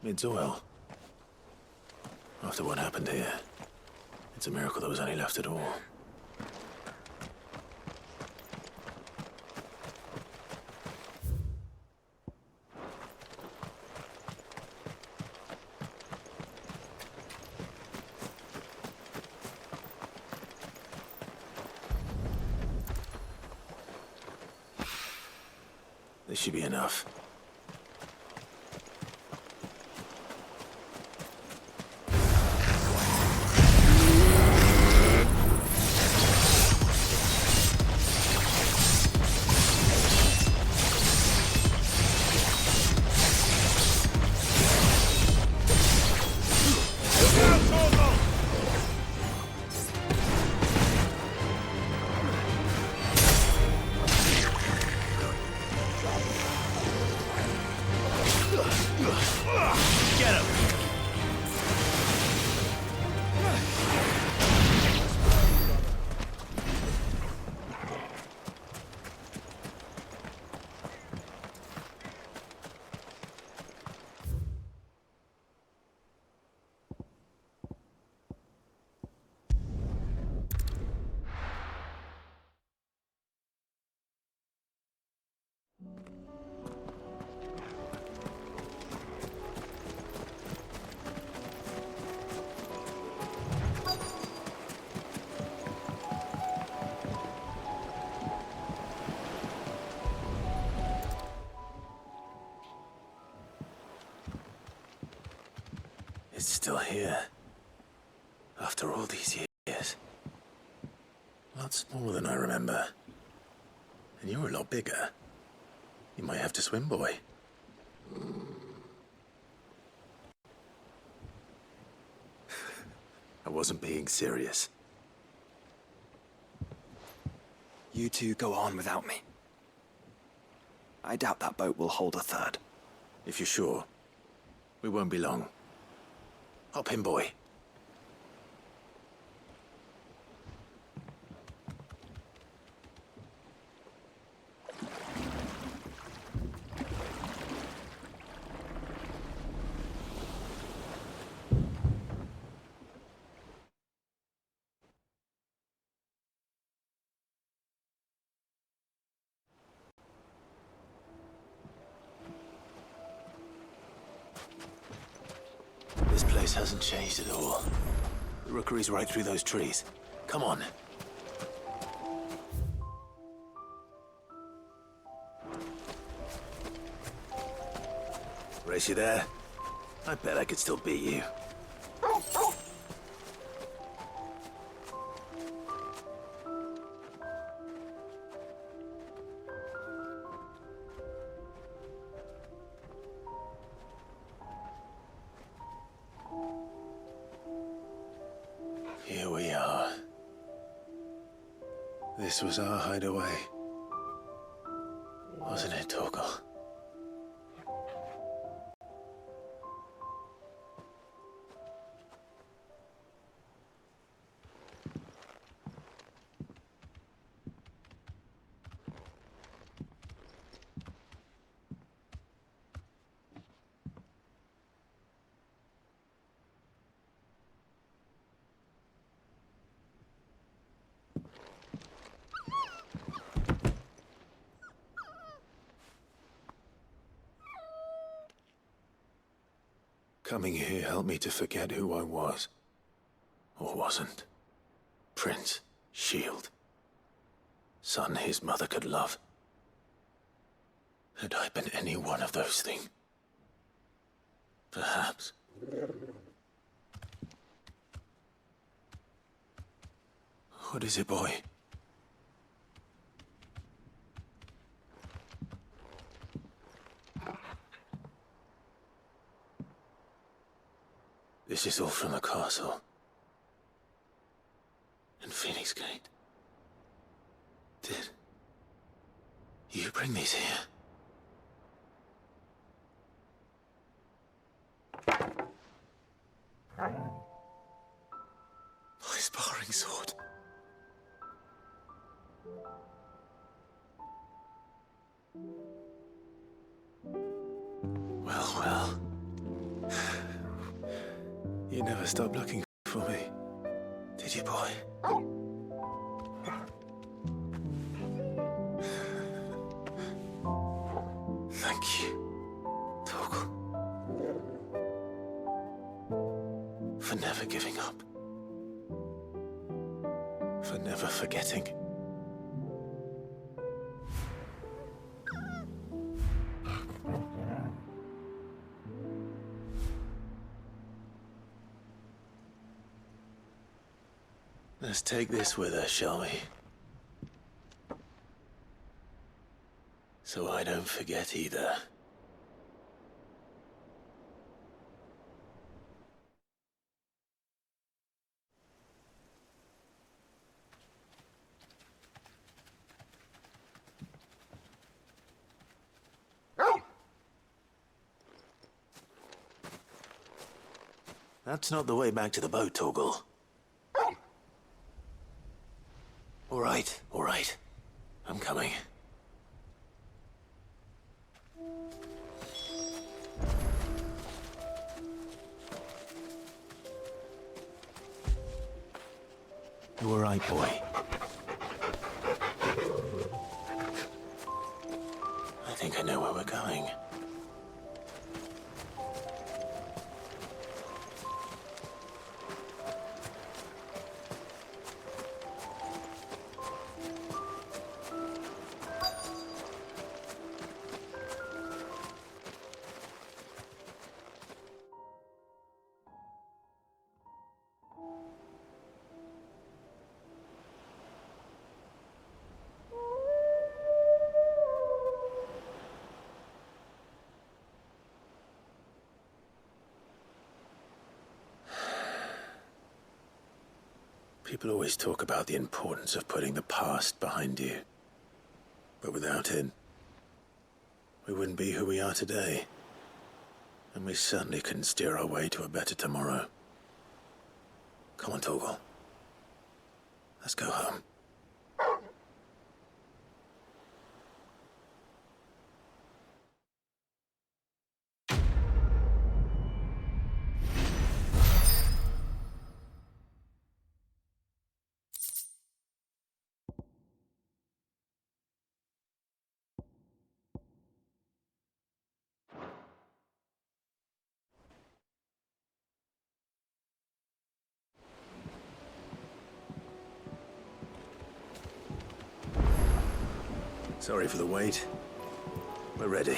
It's oil. After what happened here, it's a miracle there was any left at all. This should be enough. Get him! It's still here. After all these years. A lot smaller than I remember. And you were a lot bigger. You might have to swim, boy. I wasn't being serious. You two go on without me. I doubt that boat will hold a third. If you're sure, we won't be long. Hop in, boy. This place hasn't changed at all. The rookery's right through those trees. Come on. Race you there? I bet I could still beat you. Here we are. This was our hideaway. Wasn't it, Torgal? Coming here helped me to forget who I was. Or wasn't. Prince, shield. Son his mother could love. Had I been any one of those things? Perhaps. What is it, boy? This is all from the castle. And Phoenix Gate. Did you bring these here? My sparring sword. Well, well. You never stopped looking for me, did you, boy? Thank you, Torgal, for never giving up, for never forgetting. Let's take this with us, shall we? So I don't forget either. That's not the way back to the boat, Torgal. All right. I'm coming. You all right, boy? I think I know where we're going. People always talk about the importance of putting the past behind you. But without it, we wouldn't be who we are today. And we certainly couldn't steer our way to a better tomorrow. Come on, Torgal. Let's go home. Sorry for the wait. We're ready.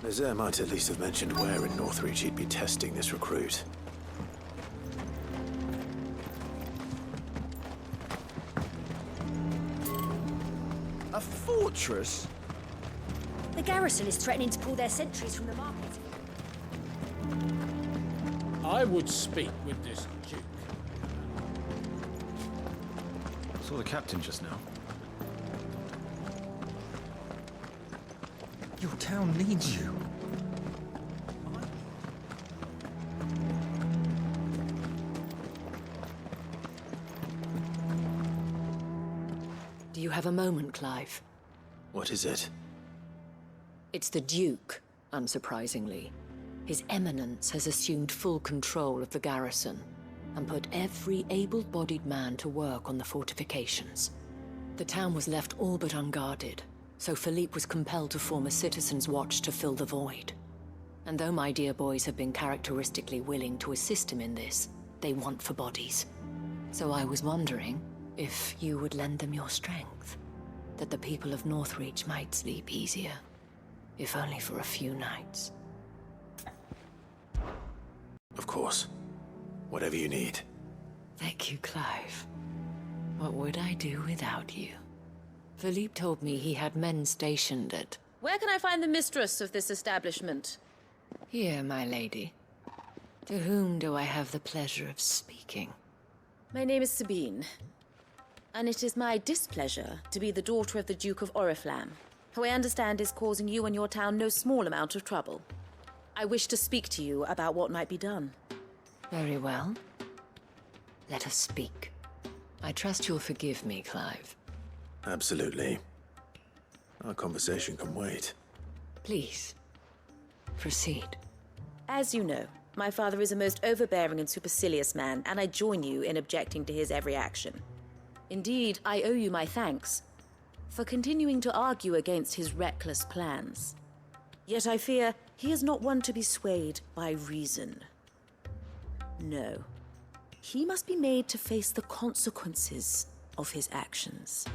Nazaire might at least have mentioned where in Northreach he'd be testing this recruit. A fortress? The garrison is threatening to pull their sentries from the market. I would speak with this Duke. Saw the captain just now. Your town needs you. Do you have a moment, Clive? What is it? It's the Duke, unsurprisingly. His Eminence has assumed full control of the garrison and put every able-bodied man to work on the fortifications. The town was left all but unguarded, so Philippe was compelled to form a citizens' watch to fill the void. And though my dear boys have been characteristically willing to assist him in this, they want for bodies. So I was wondering if you would lend them your strength, that the people of Northreach might sleep easier, if only for a few nights. Of course. Whatever you need. Thank you, Clive. What would I do without you? Philippe told me he had men stationed at... Where can I find the mistress of this establishment? Here, my lady. To whom do I have the pleasure of speaking? My name is Sabine, and it is my displeasure to be the daughter of the Duke of Oriflamme, who I understand is causing you and your town no small amount of trouble. I wish to speak to you about what might be done. Very well. Let us speak. I trust you'll forgive me, Clive. Absolutely. Our conversation can wait. Please, proceed. As you know, my father is a most overbearing and supercilious man, and I join you in objecting to his every action. Indeed, I owe you my thanks for continuing to argue against his reckless plans. Yet I fear he is not one to be swayed by reason. No. He must be made to face the consequences of his actions.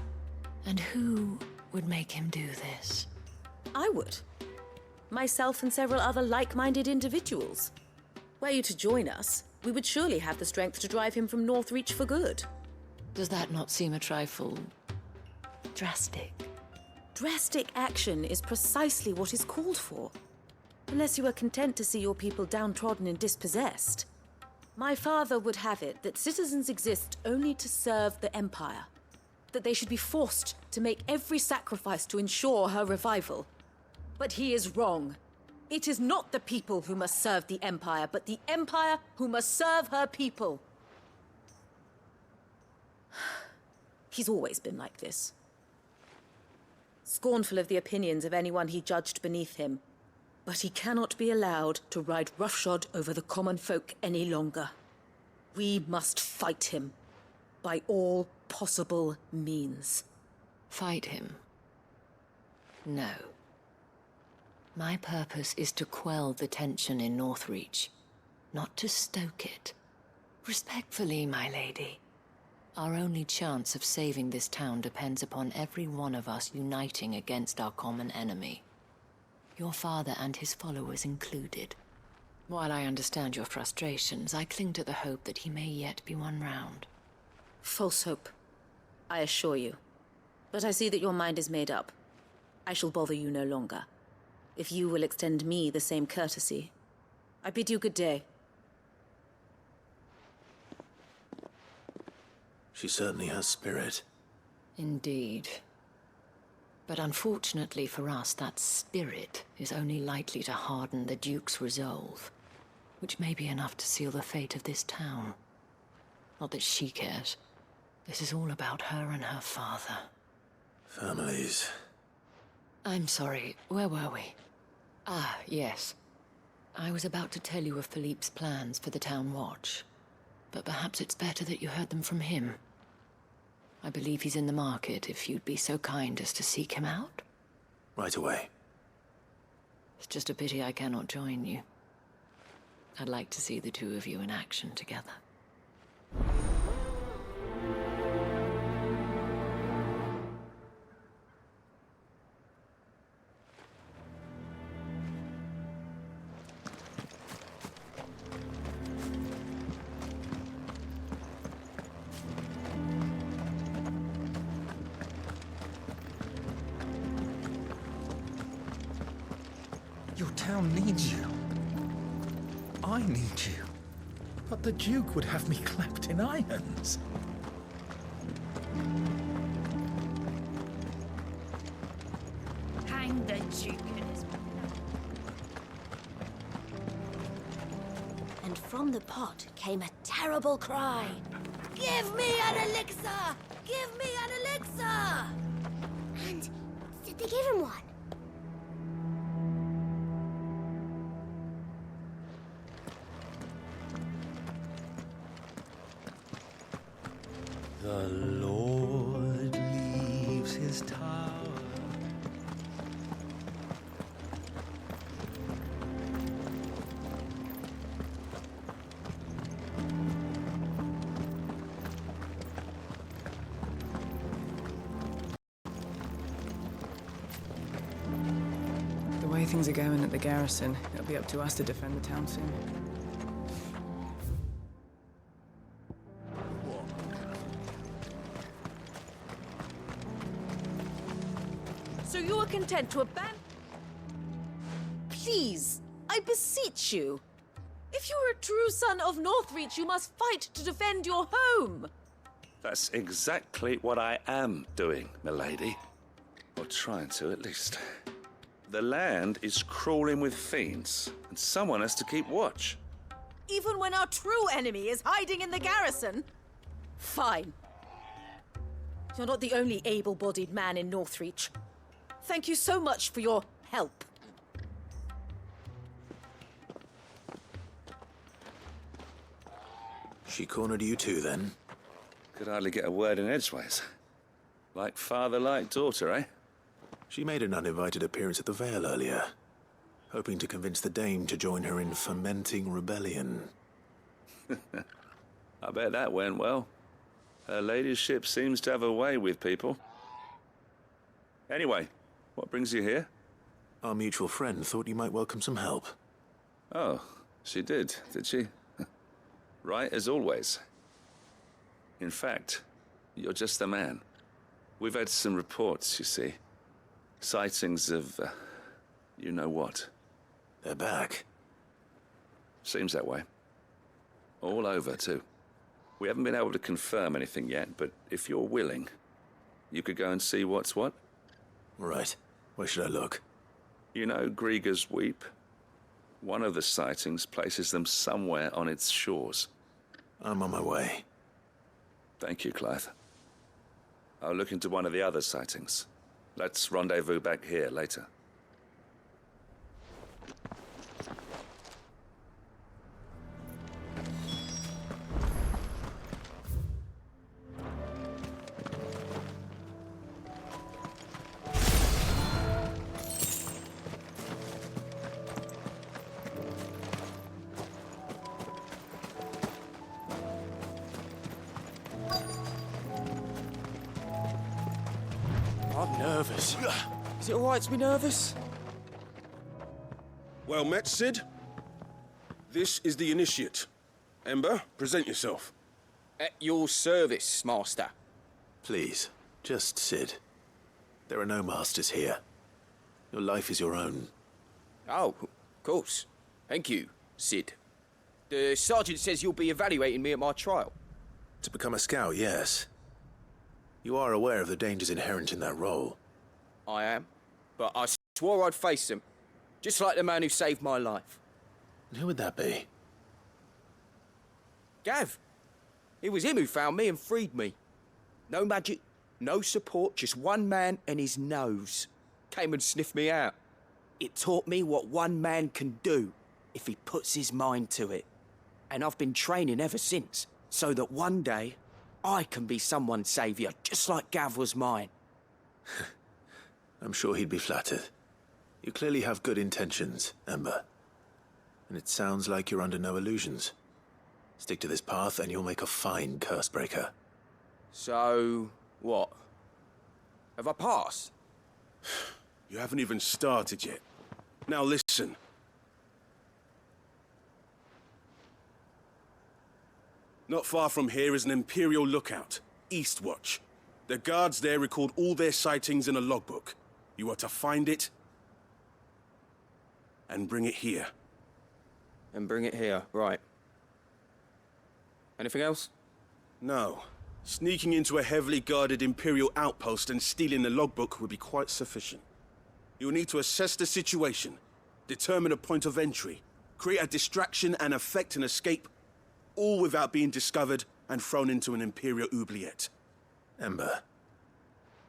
And who would make him do this? I would. Myself and several other like-minded individuals. Were you to join us, we would surely have the strength to drive him from Northreach for good. Does that not seem a trifle... drastic? Drastic action is precisely what is called for. Unless you are content to see your people downtrodden and dispossessed. My father would have it that citizens exist only to serve the Empire. That they should be forced to make every sacrifice to ensure her revival. But he is wrong. It is not the people who must serve the Empire, but the Empire who must serve her people. He's always been like this. Scornful of the opinions of anyone he judged beneath him. But he cannot be allowed to ride roughshod over the common folk any longer. We must fight him by all possible means. Fight him? No. My purpose is to quell the tension in Northreach, not to stoke it. Respectfully, my lady. Our only chance of saving this town depends upon every one of us uniting against our common enemy. Your father and his followers included. While I understand your frustrations, I cling to the hope that he may yet be won round. False hope, I assure you. But I see that your mind is made up. I shall bother you no longer. If you will extend me the same courtesy, I bid you good day. She certainly has spirit. Indeed. But unfortunately for us, that spirit is only likely to harden the Duke's resolve, which may be enough to seal the fate of this town. Not that she cares. This is all about her and her father. Families. I'm sorry, where were we? Ah, yes. I was about to tell you of Philippe's plans for the town watch, but perhaps it's better that you heard them from him. I believe he's in the market, if you'd be so kind as to seek him out. Right away. It's just a pity I cannot join you. I'd like to see the two of you in action together. Your town needs you. I need you. But the Duke would have me clapped in irons. Hang the Duke and his... And from the pot came a terrible cry. Give me an elixir! Give me an elixir! And did they give him one? The Lord leaves his tower. The way things are going at the garrison, it'll be up to us to defend the town soon. content to abandon... Please, I beseech you. If you are a true son of Northreach, you must fight to defend your home. That's exactly what I am doing, milady. Or trying to, at least. The land is crawling with fiends, and someone has to keep watch. Even when our true enemy is hiding in the garrison? Fine. You're not the only able-bodied man in Northreach. Thank you so much for your help. She cornered you too, then? Could hardly get a word in edgeways. Like father, like daughter, eh? She made an uninvited appearance at the Vale earlier, hoping to convince the Dame to join her in fomenting rebellion. I bet that went well. Her ladyship seems to have a way with people. Anyway, what brings you here? Our mutual friend thought you might welcome some help. Oh, she did she? Right as always. In fact, you're just the man. We've had some reports, you see. Sightings of, you know what. They're back. Seems that way. All over, too. We haven't been able to confirm anything yet, but if you're willing, you could go and see what's what. Right. Where should I look? You know Grieger's Weep? One of the sightings places them somewhere on its shores. I'm on my way. Thank you, Clive. I'll look into one of the other sightings. Let's rendezvous back here later. I'm nervous. Is it all right to be nervous? Well met, Sid. This is the initiate. Ember, present yourself. At your service, Master. Please, just Sid. There are no masters here. Your life is your own. Oh, of course. Thank you, Sid. The sergeant says you'll be evaluating me at my trial. To become a scout, yes. You are aware of the dangers inherent in that role. I am. But I swore I'd face them. Just like the man who saved my life. And who would that be? Gav. It was him who found me and freed me. No magic, no support, just one man and his nose. Came and sniffed me out. It taught me what one man can do if he puts his mind to it. And I've been training ever since, so that one day I can be someone's saviour, just like Gav was mine. I'm sure he'd be flattered. You clearly have good intentions, Ember. And it sounds like you're under no illusions. Stick to this path and you'll make a fine cursebreaker. So, what? Have I passed? You haven't even started yet. Now listen. Not far from here is an Imperial lookout, Eastwatch. The guards there record all their sightings in a logbook. You are to find it and bring it here. And bring it here, right. Anything else? No. Sneaking into a heavily guarded Imperial outpost and stealing the logbook would be quite sufficient. You'll need to assess the situation, determine a point of entry, create a distraction and effect an escape, all without being discovered and thrown into an Imperial oubliette. Ember,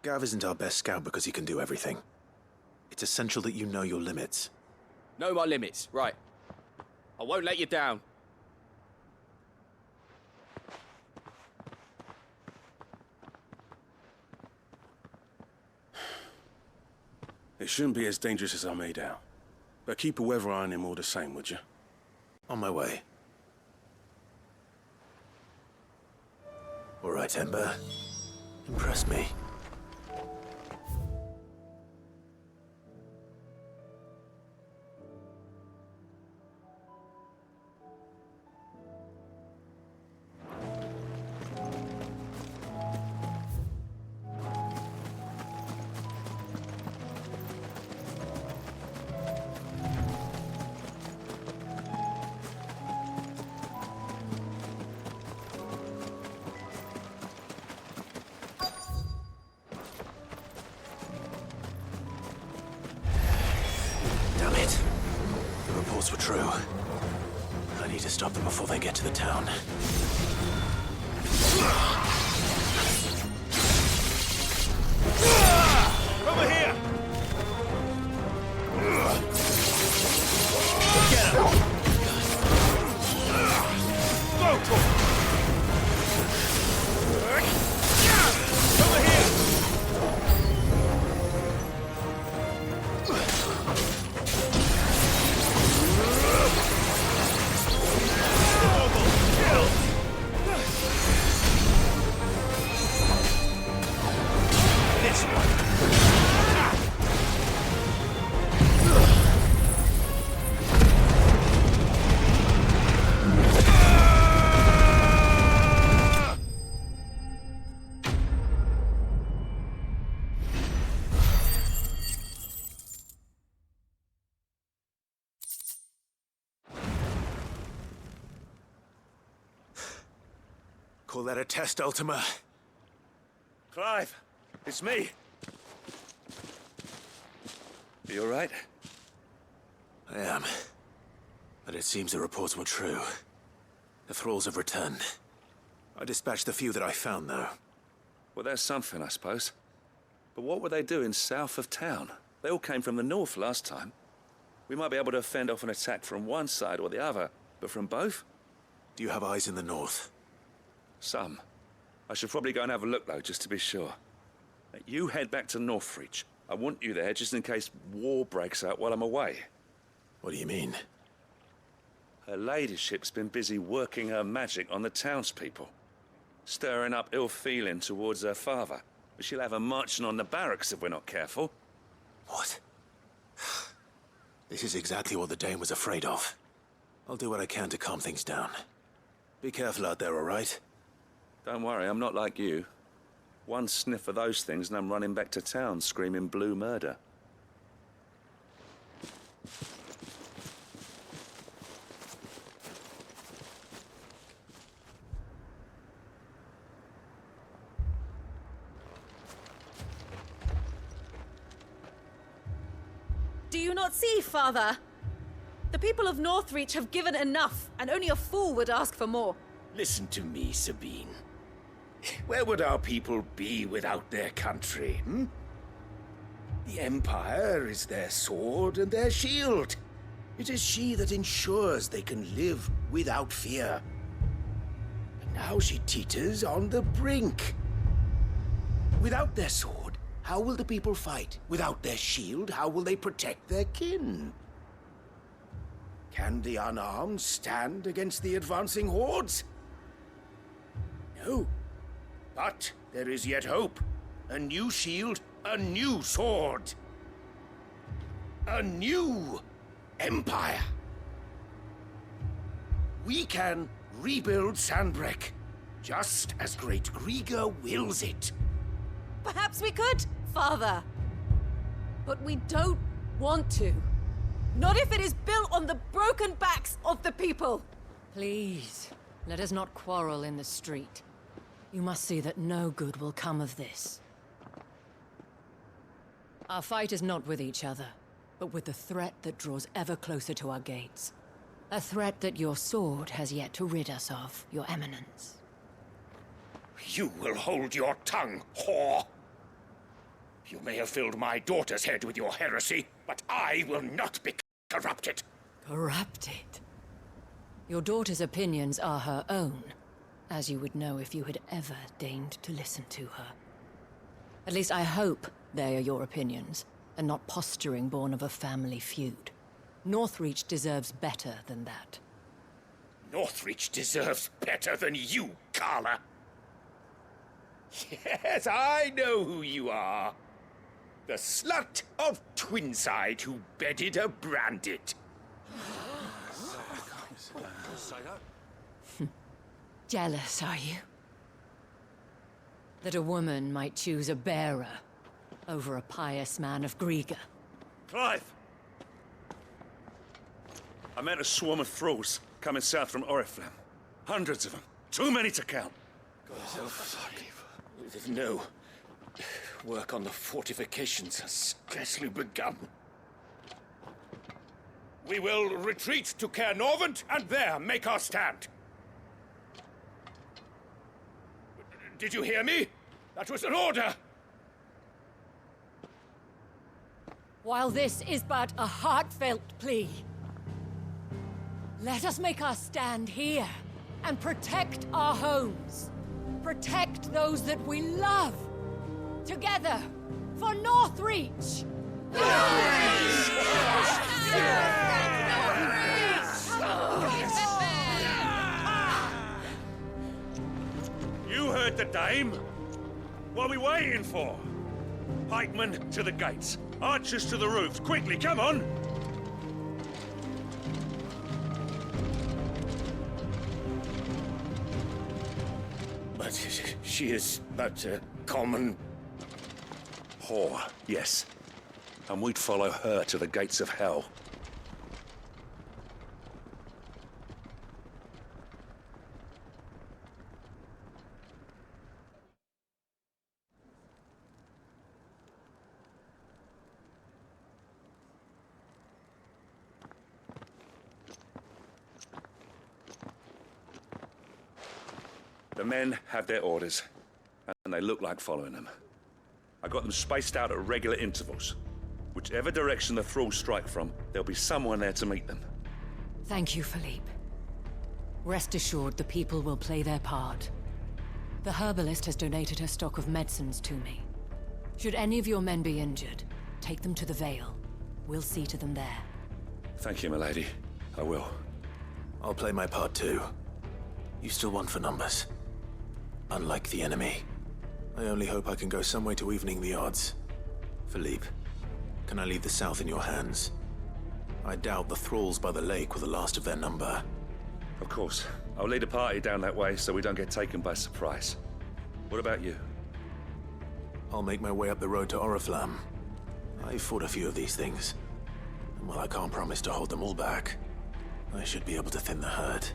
Gav isn't our best scout because he can do everything. It's essential that you know your limits. Know my limits, right. I won't let you down. It shouldn't be as dangerous as I made out. But keep a weather eye on him all the same, would you? On my way. All right, Ember. Impress me. reports were true. I need to stop them before they get to the town. Over here! Get him! Go, Tor! Over here! This one. Call that a test, Ultima? Clive, it's me. You all right? I am. But it seems the reports were true. The thralls have returned. I dispatched the few that I found, though. Well, there's something, I suppose. But what were they doing south of town? They all came from the north last time. We might be able to fend off an attack from one side or the other, but from both? Do you have eyes in the north? Some. I should probably go and have a look, though, just to be sure. You head back to Northreach. I want you there just in case war breaks out while I'm away. What do you mean? Her ladyship's been busy working her magic on the townspeople. Stirring up ill feeling towards her father. But she'll have her marching on the barracks if we're not careful. What? This is exactly what the Dane was afraid of. I'll do what I can to calm things down. Be careful out there, all right? Don't worry, I'm not like you. One sniff of those things and I'm running back to town screaming blue murder. Do you not see, Father? The people of Northreach have given enough, and only a fool would ask for more. Listen to me, Sabine. Where would our people be without their country, hmm? The Empire is their sword and their shield. It is she that ensures they can live without fear. But now she teeters on the brink. Without their sword, how will the people fight? Without their shield, how will they protect their kin? Can the unarmed stand against the advancing hordes? No. But there is yet hope. A new shield, a new sword. A new empire. We can rebuild Sandbreck, just as Great Grieger wills it. Perhaps we could, Father. But we don't want to. Not if it is built on the broken backs of the people. Please, let us not quarrel in the street. You must see that no good will come of this. Our fight is not with each other, but with the threat that draws ever closer to our gates. A threat that your sword has yet to rid us of, Your Eminence. You will hold your tongue, whore! You may have filled my daughter's head with your heresy, but I will not be corrupted. Corrupted? Your daughter's opinions are her own, as you would know if you had ever deigned to listen to her. At least I hope they are your opinions, and not posturing born of a family feud. Northreach deserves better than that. Northreach deserves better than you, Carla. Yes, I know who you are. The slut of Twinside who bedded a Brandit. Jealous, are you? That a woman might choose a bearer over a pious man of Grieger. Clive! I met a swarm of thralls coming south from Oriflamme. Hundreds of them. Too many to count. No. Work on the fortifications has scarcely begun. We will retreat to Caer Norvent and there make our stand. Did you hear me? That was an order! While this is but a heartfelt plea, let us make our stand here and protect our homes. Protect those that we love. Together, for Northreach! You heard the dame. What are we waiting for? Pikemen to the gates. Archers to the roofs. Quickly, come on! But she is but a common... Whore, yes. And we'd follow her to the gates of hell. The men have their orders, and they look like following them. I got them spaced out at regular intervals. Whichever direction the thralls strike from, there'll be someone there to meet them. Thank you, Philippe. Rest assured, the people will play their part. The herbalist has donated her stock of medicines to me. Should any of your men be injured, take them to the Vale. We'll see to them there. Thank you, milady. I will. I'll play my part too. You still want for numbers. Unlike the enemy. I only hope I can go some way to evening the odds. Philippe, can I leave the south in your hands? I doubt the thralls by the lake were the last of their number. Of course. I'll lead a party down that way so we don't get taken by surprise. What about you? I'll make my way up the road to Oriflamme. I fought a few of these things. And while I can't promise to hold them all back, I should be able to thin the herd.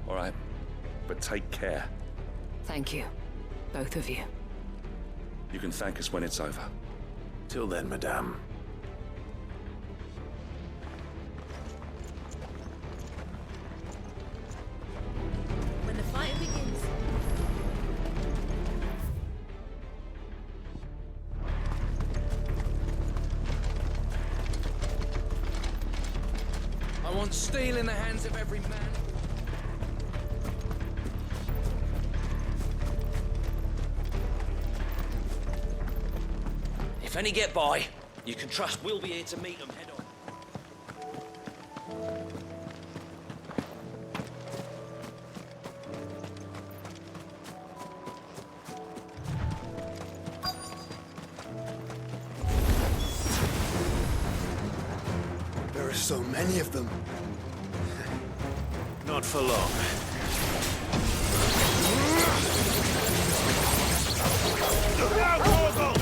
All right. But take care. Thank you. Both of you. You can thank us when it's over. Till then, madame. When the fight begins. I want steel in the hands of every man. If any get by, you can trust we'll be here to meet them head on. There are so many of them. Not for long. Look out, Morgul!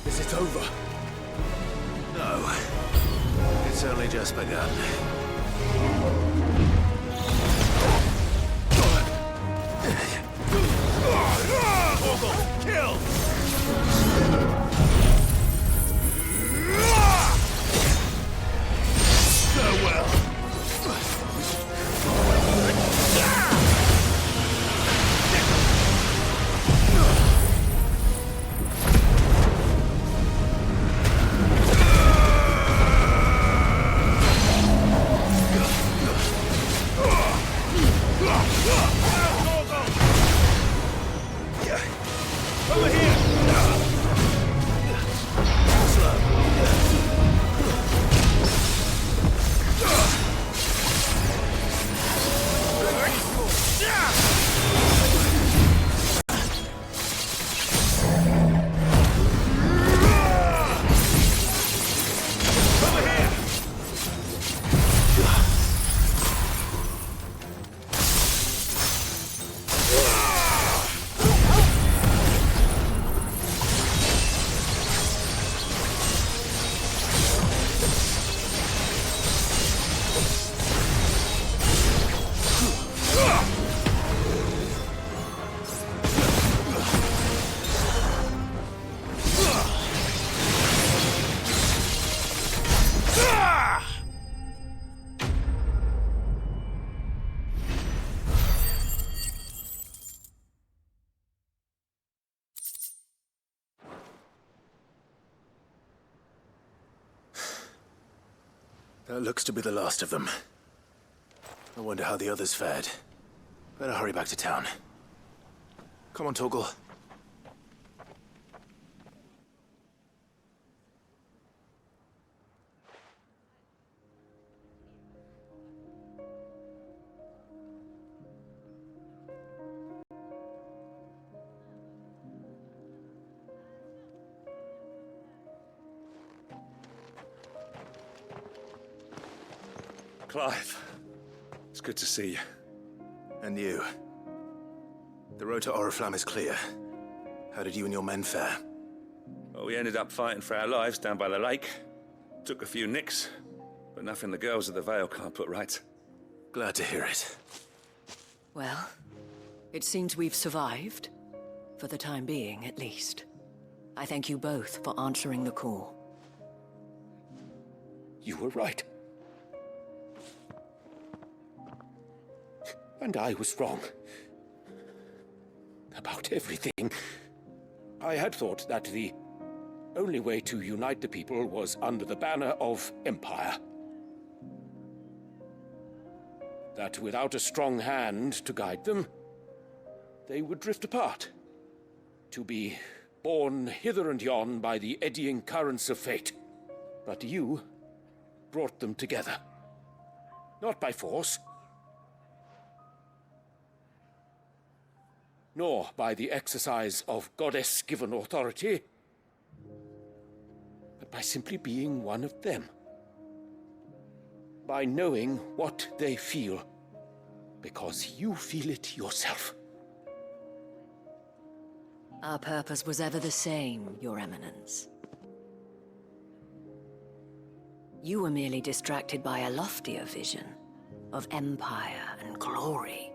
Is it over? No. It's only just begun. Kill! Farewell. That looks to be the last of them. I wonder how the others fared. Better hurry back to town. Come on, Torgal. Clive, it's good to see you. And you. The road to Oriflamme is clear. How did you and your men fare? Well, we ended up fighting for our lives down by the lake. Took a few nicks, but nothing the girls of the Vale can't put right. Glad to hear it. Well, it seems we've survived. For the time being, at least. I thank you both for answering the call. You were right. And I was wrong. About everything. I had thought that the only way to unite the people was under the banner of Empire. That without a strong hand to guide them, they would drift apart. To be borne hither and yon by the eddying currents of fate. But you brought them together. Not by force, nor by the exercise of goddess-given authority, but by simply being one of them. By knowing what they feel, because you feel it yourself. Our purpose was ever the same, Your Eminence. You were merely distracted by a loftier vision of empire and glory,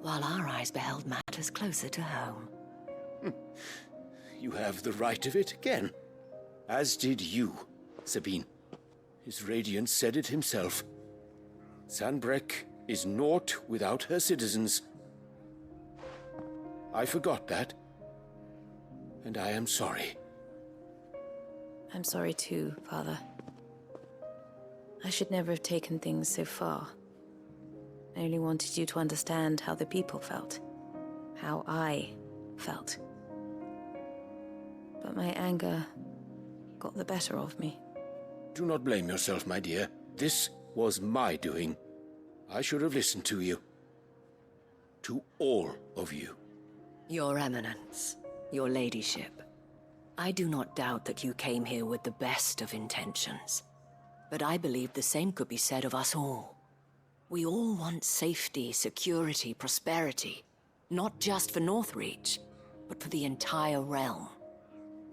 while our eyes beheld matters closer to home. You have the right of it again. As did you, Sabine. His radiance said it himself. Sanbreque is naught without her citizens. I forgot that, and I am sorry. I'm sorry too, Father. I should never have taken things so far. I only wanted you to understand how the people felt. How I felt. But my anger got the better of me. Do not blame yourself, my dear. This was my doing. I should have listened to you. To all of you. Your Eminence, your Ladyship, I do not doubt that you came here with the best of intentions. But I believe the same could be said of us all. We all want safety, security, prosperity. Not just for Northreach, but for the entire realm.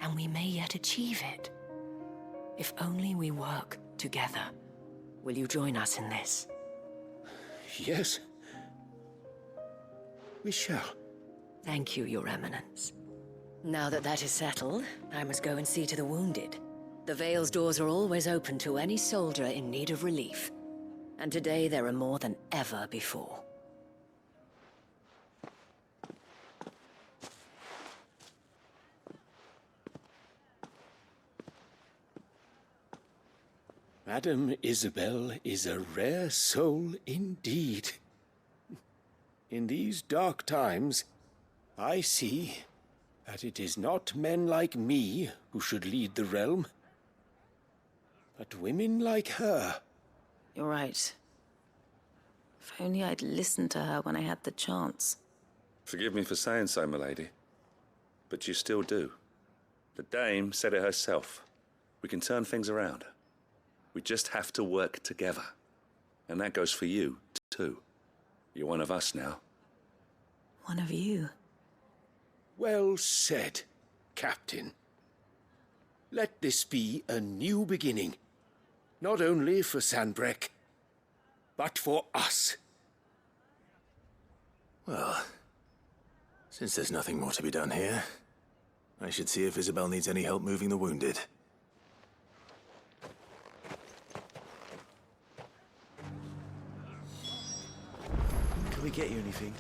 And we may yet achieve it. If only we work together. Will you join us in this? Yes. We shall. Thank you, Your Eminence. Now that that is settled, I must go and see to the wounded. The Vale's doors are always open to any soldier in need of relief. And today there are more than ever before. Madame Isabel is a rare soul indeed. In these dark times, I see that it is not men like me who should lead the realm, but women like her. You're right. If only I'd listened to her when I had the chance. Forgive me for saying so, milady, but you still do. The Dame said it herself. We can turn things around. We just have to work together. And that goes for you, too. You're one of us now. One of you. Well said, Captain. Let this be a new beginning. Not only for Sanbreque, but for us. Well, since there's nothing more to be done here, I should see if Isabel needs any help moving the wounded. Can we get you anything?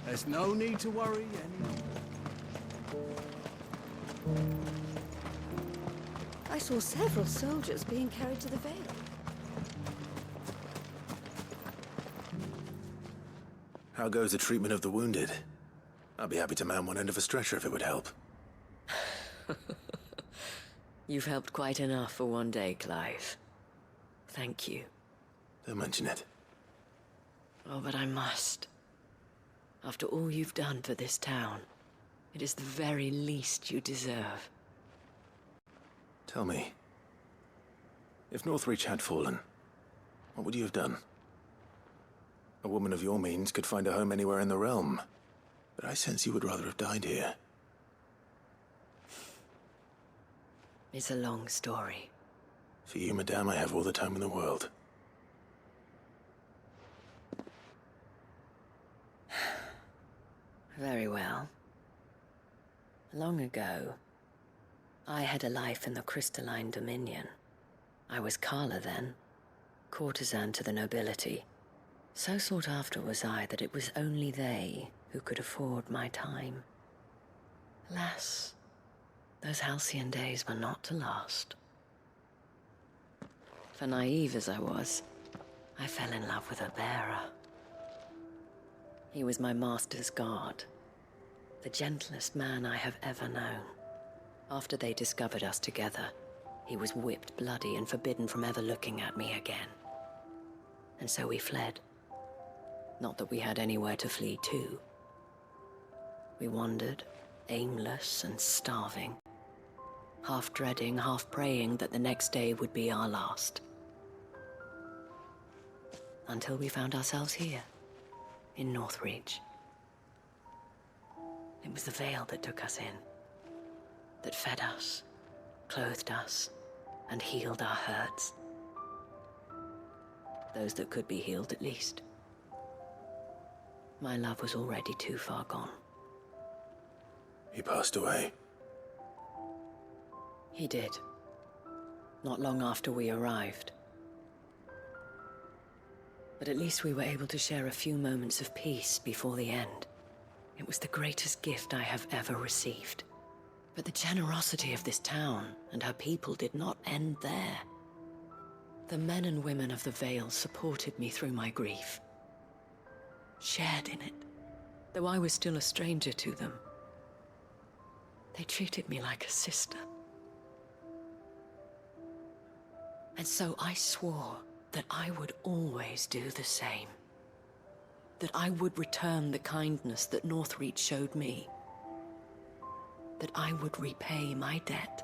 There's no need to worry anymore. saw several soldiers being carried to the Vale. How goes the treatment of the wounded? I'd be happy to man one end of a stretcher if it would help. You've helped quite enough for one day, Clive. Thank you. Don't mention it. Oh, but I must. After all you've done for this town, it is the very least you deserve. Tell me, if Northreach had fallen, what would you have done? A woman of your means could find a home anywhere in the realm, but I sense you would rather have died here. It's a long story. For you, madame, I have all the time in the world. Very well. Long ago, I had a life in the Crystalline Dominion. I was Carla then, courtesan to the nobility. So sought after was I that it was only they who could afford my time. Alas, those halcyon days were not to last. For naive as I was, I fell in love with a bearer. He was my master's guard, the gentlest man I have ever known. After they discovered us together, he was whipped bloody and forbidden from ever looking at me again. And so we fled. Not that we had anywhere to flee to. We wandered, aimless and starving, half dreading, half praying that the next day would be our last. Until we found ourselves here, in Northreach. It was the Vale that took us in, that fed us, clothed us, and healed our hurts. Those that could be healed, at least. My love was already too far gone. He passed away. He did. Not long after we arrived. But at least we were able to share a few moments of peace before the end. It was the greatest gift I have ever received. But the generosity of this town and her people did not end there. The men and women of the Vale supported me through my grief. Shared in it, though I was still a stranger to them. They treated me like a sister. And so I swore that I would always do the same. That I would return the kindness that Northreach showed me. That I would repay my debt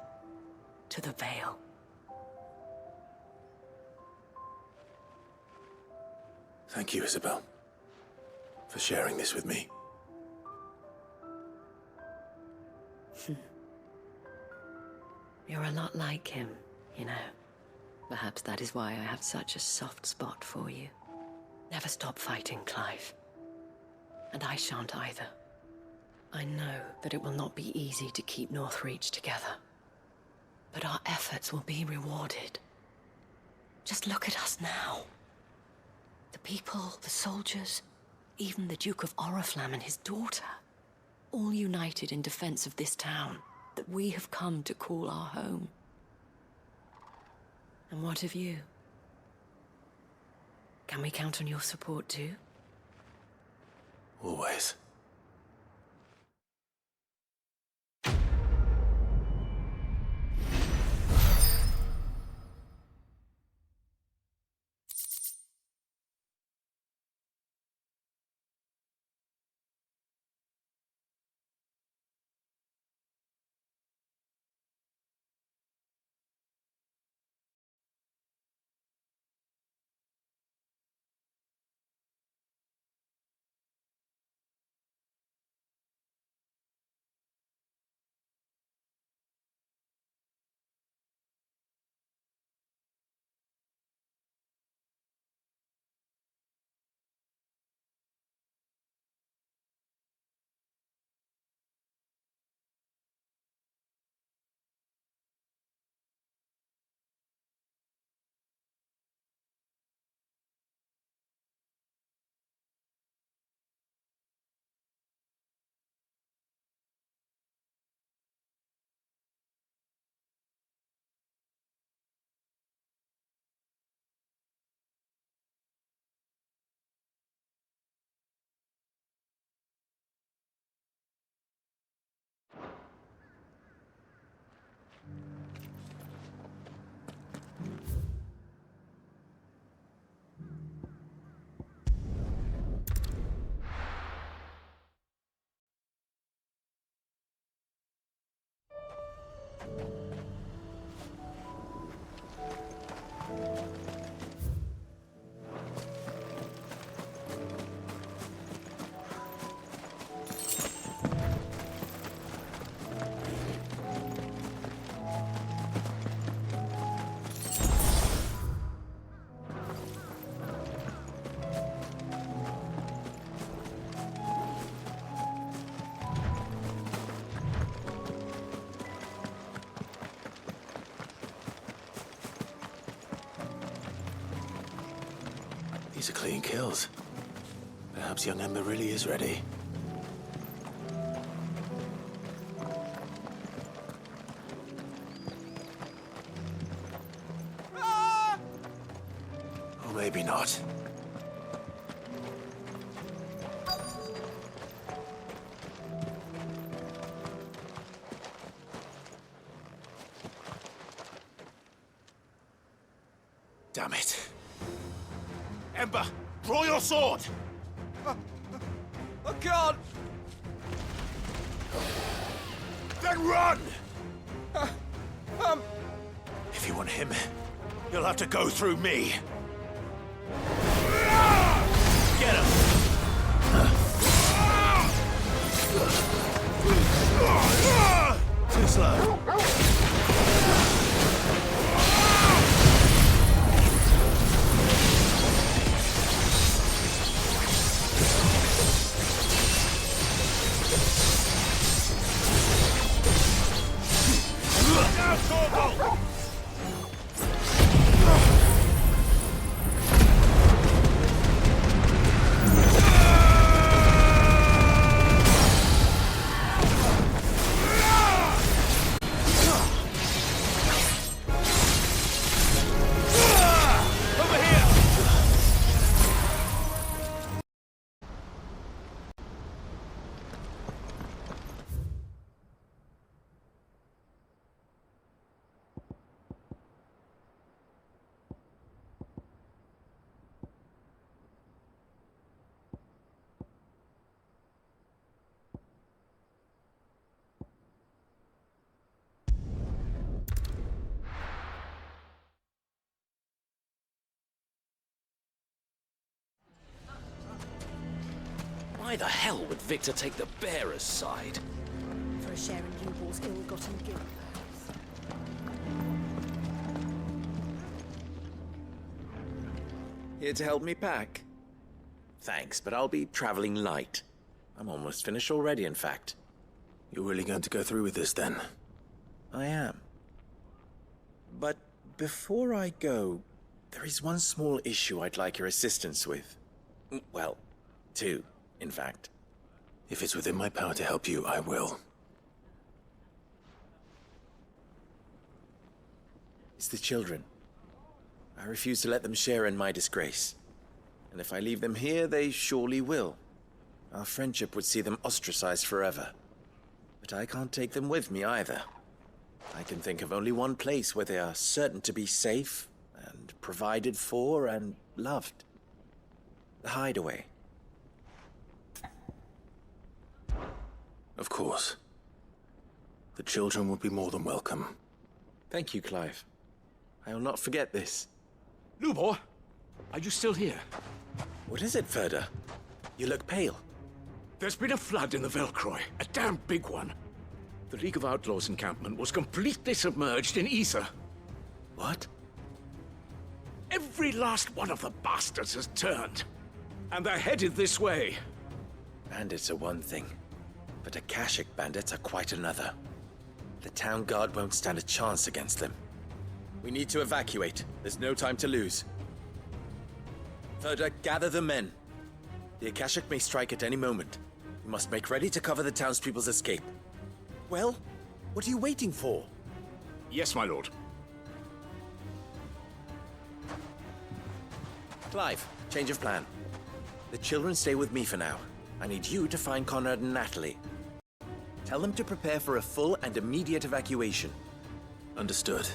to the Vale. Thank you, Isabel, for sharing this with me. You're a lot like him, you know. Perhaps that is why I have such a soft spot for you. Never stop fighting, Clive. And I shan't either. I know that it will not be easy to keep Northreach together. But our efforts will be rewarded. Just look at us now. The people, the soldiers, even the Duke of Oriflamme and his daughter, all united in defense of this town that we have come to call our home. And what of you? Can we count on your support too? Always. These are clean kills. Perhaps young Ember really is ready. Or maybe not. Damn it. Ember, draw your sword! I can't! Then run! If you want him, you'll have to go through me. Get him! Too slow. Why the hell would Victor take the bearer's side? For a share in Lubor's ill-gotten guilt, perhaps. Here to help me pack? Thanks, but I'll be traveling light. I'm almost finished already, in fact. You're really going to go through with this, then? I am. But before I go, there is one small issue I'd like your assistance with. Well, two, in fact. If it's within my power to help you, I will. It's the children. I refuse to let them share in my disgrace. And if I leave them here, they surely will. Our friendship would see them ostracized forever. But I can't take them with me either. I can think of only one place where they are certain to be safe, and provided for, and loved. The Hideaway. Of course. The children would be more than welcome. Thank you, Clive. I will not forget this. Lubor, are you still here? What is it, Ferda? You look pale. There's been a flood in the Velcroy, a damn big one. The League of Outlaws encampment was completely submerged in ether. What? Every last one of the bastards has turned. And they're headed this way. Bandits are one thing, but Akashic bandits are quite another. The town guard won't stand a chance against them. We need to evacuate. There's no time to lose. Ferda, gather the men. The Akashic may strike at any moment. We must make ready to cover the townspeople's escape. Well, what are you waiting for? Yes, my lord. Clive, change of plan. The children stay with me for now. I need you to find Conrad and Natalie. Tell them to prepare for a full and immediate evacuation. Understood.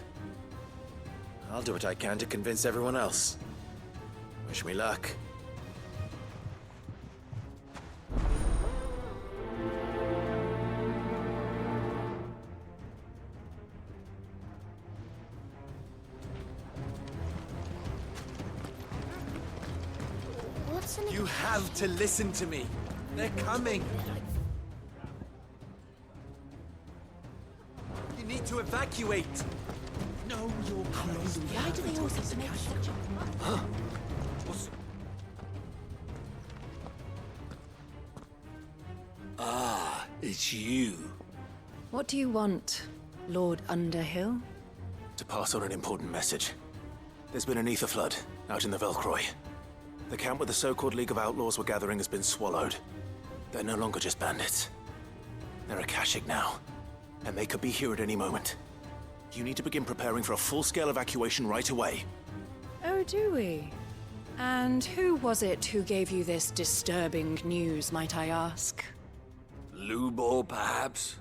I'll do what I can to convince everyone else. Wish me luck. What's an... You have to listen to me. They're coming. You need to evacuate. No, you're crazy. Why do they always have to make such a... Ah, it's you. What do you want, Lord Underhill? To pass on an important message. There's been an ether flood out in the Velcroy. The camp where the so-called League of Outlaws were gathering has been swallowed. They're no longer just bandits. They're Akashic now, and they could be here at any moment. You need to begin preparing for a full-scale evacuation right away. Oh, do we? And who was it who gave you this disturbing news, might I ask? Lubor, perhaps?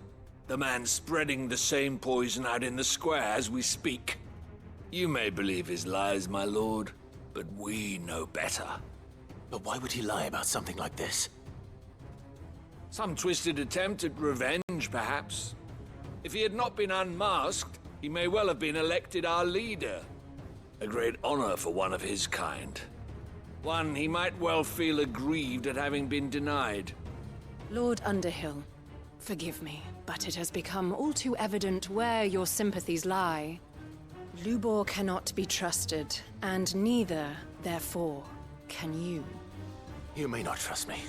The man spreading the same poison out in the square as we speak. You may believe his lies, my lord, but we know better. But why would he lie about something like this? Some twisted attempt at revenge, perhaps. If he had not been unmasked, he may well have been elected our leader. A great honor for one of his kind. One he might well feel aggrieved at having been denied. Lord Underhill, forgive me, but it has become all too evident where your sympathies lie. Lubor cannot be trusted, and neither, therefore, can you. You may not trust me,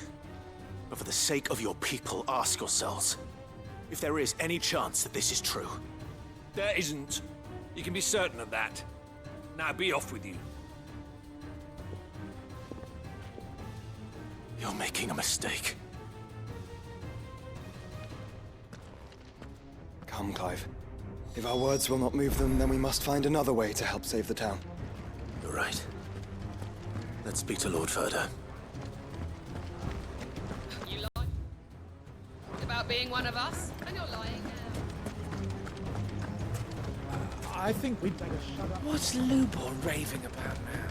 but for the sake of your people, ask yourselves if there is any chance that this is true. There isn't. You can be certain of that. Now be off with you. You're making a mistake. Come, Clive. If our words will not move them, then we must find another way to help save the town. You're right. Let's speak to Lord Furder. You lie about being one of us, and you're lying now. I think we'd better shut up. What's Lubor raving about now?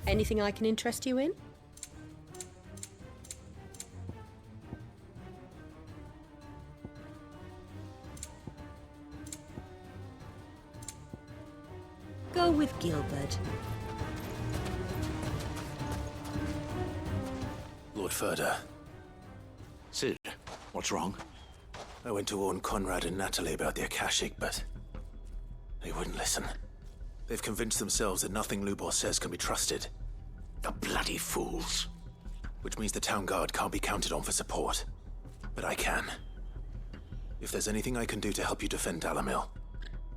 Anything I can interest you in? Go with Gilbert. Lord Furder, Sid, what's wrong? I went to warn Conrad and Natalie about the Akashic, but they wouldn't listen. They've convinced themselves that nothing Lubor says can be trusted. The bloody fools. Which means the town guard can't be counted on for support. But I can. If there's anything I can do to help you defend Dalamil,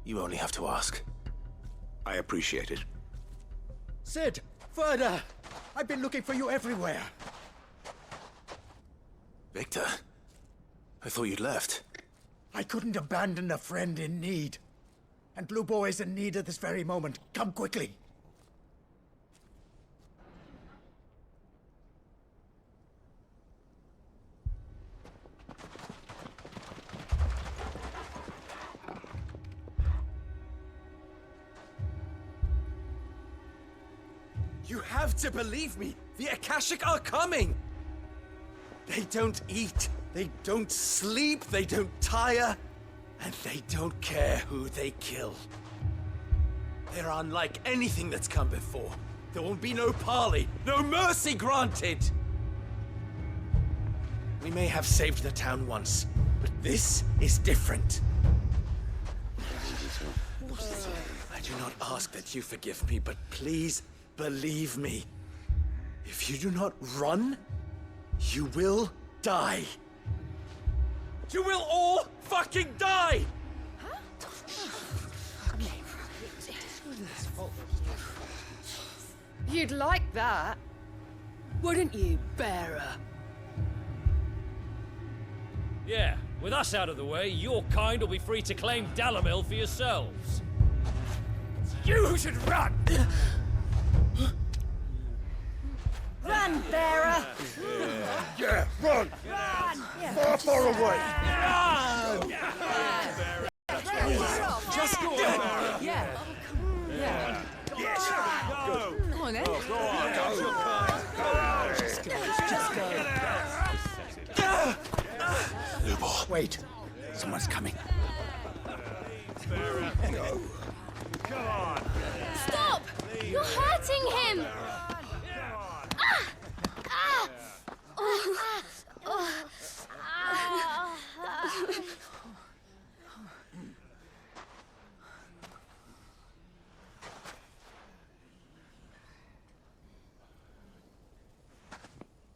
you only have to ask. I appreciate it. Sid! Further! I've been looking for you everywhere. Victor? I thought you'd left. I couldn't abandon a friend in need. And Lubor is in need at this very moment. Come quickly. You have to believe me! The Akashic are coming! They don't eat, they don't sleep, they don't tire, and they don't care who they kill. They're unlike anything that's come before. There will be no parley, no mercy granted! We may have saved the town once, but this is different. I do not ask that you forgive me, but please believe me. If you do not run, you will die. You will all fucking die! You'd like that, wouldn't you, bearer? Yeah, with us out of the way, your kind will be free to claim Dalamil for yourselves. You should run! Run, bearer! Yeah, run! Run! Far, far away! Run! Just go! Yeah. Yeah. Yes! Go! Come on, then. Go on! Go! Just go. Lubor. Wait. Someone's coming. Go. Come on. Stop! You're hurting him!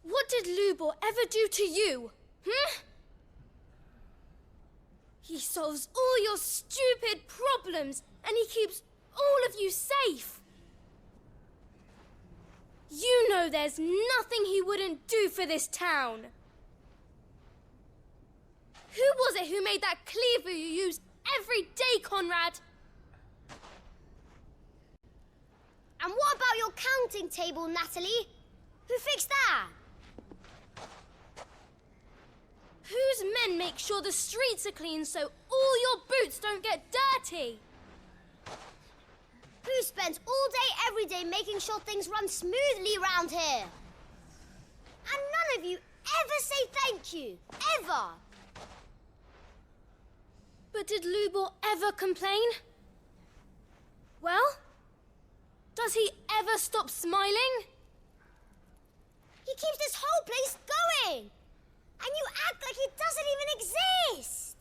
What did Lubor ever do to you? Hmm? He solves all your stupid problems, and he keeps all of you safe. You know there's nothing he wouldn't do for this town. Who was it who made that cleaver you use every day, Conrad? And what about your counting table, Natalie? Who fixed that? Whose men make sure the streets are clean so all your boots don't get dirty? Who spends all day, every day making sure things run smoothly round here? And none of you ever say thank you. Ever. But did Lubor ever complain? Well, does he ever stop smiling? He keeps this whole place going. And you act like it doesn't even exist.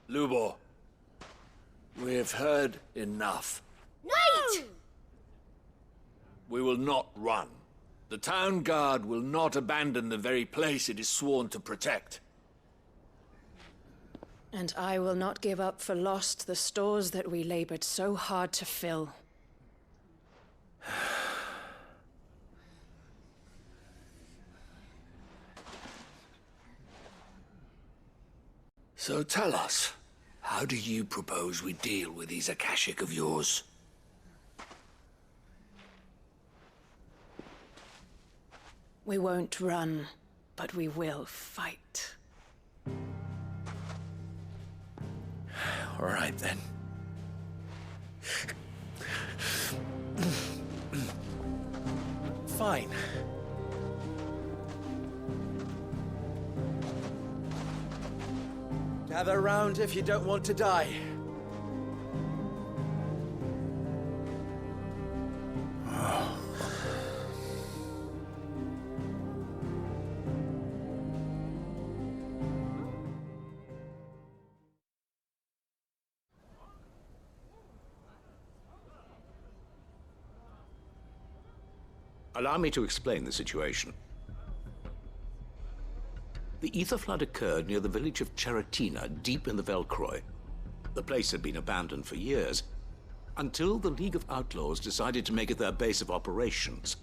Lubor, we have heard enough. Wait! We will not run. The town guard will not abandon the very place it is sworn to protect. And I will not give up for lost the stores that we labored so hard to fill. So tell us, how do you propose we deal with these Akashic of yours? We won't run, but we will fight. All right, then. Fine. Gather round if you don't want to die. Allow me to explain the situation. The ether flood occurred near the village of Cheratina, deep in the Velcroy. The place had been abandoned for years, until the League of Outlaws decided to make it their base of operations.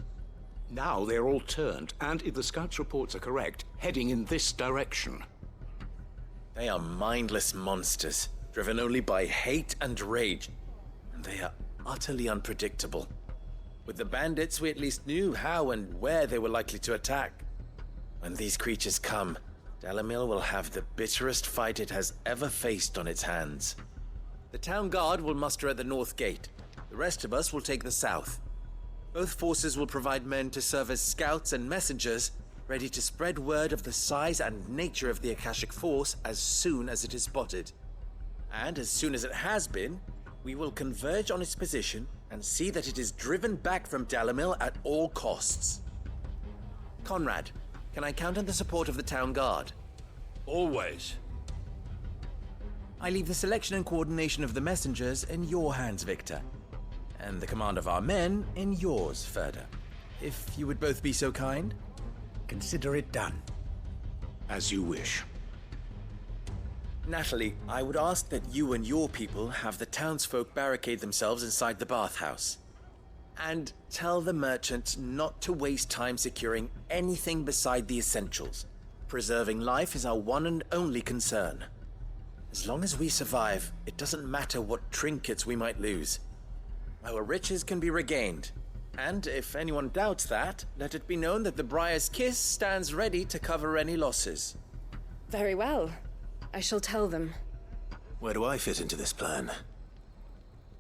Now they're all turned, and if the scouts' reports are correct, heading in this direction. They are mindless monsters, driven only by hate and rage. And they are utterly unpredictable. With the bandits, we at least knew how and where they were likely to attack. When these creatures come, Dalamil will have the bitterest fight it has ever faced on its hands. The town guard will muster at the north gate. The rest of us will take the south. Both forces will provide men to serve as scouts and messengers, ready to spread word of the size and nature of the Akashic force as soon as it is spotted. And as soon as it has been, we will converge on its position and see that it is driven back from Dalamil at all costs. Conrad, can I count on the support of the town guard? Always. I leave the selection and coordination of the messengers in your hands, Victor. And the command of our men in yours, Ferda. If you would both be so kind. Consider it done. As you wish. Natalie, I would ask that you and your people have the townsfolk barricade themselves inside the bathhouse. And tell the merchants not to waste time securing anything beside the essentials. Preserving life is our one and only concern. As long as we survive, it doesn't matter what trinkets we might lose. Our riches can be regained. And if anyone doubts that, let it be known that the Briar's Kiss stands ready to cover any losses. Very well. I shall tell them. Where do I fit into this plan?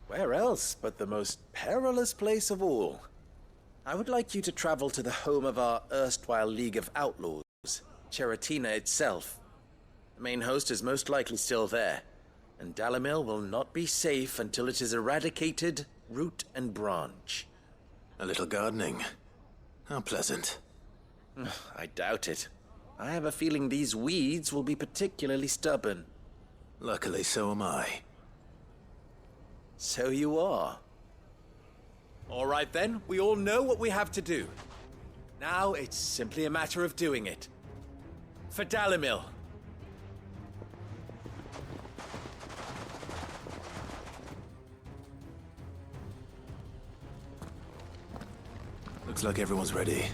Where else but the most perilous place of all? I would like you to travel to the home of our erstwhile League of Outlaws, Cheratina itself. The main host is most likely still there, and Dalamil will not be safe until it is eradicated, root and branch. A little gardening. How pleasant. I doubt it. I have a feeling these weeds will be particularly stubborn. Luckily, so am I. So you are. All right then, we all know what we have to do. Now it's simply a matter of doing it. For Dalimil. Looks like everyone's ready.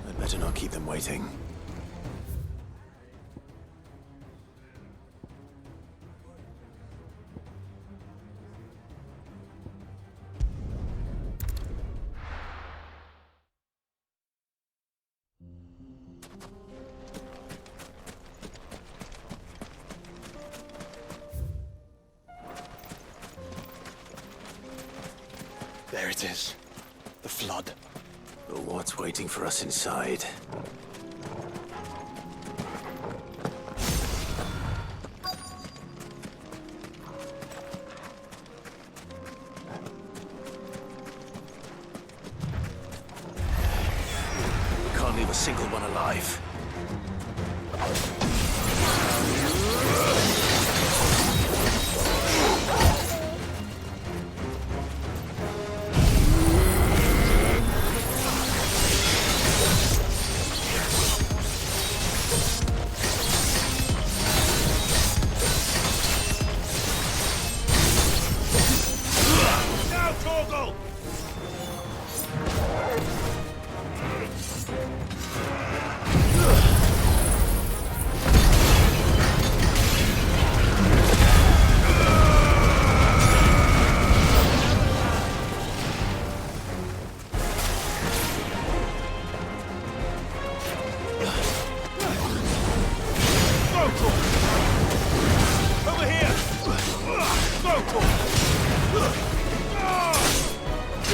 I'd better not keep them waiting. There it is. The flood. But what's waiting for us inside? We can't leave a single one alive.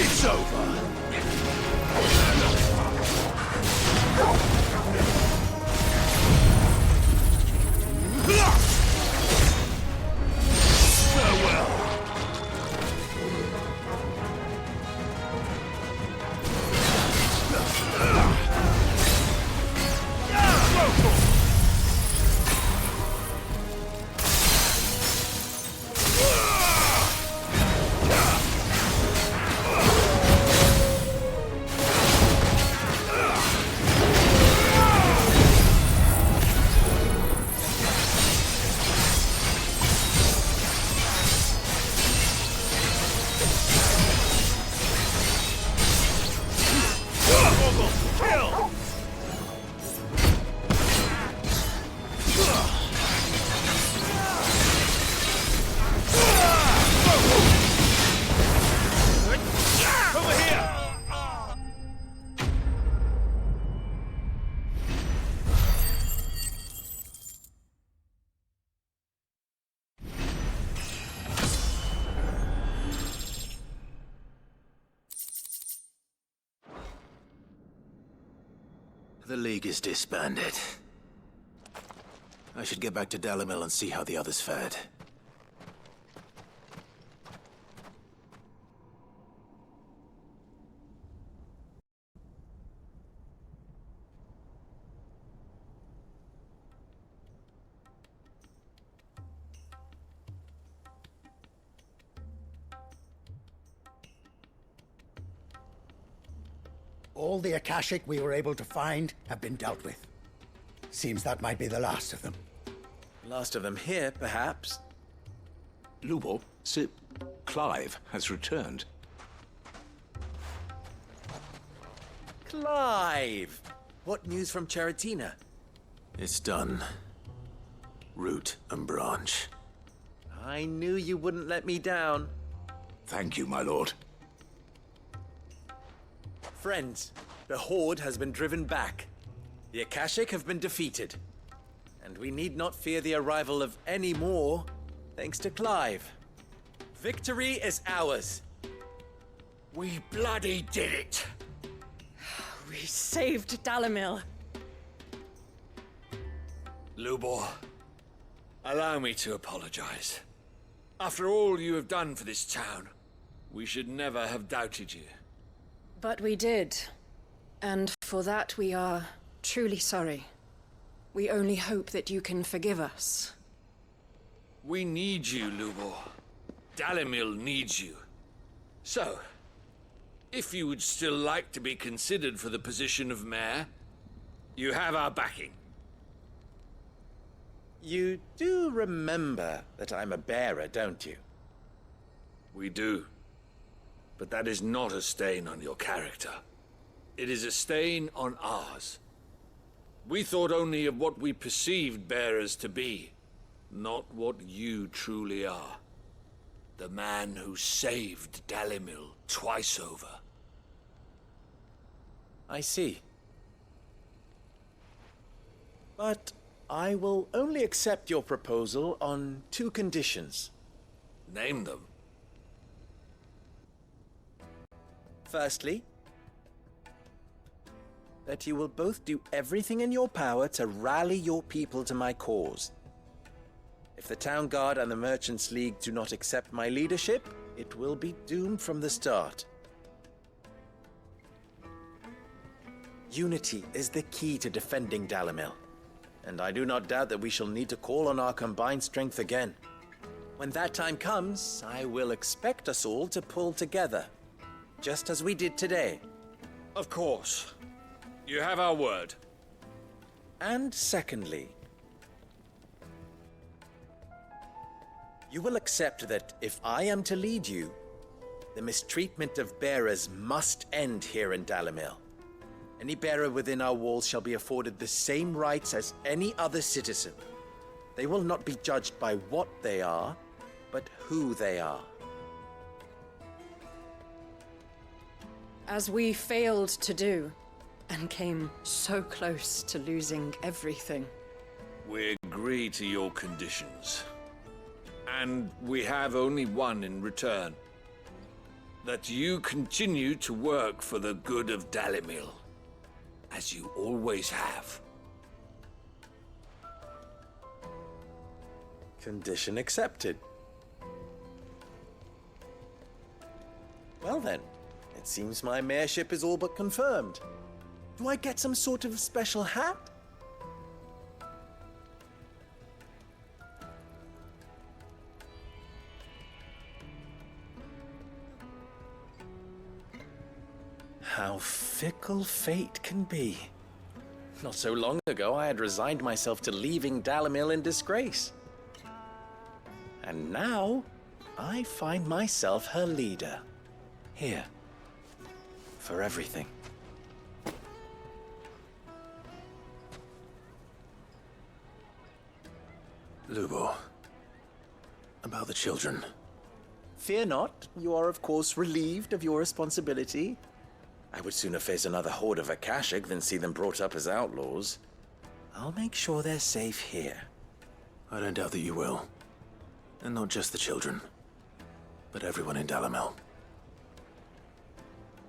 It's over. The League is disbanded. I should get back to Dalimil and see how the others fared. All the Akashic we were able to find have been dealt with. Seems that might be the last of them. Last of them here, perhaps. Lubo, Sir Clive has returned. Clive! What news from Charatina? It's done. Root and branch. I knew you wouldn't let me down. Thank you, my lord. Friends, the Horde has been driven back. The Akashic have been defeated. And we need not fear the arrival of any more, thanks to Clive. Victory is ours. We bloody did it! We saved Dalimil. Lubor, allow me to apologize. After all you have done for this town, we should never have doubted you. But we did. And for that we are truly sorry. We only hope that you can forgive us. We need you, Lubor. Dalimil needs you. So, if you would still like to be considered for the position of mayor, you have our backing. You do remember that I'm a bearer, don't you? We do. But that is not a stain on your character. It is a stain on ours. We thought only of what we perceived bearers to be, not what you truly are. The man who saved Dalimil twice over. I see. But I will only accept your proposal on 2 conditions. Name them. Firstly, that you will both do everything in your power to rally your people to my cause. If the Town Guard and the Merchants League do not accept my leadership, it will be doomed from the start. Unity is the key to defending Dalimil, and I do not doubt that we shall need to call on our combined strength again. When that time comes, I will expect us all to pull together, just as we did today. Of course. You have our word. And secondly, you will accept that if I am to lead you, the mistreatment of bearers must end here in Dalimil. Any bearer within our walls shall be afforded the same rights as any other citizen. They will not be judged by what they are, but who they are. As we failed to do, and came so close to losing everything. We agree to your conditions. And we have only one in return. That you continue to work for the good of Dalimil, as you always have. Condition accepted. Well then, it seems my mayorship is all but confirmed. Do I get some sort of special hat? How fickle fate can be. Not so long ago, I had resigned myself to leaving Dalimil in disgrace. And now, I find myself her leader. Here. For everything. Lubor. About the children. Fear not. You are, of course, relieved of your responsibility. I would sooner face another horde of Akashic than see them brought up as outlaws. I'll make sure they're safe here. I don't doubt that you will. And not just the children, but everyone in Dalimil.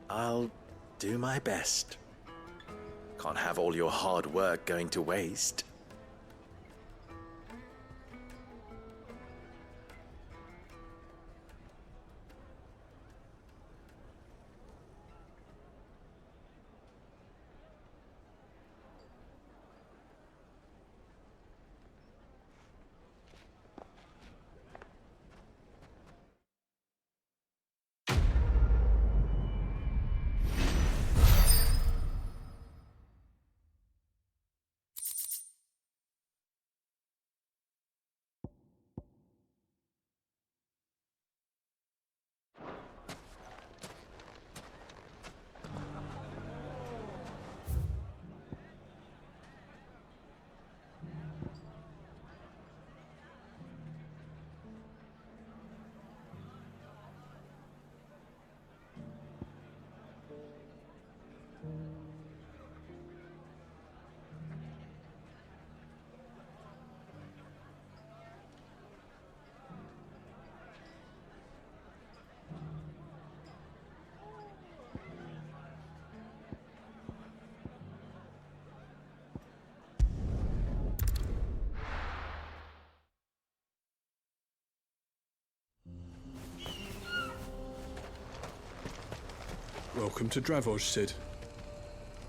I'll do my best. Can't have all your hard work going to waste. Welcome to Dravoj, Sid.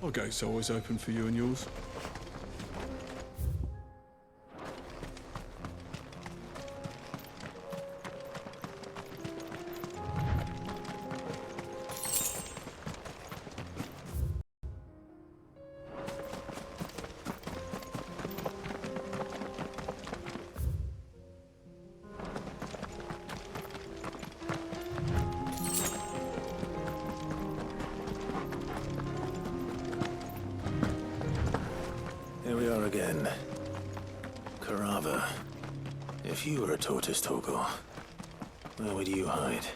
Our gate's always open for you and yours. Parava, if you were a tortoise, Torgal, where would you hide?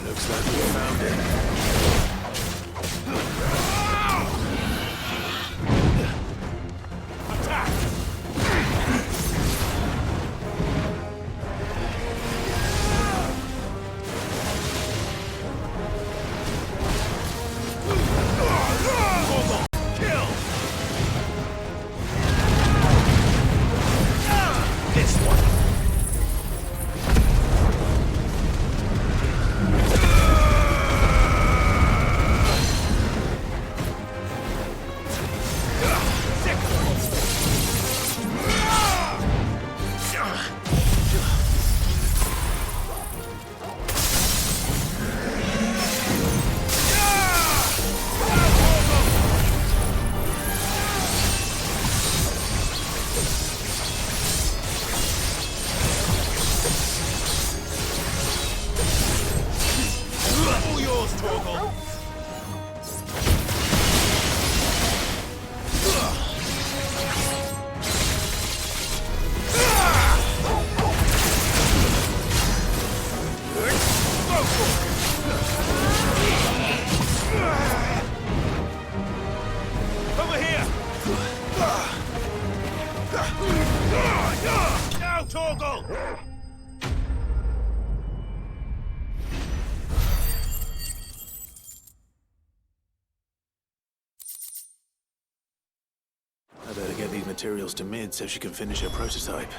Looks like we found it. Over here! Now, Torgal! I better get these materials to Mid so she can finish her prototype.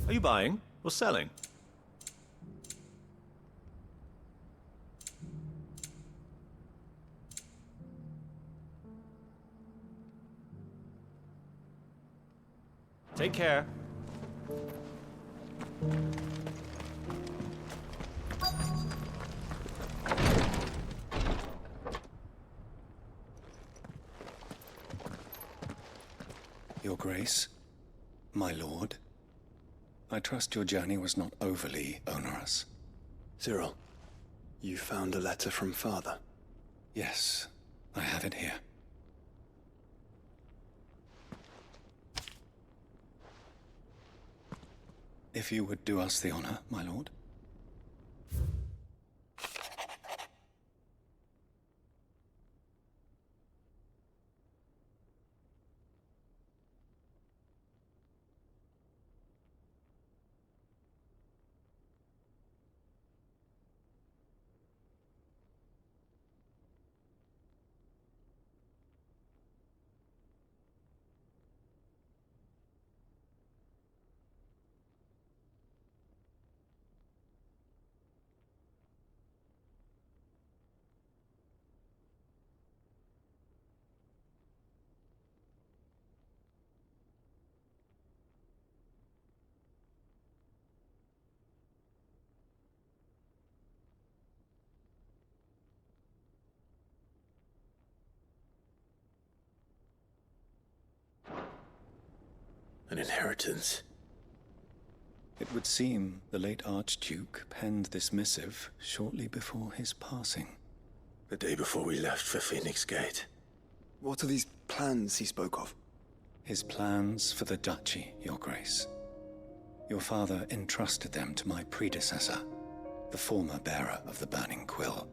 Are you buying or selling? Take care. Your Grace, my lord, I trust your journey was not overly onerous. Cyril, you found a letter from Father? Yes, I have it here. If you would do us the honor, my lord. An inheritance. It would seem the late Archduke penned this missive shortly before his passing. The day before we left for Phoenix Gate. What are these plans he spoke of? His plans for the duchy, Your Grace. Your father entrusted them to my predecessor, the former bearer of the Burning Quill,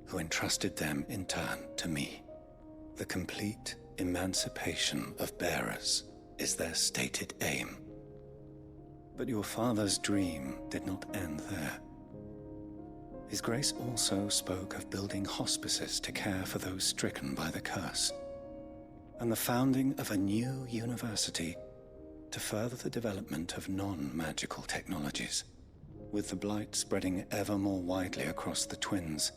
who entrusted them in turn to me. The complete emancipation of bearers is their stated aim. But your father's dream did not end there. His Grace also spoke of building hospices to care for those stricken by the curse, and the founding of a new university to further the development of non-magical technologies. With the blight spreading ever more widely across the twins,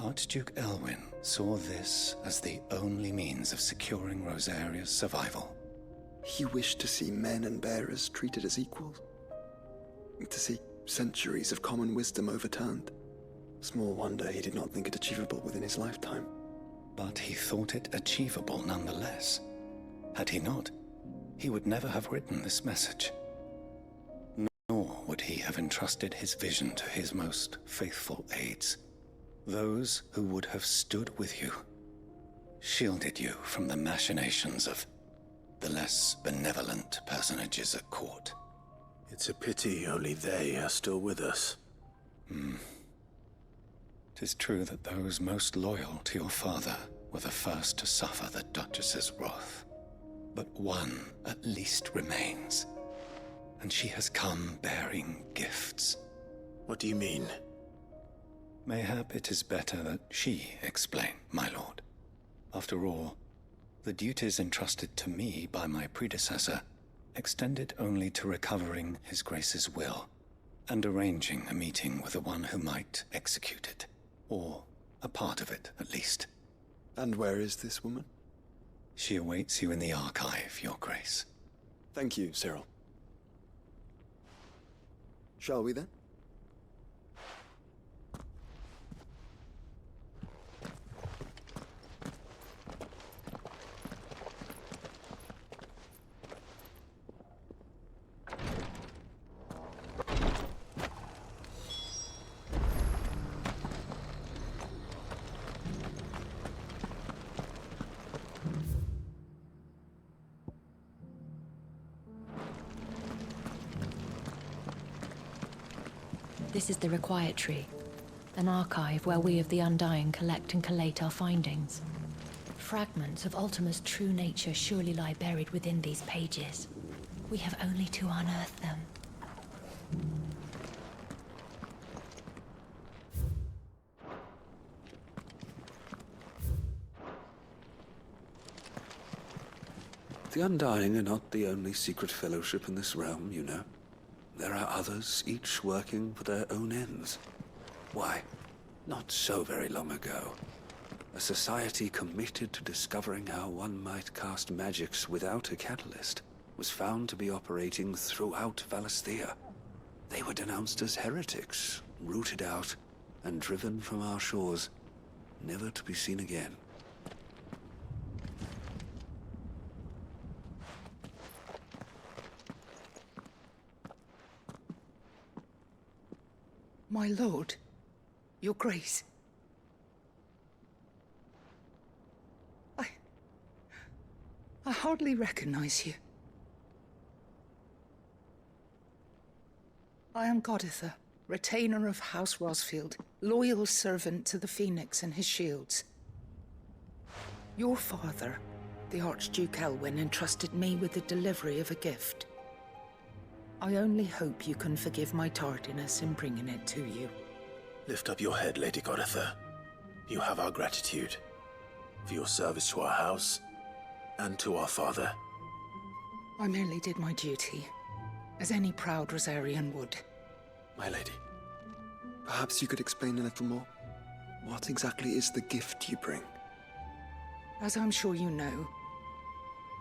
Archduke Elwyn saw this as the only means of securing Rosaria's survival. He wished to see men and bearers treated as equals. To see centuries of common wisdom overturned. Small wonder he did not think it achievable within his lifetime. But he thought it achievable nonetheless. Had he not, he would never have written this message. Nor would he have entrusted his vision to his most faithful aides. Those who would have stood with you, shielded you from the machinations of the less benevolent personages at court. It's a pity only they are still with us. 'Tis true that those most loyal to your father were the first to suffer the Duchess's wrath. But one at least remains, and she has come bearing gifts. What do you mean? Mayhap it is better that she explain, my lord. After all, the duties entrusted to me by my predecessor extended only to recovering His Grace's will and arranging a meeting with the one who might execute it, or a part of it at least. And where is this woman? She awaits you in the archive, Your Grace. Thank you, Cyril. Shall we then? This is the Requietry, an archive where we of the Undying collect and collate our findings. Fragments of Ultima's true nature surely lie buried within these pages. We have only to unearth them. The Undying are not the only secret fellowship in this realm, you know. There are others, each working for their own ends. Why, not so very long ago, a society committed to discovering how one might cast magics without a catalyst was found to be operating throughout Valisthea. They were denounced as heretics, rooted out, and driven from our shores, never to be seen again. My lord, your grace. I hardly recognize you. I am Goditha, retainer of House Rosfield, loyal servant to the Phoenix and his shields. Your father, the Archduke Elwyn, entrusted me with the delivery of a gift. I only hope you can forgive my tardiness in bringing it to you. Lift up your head, Lady Goditha. You have our gratitude for your service to our house and to our father. I merely did my duty, as any proud Rosarian would. My lady, perhaps you could explain a little more? What exactly is the gift you bring? As I'm sure you know,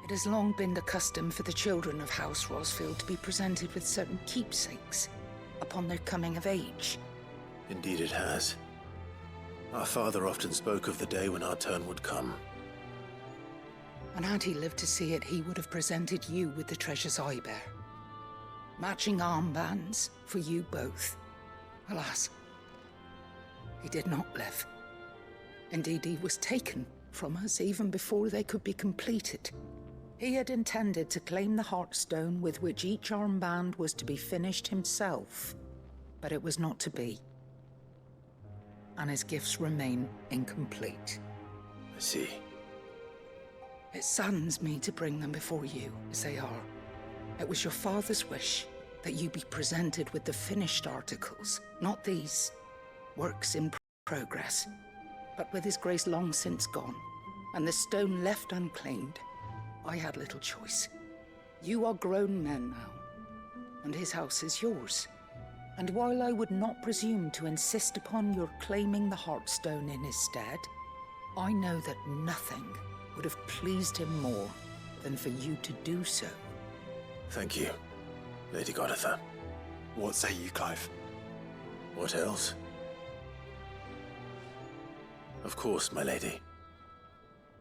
it has long been the custom for the children of House Rosfield to be presented with certain keepsakes upon their coming of age. Indeed it has. Our father often spoke of the day when our turn would come. And had he lived to see it, he would have presented you with the treasures I bear. Matching armbands for you both. Alas, he did not live. Indeed, he was taken from us even before they could be completed. He had intended to claim the Heartstone with which each armband was to be finished himself, but it was not to be. And his gifts remain incomplete. I see. It saddens me to bring them before you, as they are. It was your father's wish that you be presented with the finished articles, not these works in progress. But with his grace long since gone, and the stone left unclaimed, I had little choice. You are grown men now, and his house is yours. And while I would not presume to insist upon your claiming the Heartstone in his stead, I know that nothing would have pleased him more than for you to do so. Thank you, Lady Goditha. What say you, Clive? What else? Of course, my lady.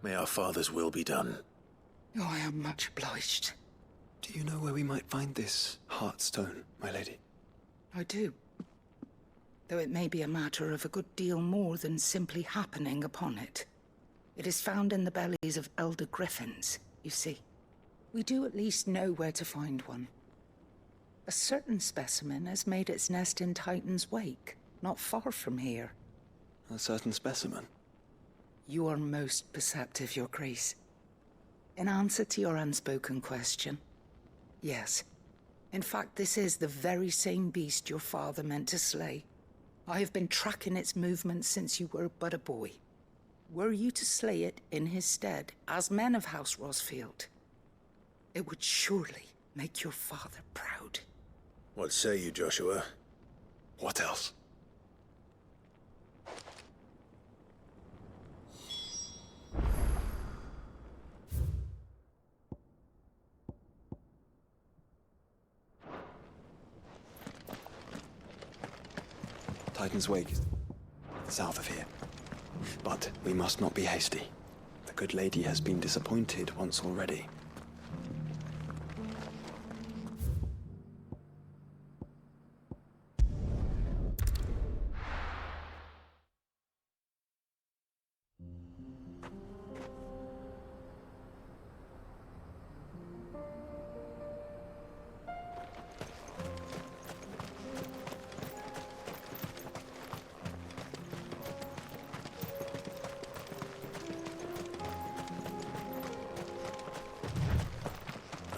May our father's will be done. Oh, I am much obliged. Do you know where we might find this Heartstone, my lady? I do. Though it may be a matter of a good deal more than simply happening upon it. It is found in the bellies of elder griffins, you see. We do at least know where to find one. A certain specimen has made its nest in Titan's Wake, not far from here. A certain specimen? You are most perceptive, Your Grace. In answer to your unspoken question, yes. In fact, this is the very same beast your father meant to slay. I have been tracking its movements since you were but a boy. Were you to slay it in his stead, as men of House Rosfield, it would surely make your father proud. What say you, Joshua? What else? Titan's Wake is south of here. But we must not be hasty. The good lady has been disappointed once already.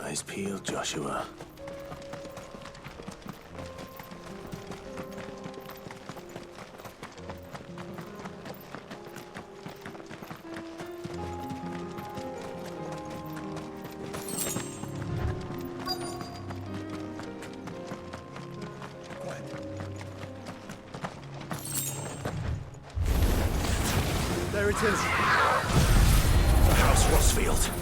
Eyes peeled, Joshua. There it is. The House Rosfield.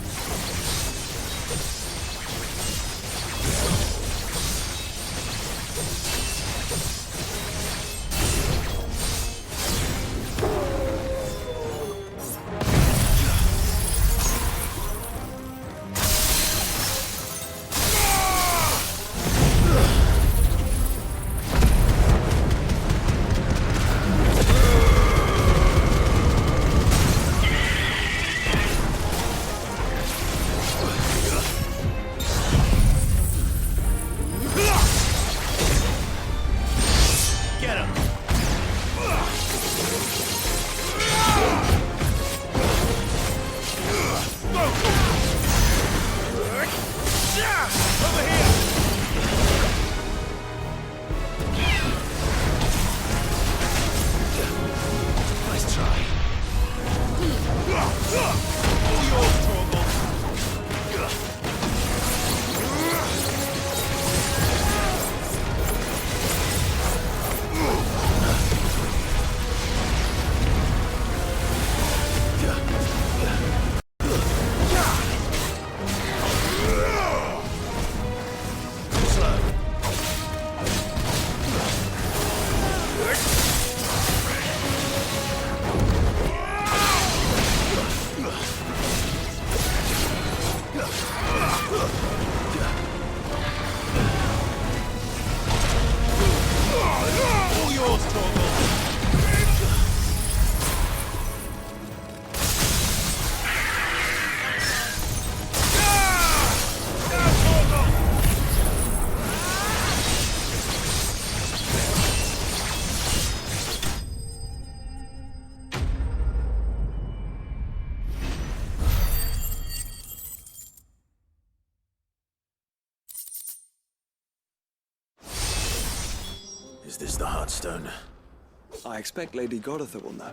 Is this the Heartstone? I expect Lady Goditha will know.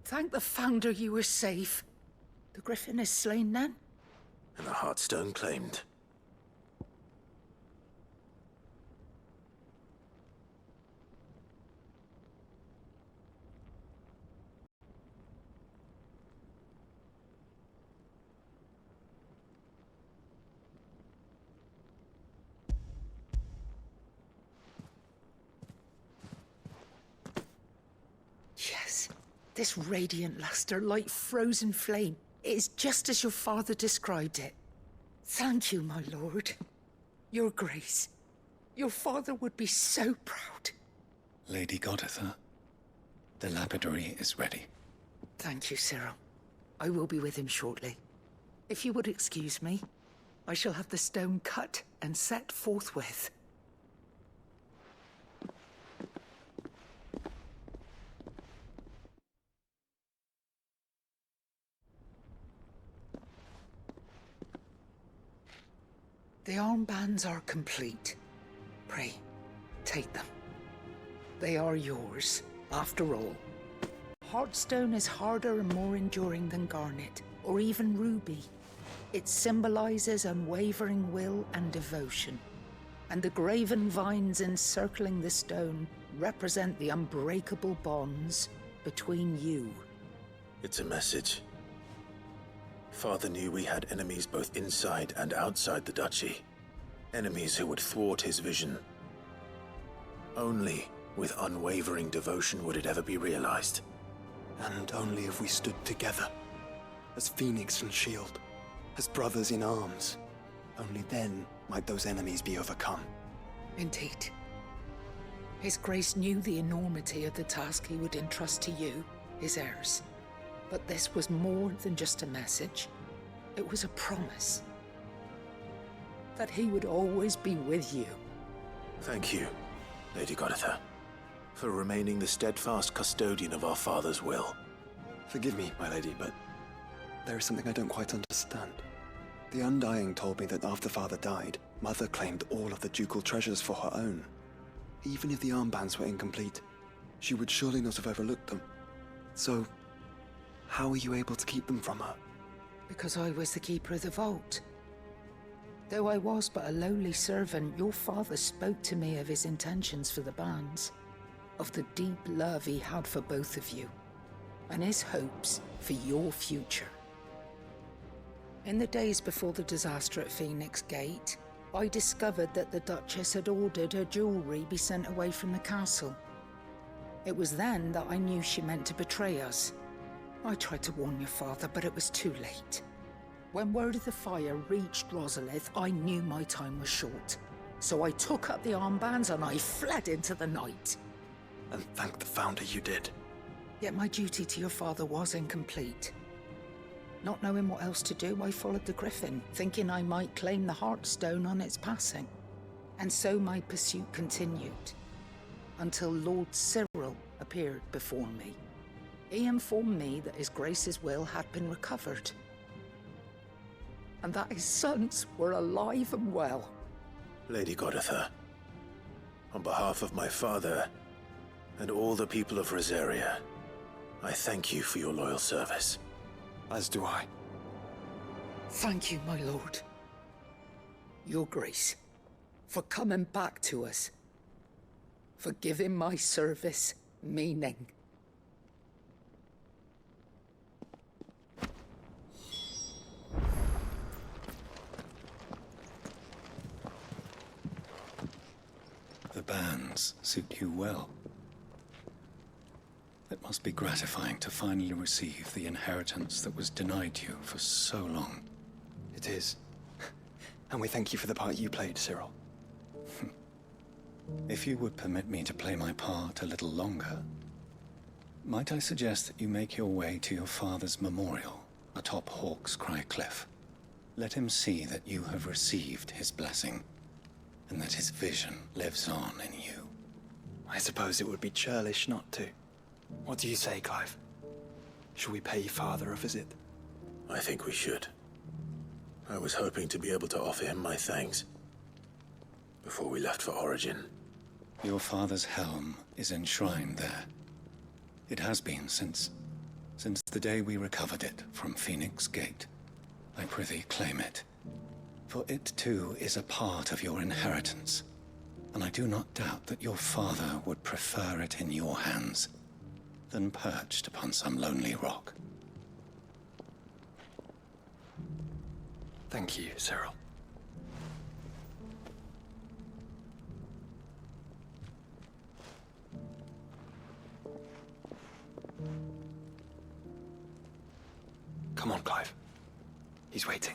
Thank the Founder you were safe. The Griffin is slain then? And the Heartstone claimed. Yes. This radiant luster, like frozen flame, it is just as your father described it. Thank you, my lord. Your Grace. Your father would be so proud. Lady Goditha, the lapidary is ready. Thank you, Cyril. I will be with him shortly. If you would excuse me, I shall have the stone cut and set forthwith. The armbands are complete. Pray, take them. They are yours, after all. Heartstone is harder and more enduring than garnet, or even ruby. It symbolizes unwavering will and devotion. And the graven vines encircling the stone represent the unbreakable bonds between you. It's a message. Father knew we had enemies both inside and outside the duchy. Enemies who would thwart his vision. Only with unwavering devotion would it ever be realized. And only if we stood together, as Phoenix and Shield, as brothers in arms. Only then might those enemies be overcome. Indeed. His Grace knew the enormity of the task he would entrust to you, his heirs. But this was more than just a message. It was a promise. That he would always be with you. Thank you, Lady Goditha, for remaining the steadfast custodian of our father's will. Forgive me, my lady, but there is something I don't quite understand. The Undying told me that after Father died, Mother claimed all of the ducal treasures for her own. Even if the armbands were incomplete, she would surely not have overlooked them. So, how were you able to keep them from her? Because I was the keeper of the vault. Though I was but a lowly servant, your father spoke to me of his intentions for the bands, of the deep love he had for both of you, and his hopes for your future. In the days before the disaster at Phoenix Gate, I discovered that the Duchess had ordered her jewelry be sent away from the castle. It was then that I knew she meant to betray us. I tried to warn your father, but it was too late. When word of the fire reached Rosalith, I knew my time was short. So I took up the armbands and I fled into the night. And thank the Founder you did. Yet my duty to your father was incomplete. Not knowing what else to do, I followed the Griffin, thinking I might claim the Heartstone on its passing. And so my pursuit continued, until Lord Cyril appeared before me. He informed me that his Grace's will had been recovered, and that his sons were alive and well. Lady Goditha, on behalf of my father and all the people of Rosaria, I thank you for your loyal service. As do I. Thank you, my lord. Your Grace, for coming back to us, for giving my service meaning. The bands suit you well. It must be gratifying to finally receive the inheritance that was denied you for so long. It is. And we thank you for the part you played, Cyril. If you would permit me to play my part a little longer, might I suggest that you make your way to your father's memorial atop Hawk's Cry Cliff? Let him see that you have received his blessing, and that his vision lives on in you. I suppose it would be churlish not to. What do you say, Clive? Shall we pay Father a visit? I think we should. I was hoping to be able to offer him my thanks before we left for Origin. Your father's helm is enshrined there. It has been since the day we recovered it from Phoenix Gate. I prithee claim it, for it too is a part of your inheritance, and I do not doubt that your father would prefer it in your hands than perched upon some lonely rock. Thank you, Cyril. Come on, Clive. He's waiting.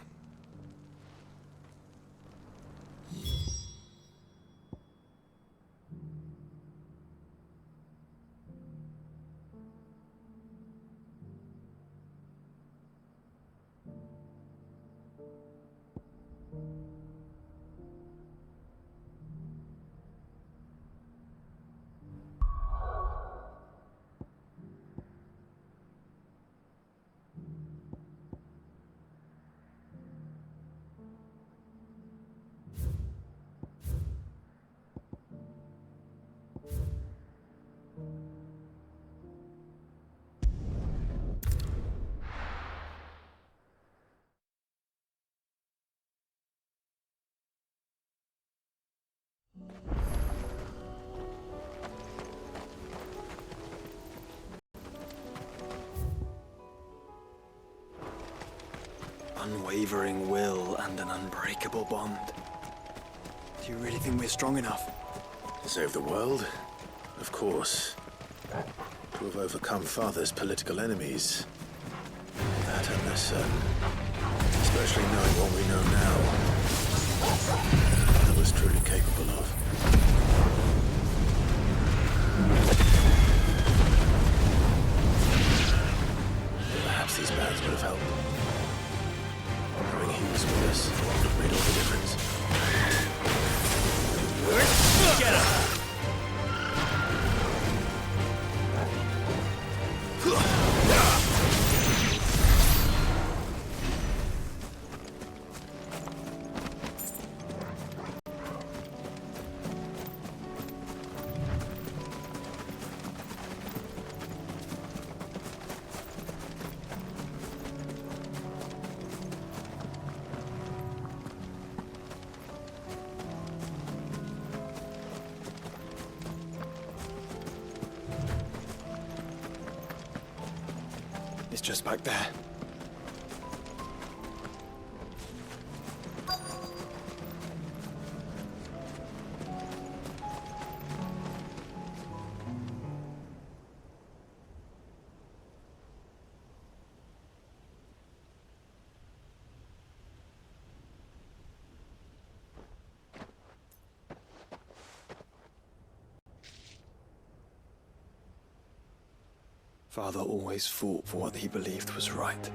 Unwavering will and an unbreakable bond. Do you really think we're strong enough? To save the world? Of course. To have overcome Father's political enemies. That I'm less certain. Especially knowing what we know now. I was truly capable of. Perhaps these bands would have helped. Knowing he was with us made all the difference. Get him! It's just back there. Father always fought for what he believed was right.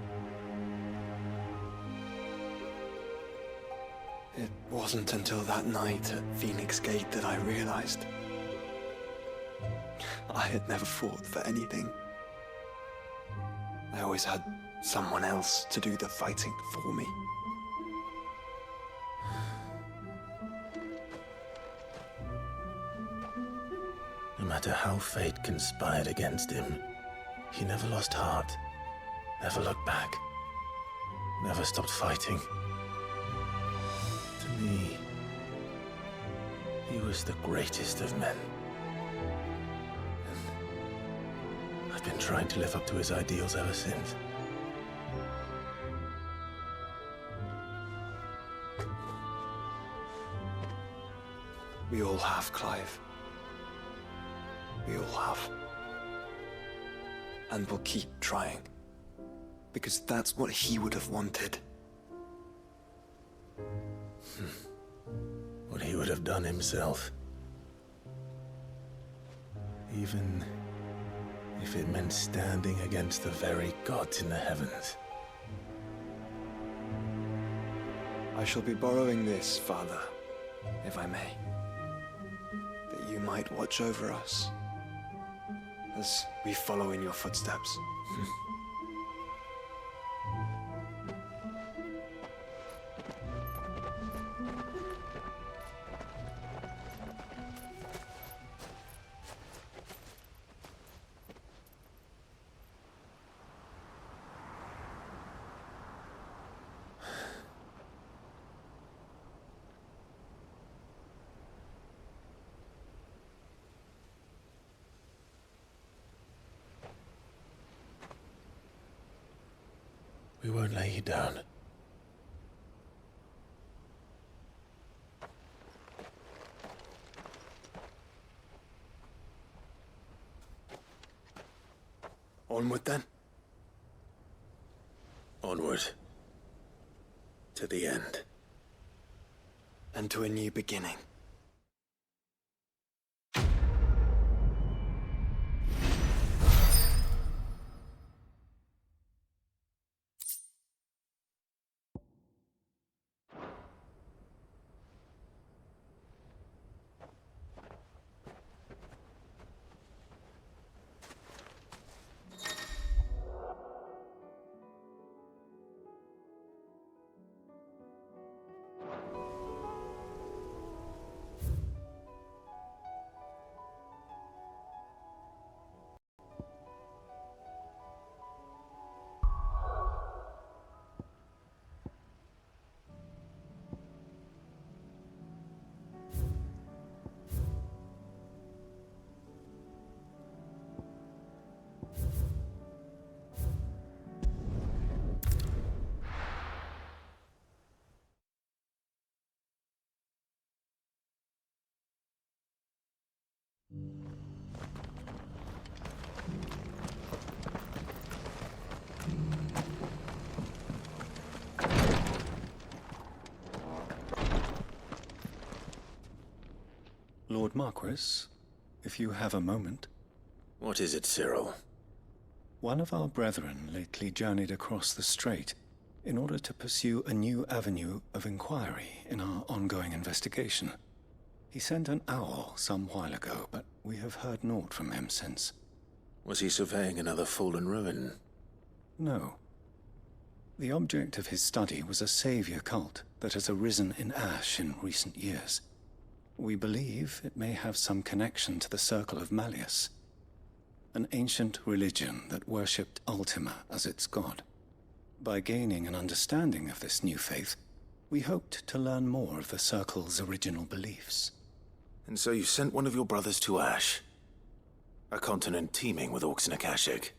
It wasn't until that night at Phoenix Gate that I realized I had never fought for anything. I always had someone else to do the fighting for me. No matter how fate conspired against him, he never lost heart, never looked back, never stopped fighting. To me, he was the greatest of men. And I've been trying to live up to his ideals ever since. We all have, Clive. We all have. And we'll keep trying. Because that's what he would have wanted. What he would have done himself. Even if it meant standing against the very gods in the heavens. I shall be borrowing this, Father, if I may. That you might watch over us as we follow in your footsteps. We won't lay you down. Onward then. Onward. To the end. And to a new beginning. Lord Marquis, if you have a moment. What is it, Cyril? One of our brethren lately journeyed across the strait in order to pursue a new avenue of inquiry in our ongoing investigation. He sent an owl some while ago, but we have heard naught from him since. Was he surveying another fallen ruin? No. The object of his study was a savior cult that has arisen in Ash in recent years. We believe it may have some connection to the Circle of Malleus, an ancient religion that worshipped Ultima as its god. By gaining an understanding of this new faith, we hoped to learn more of the Circle's original beliefs. And so you sent one of your brothers to Ash? A continent teeming with orcs and Akashic?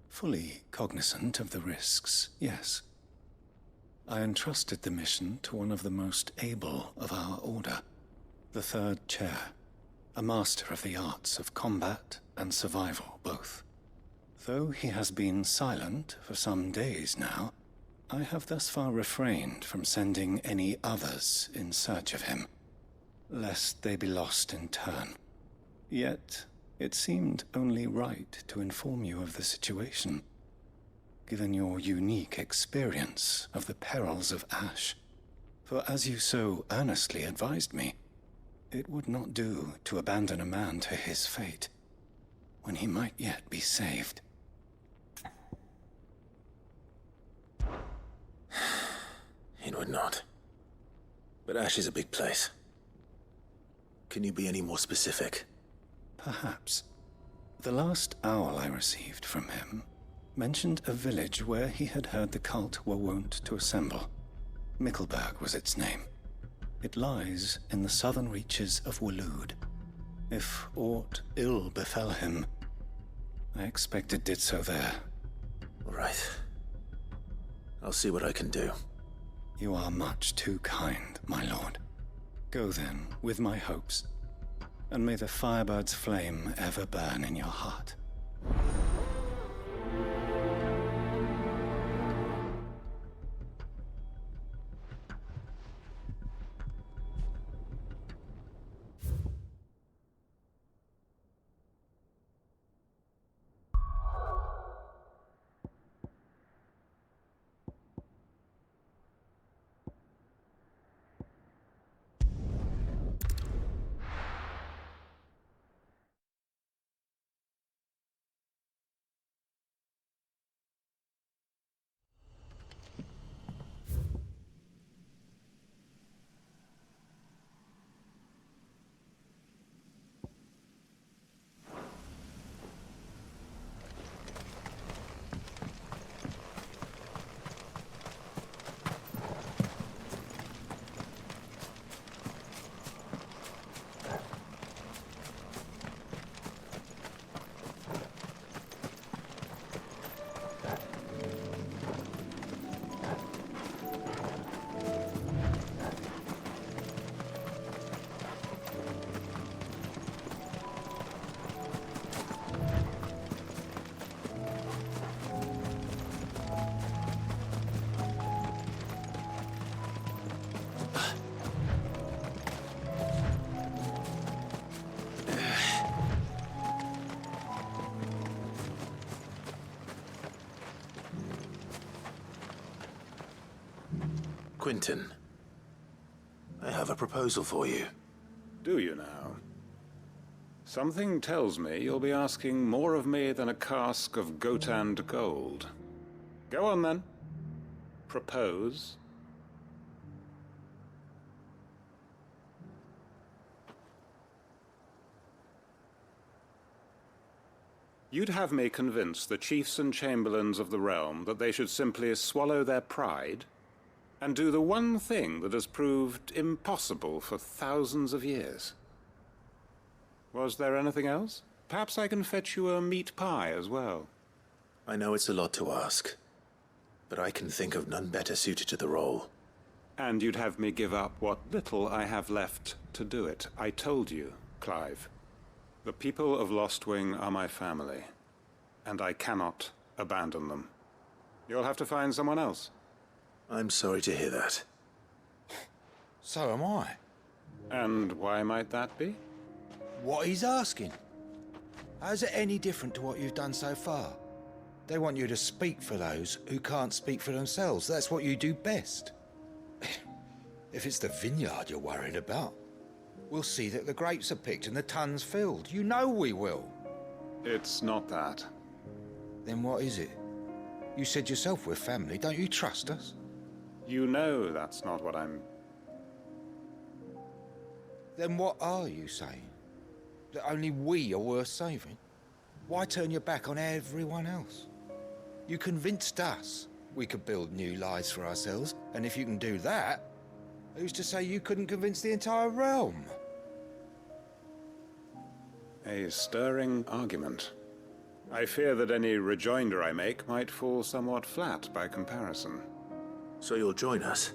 Fully cognizant of the risks, yes. I entrusted the mission to one of the most able of our order, the Third Chair, a master of the arts of combat and survival both. Though he has been silent for some days now, I have thus far refrained from sending any others in search of him, lest they be lost in turn. Yet, it seemed only right to inform you of the situation, given your unique experience of the perils of Ash. For as you so earnestly advised me, it would not do to abandon a man to his fate, when he might yet be saved. It would not. But Ash is a big place. Can you be any more specific? Perhaps. The last owl I received from him mentioned a village where he had heard the cult were wont to assemble. Mickleburg was its name. It lies in the southern reaches of Waloed. If aught ill befell him, I expect it did so there. All right. I'll see what I can do. You are much too kind, my lord. Go then, with my hopes, and may the Firebird's flame ever burn in your heart. Quinton, I have a proposal for you. Do you now? Something tells me you'll be asking more of me than a cask of Gotand gold. Go on then. Propose. You'd have me convince the chiefs and chamberlains of the realm that they should simply swallow their pride and do the one thing that has proved impossible for thousands of years. Was there anything else? Perhaps I can fetch you a meat pie as well. I know it's a lot to ask, but I can think of none better suited to the role. And you'd have me give up what little I have left to do it. I told you, Clive. The people of Lostwing are my family, and I cannot abandon them. You'll have to find someone else. I'm sorry to hear that. So am I. And why might that be? What he's asking. How's it any different to what you've done so far? They want you to speak for those who can't speak for themselves. That's what you do best. If it's the vineyard you're worried about, we'll see that the grapes are picked and the tons filled. You know we will. It's not that. Then what is it? You said yourself we're family. Don't you trust us? You know that's not what I'm... Then what are you saying? That only we are worth saving? Why turn your back on everyone else? You convinced us we could build new lives for ourselves, and if you can do that, who's to say you couldn't convince the entire realm? A stirring argument. I fear that any rejoinder I make might fall somewhat flat by comparison. So you'll join us?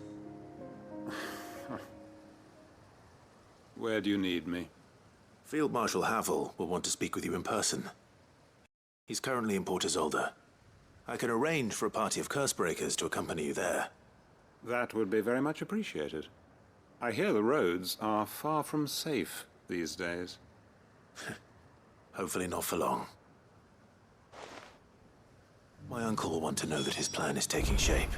Where do you need me? Field Marshal Havel will want to speak with you in person. He's currently in Port Isolde. I can arrange for a party of Cursebreakers to accompany you there. That would be very much appreciated. I hear the roads are far from safe these days. Hopefully not for long. My uncle will want to know that his plan is taking shape.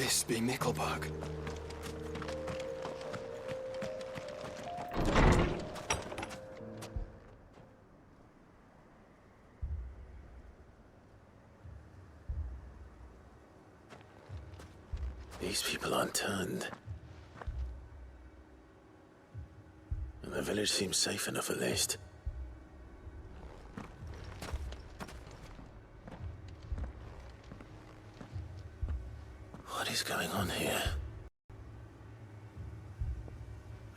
this be Mickelberg? These people aren't turned. And the village seems safe enough at least. What is going on here?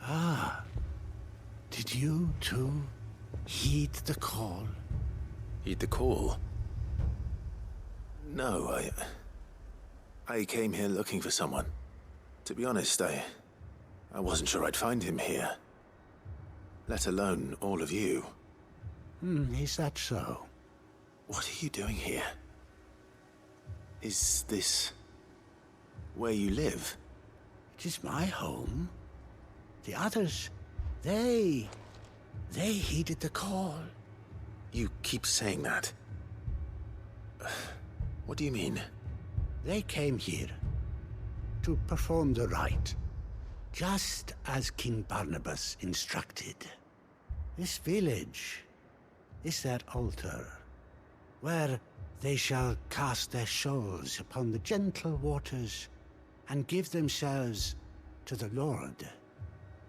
Ah. Did you too heed the call? Heed the call? No, I came here looking for someone. To be honest, I wasn't sure I'd find him here. Let alone all of you. Is that so? What are you doing here? Is this where you live? It is my home. The others, they heeded the call. You keep saying that. What do you mean? They came here to perform the rite, just as King Barnabas instructed. This village is their altar, where they shall cast their souls upon the gentle waters and give themselves to the Lord.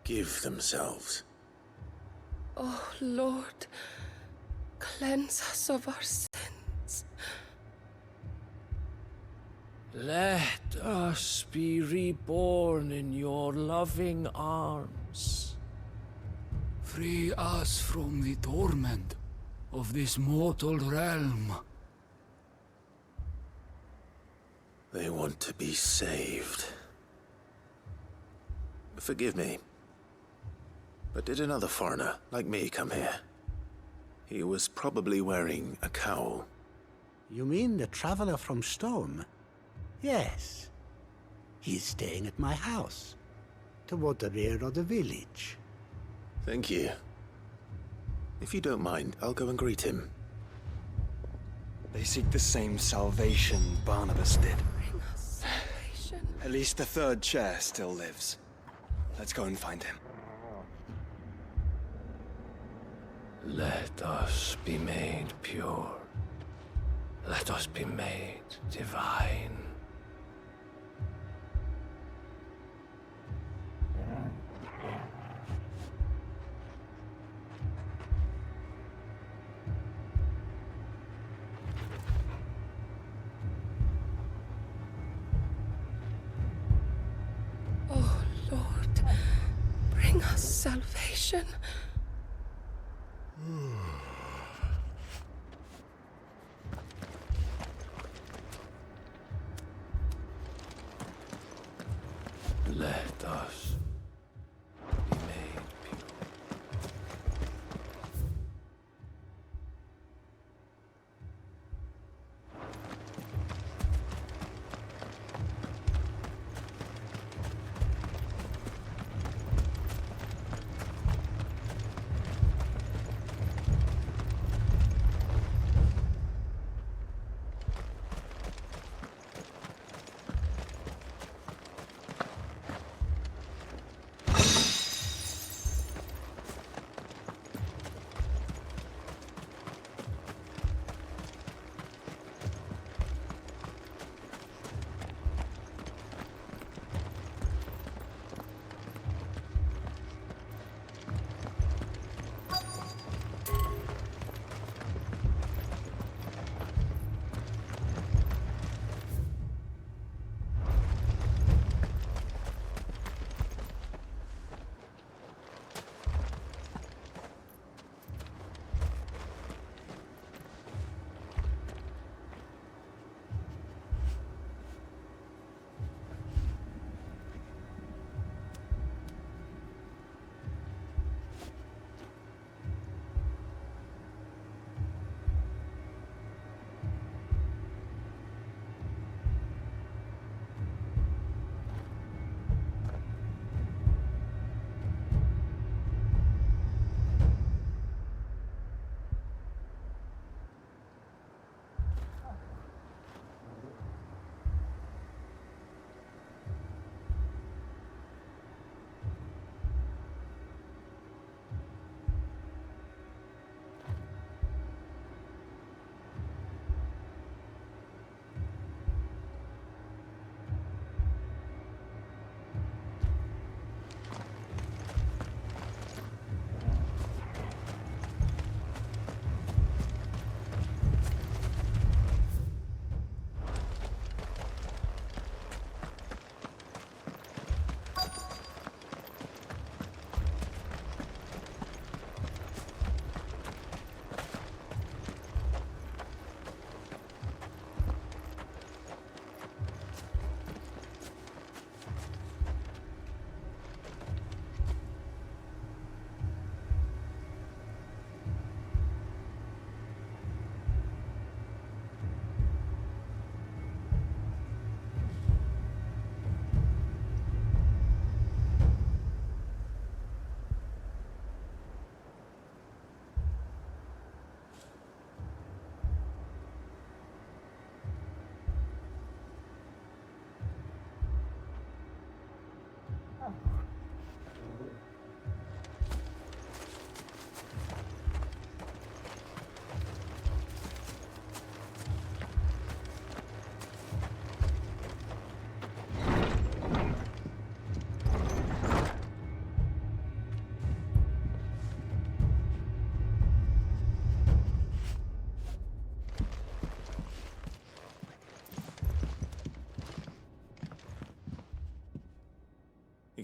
Give themselves? Oh, Lord, cleanse us of our sins. Let us be reborn in your loving arms. Free us from the torment of this mortal realm. They want to be saved. Forgive me, but did another foreigner like me come here? He was probably wearing a cowl. You mean the traveler from Stone? Yes. He's staying at my house, toward the rear of the village. Thank you. If you don't mind, I'll go and greet him. They seek the same salvation Barnabas did. Bring us salvation. At least the third chair still lives. Let's go and find him. Let us be made pure. Let us be made divine. Oh, Lord, bring us salvation. Let us be made pure.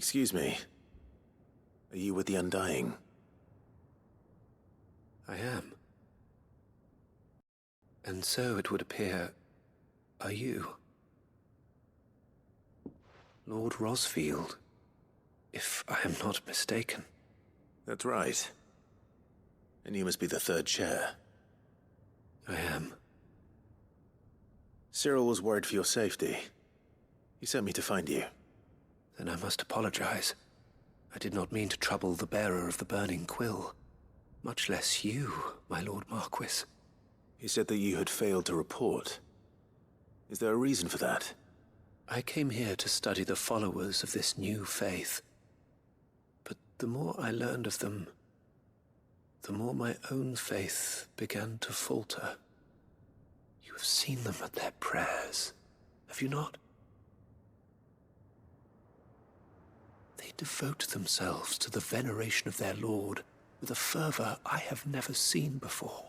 Excuse me. Are you with the Undying? I am. And so it would appear, are you? Lord Rosfield, if I am not mistaken. That's right. And you must be the third chair. I am. Cyril was worried for your safety. He sent me to find you. Then I must apologize. I did not mean to trouble the bearer of the burning quill. Much less you, my Lord Marquis. He said that you had failed to report. Is there a reason for that? I came here to study the followers of this new faith. But the more I learned of them, the more my own faith began to falter. You have seen them at their prayers, have you not? They devote themselves to the veneration of their Lord with a fervor I have never seen before.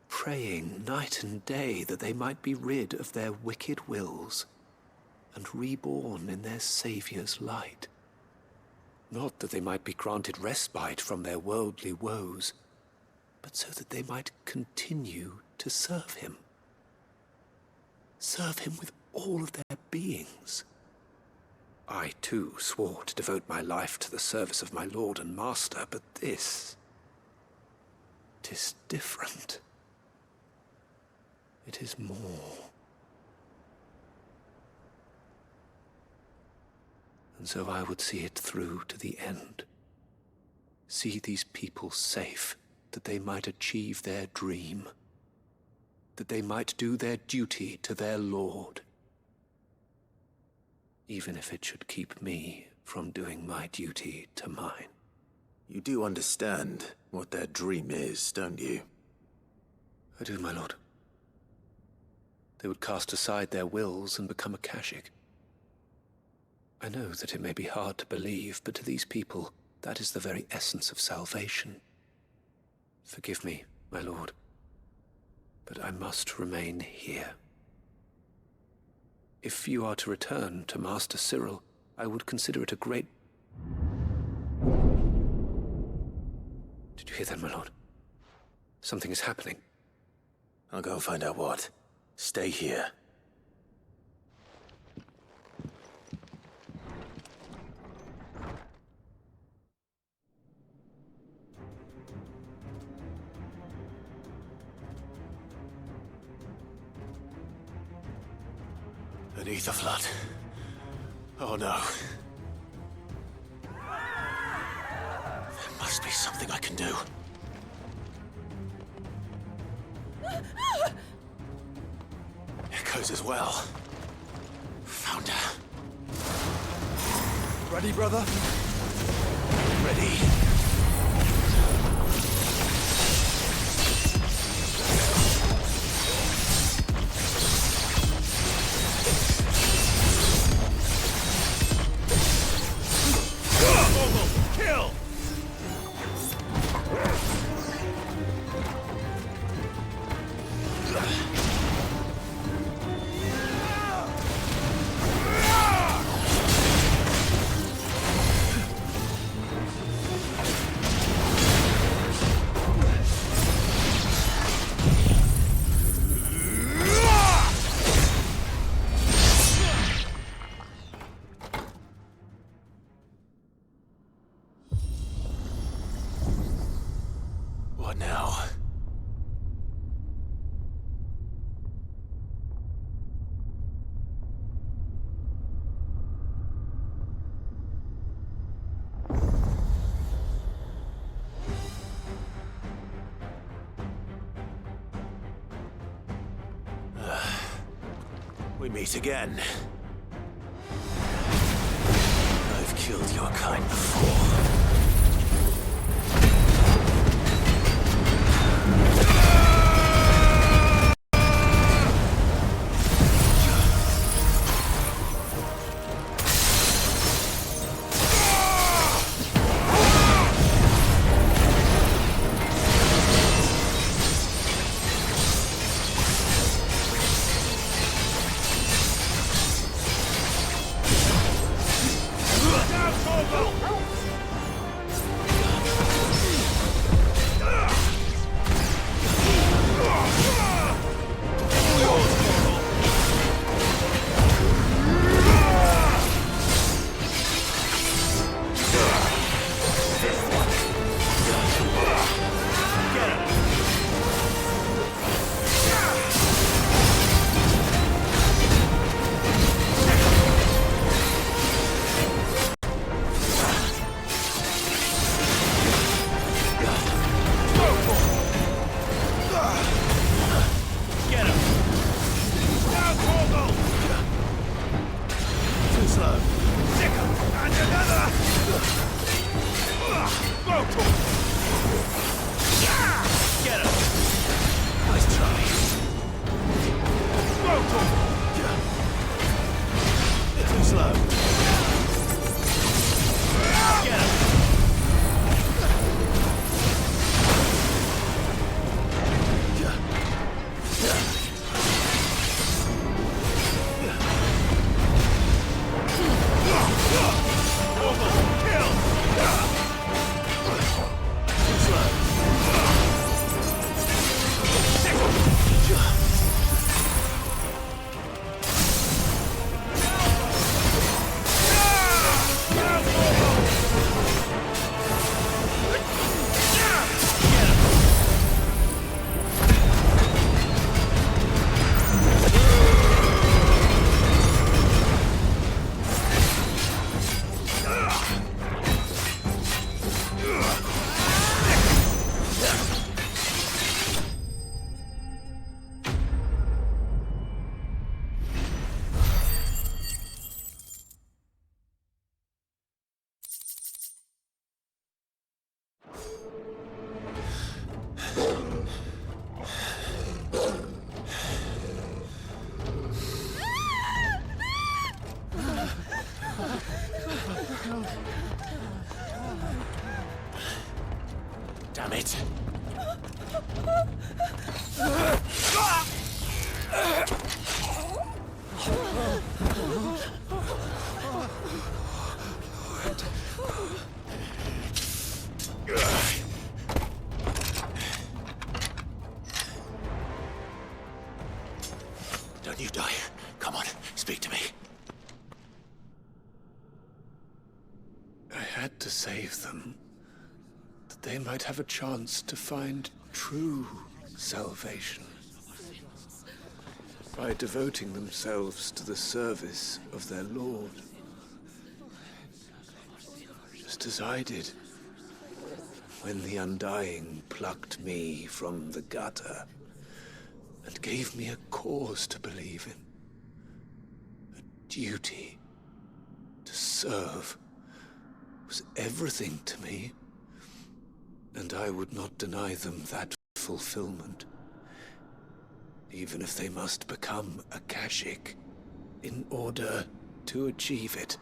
Praying night and day that they might be rid of their wicked wills and reborn in their Saviour's light. Not that they might be granted respite from their worldly woes, but so that they might continue to serve him. Serve him with all of their beings. I, too, swore to devote my life to the service of my Lord and Master, but this... 'tis different. It is more. And so I would see it through to the end. See these people safe, that they might achieve their dream. That they might do their duty to their Lord. Even if it should keep me from doing my duty to mine. You do understand what their dream is, don't you? I do, my lord. They would cast aside their wills and become Akashic. I know that it may be hard to believe, but to these people, that is the very essence of salvation. Forgive me, my lord, but I must remain here. If you are to return to Master Cyril, I would consider it a great... Did you hear that, my lord? Something is happening. I'll go and find out what. Stay here. Beneath the flood. Oh no. There must be something I can do. Echoes as well. Found her. Ready, brother? Ready. Kill! What now? We meet again. I've killed your kind before. Don't you die. Come on, speak to me. I had to save them, that they might have a chance to find true salvation. By devoting themselves to the service of their Lord. Just as I did when the Undying plucked me from the gutter and gave me a cause to believe in. A duty to serve was everything to me, and I would not deny them that fulfillment, even if they must become Akashic in order to achieve it.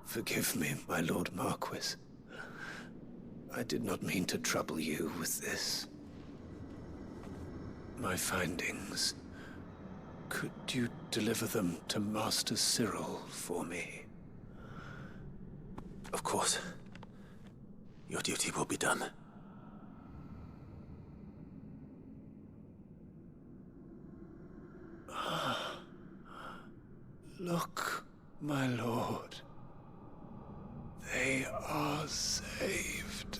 Forgive me, my Lord Marquis. I did not mean to trouble you with this. My findings. Could you deliver them to Master Cyril for me? Of course. Your duty will be done. Look, my lord. They are saved.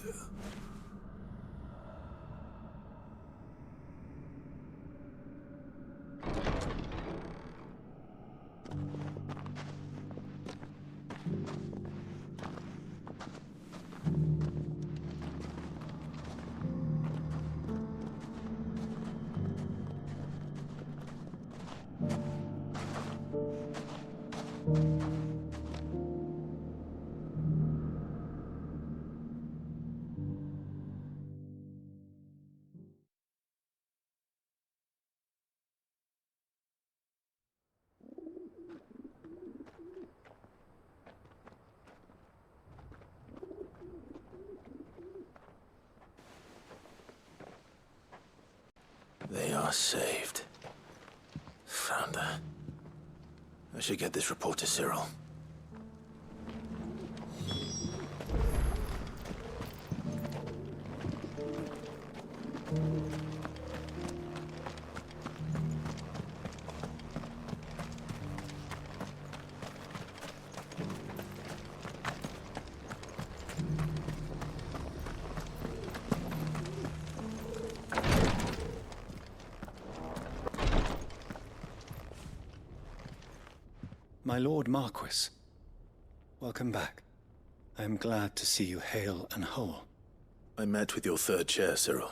They are saved. Founder. I should get this report to Cyril. My Lord Marquis, welcome back. I am glad to see you hale and whole. I met with your third chair, Cyril.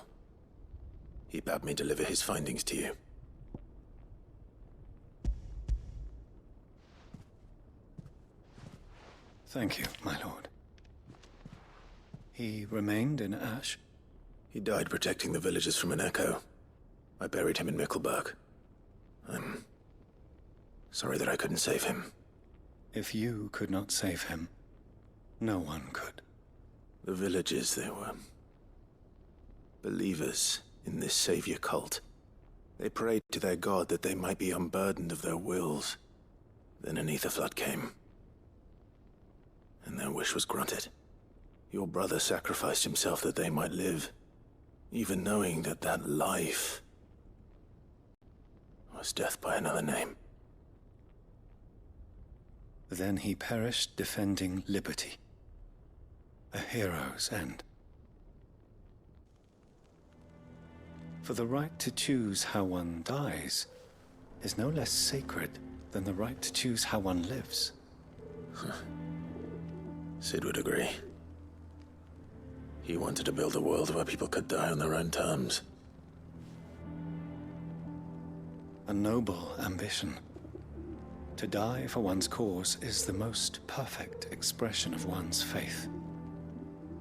He bade me deliver his findings to you. Thank you, my lord. He remained in Ash? He died protecting the villagers from an echo. I buried him in Mickelberg. I'm sorry that I couldn't save him. If you could not save him, no one could. The villagers, they were believers in this savior cult. They prayed to their god that they might be unburdened of their wills. Then an ether flood came, and their wish was granted. Your brother sacrificed himself that they might live, even knowing that that life was death by another name. Then he perished defending liberty. A hero's end. For the right to choose how one dies is no less sacred than the right to choose how one lives. Sid would agree. He wanted to build a world where people could die on their own terms. A noble ambition. To die for one's cause is the most perfect expression of one's faith.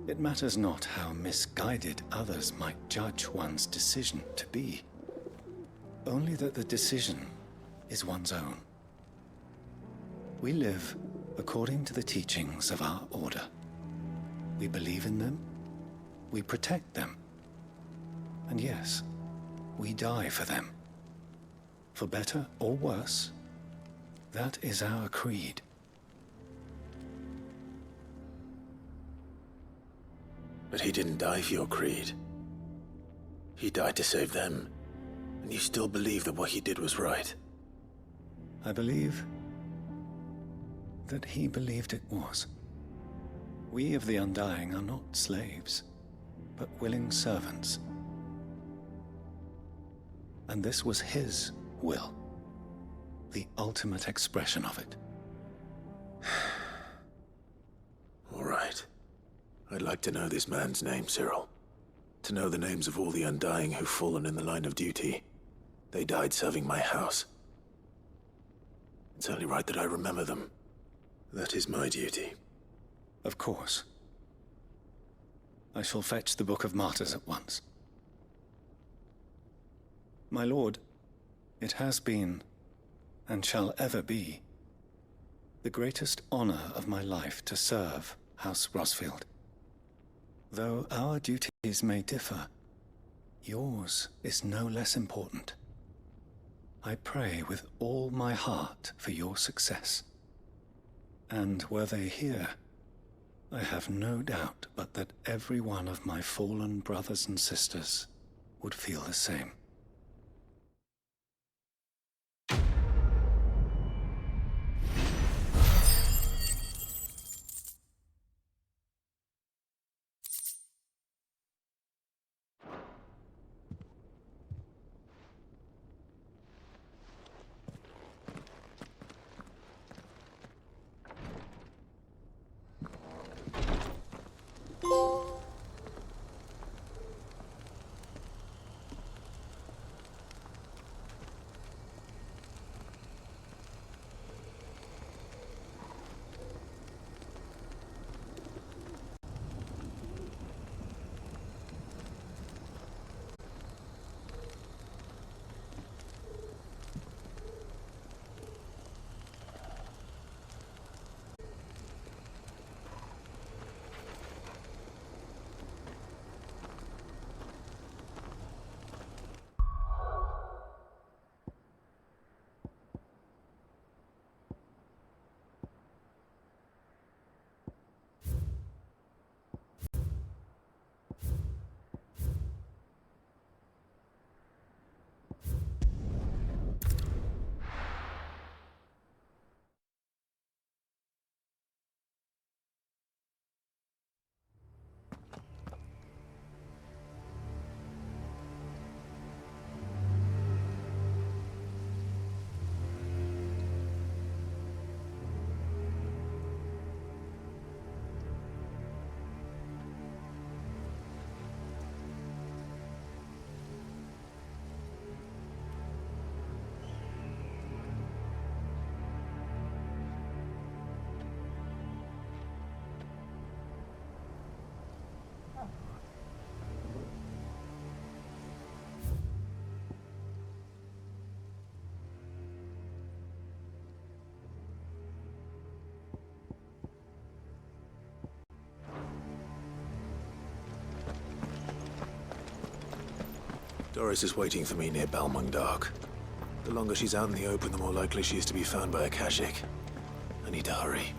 It matters not how misguided others might judge one's decision to be. Only that the decision is one's own. We live according to the teachings of our order. We believe in them, we protect them, and yes, we die for them. For better or worse, that is our creed. But he didn't die for your creed. He died to save them. And you still believe that what he did was right? I believe that he believed it was. We of the Undying are not slaves, but willing servants. And this was his will, the ultimate expression of it. All right. I'd like to know this man's name, Cyril. To know the names of all the Undying who've fallen in the line of duty. They died serving my house. It's only right that I remember them. That is my duty. Of course. I shall fetch the Book of Martyrs at once. My lord, it has been, and shall ever be, the greatest honor of my life to serve House Rosfield. Though our duties may differ, yours is no less important. I pray with all my heart for your success. And were they here, I have no doubt but that every one of my fallen brothers and sisters would feel the same. Doris is waiting for me near Balmung Dock. The longer she's out in the open, the more likely she is to be found by Akashic. I need to hurry.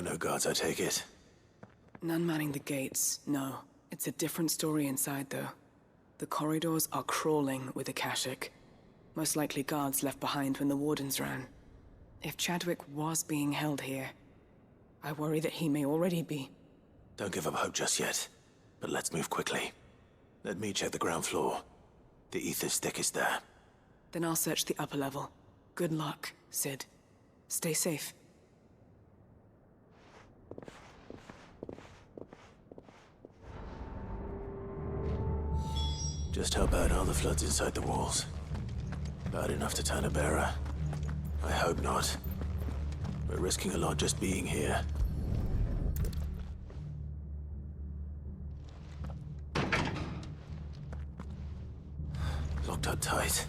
no guards, I take it? None manning the gates, no. It's a different story inside, though. The corridors are crawling with Akashic. Most likely guards left behind when the Wardens ran. If Chadwick was being held here, I worry that he may already be. Don't give up hope just yet, but let's move quickly. Let me check the ground floor. The ether's stick is there. Then I'll search the upper level. Good luck, Sid. Stay safe. Just how bad are the floods inside the walls? Bad enough to turn a bearer? I hope not. We're risking a lot just being here. Locked up tight.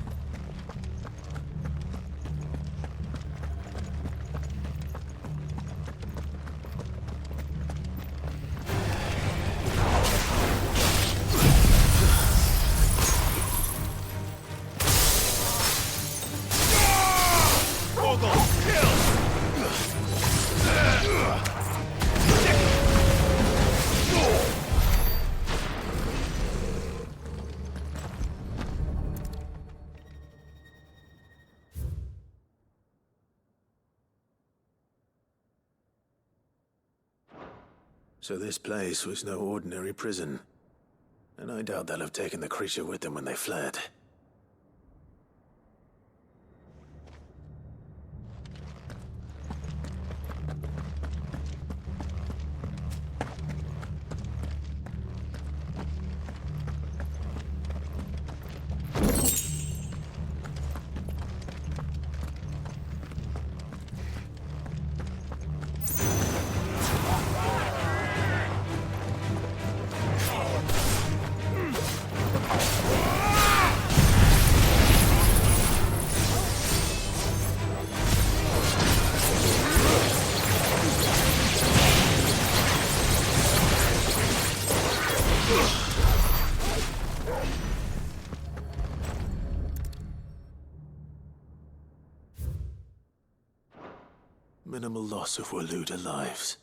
So this place was no ordinary prison. And I doubt they'll have taken the creature with them when they fled. Minimal loss of Waluda lives.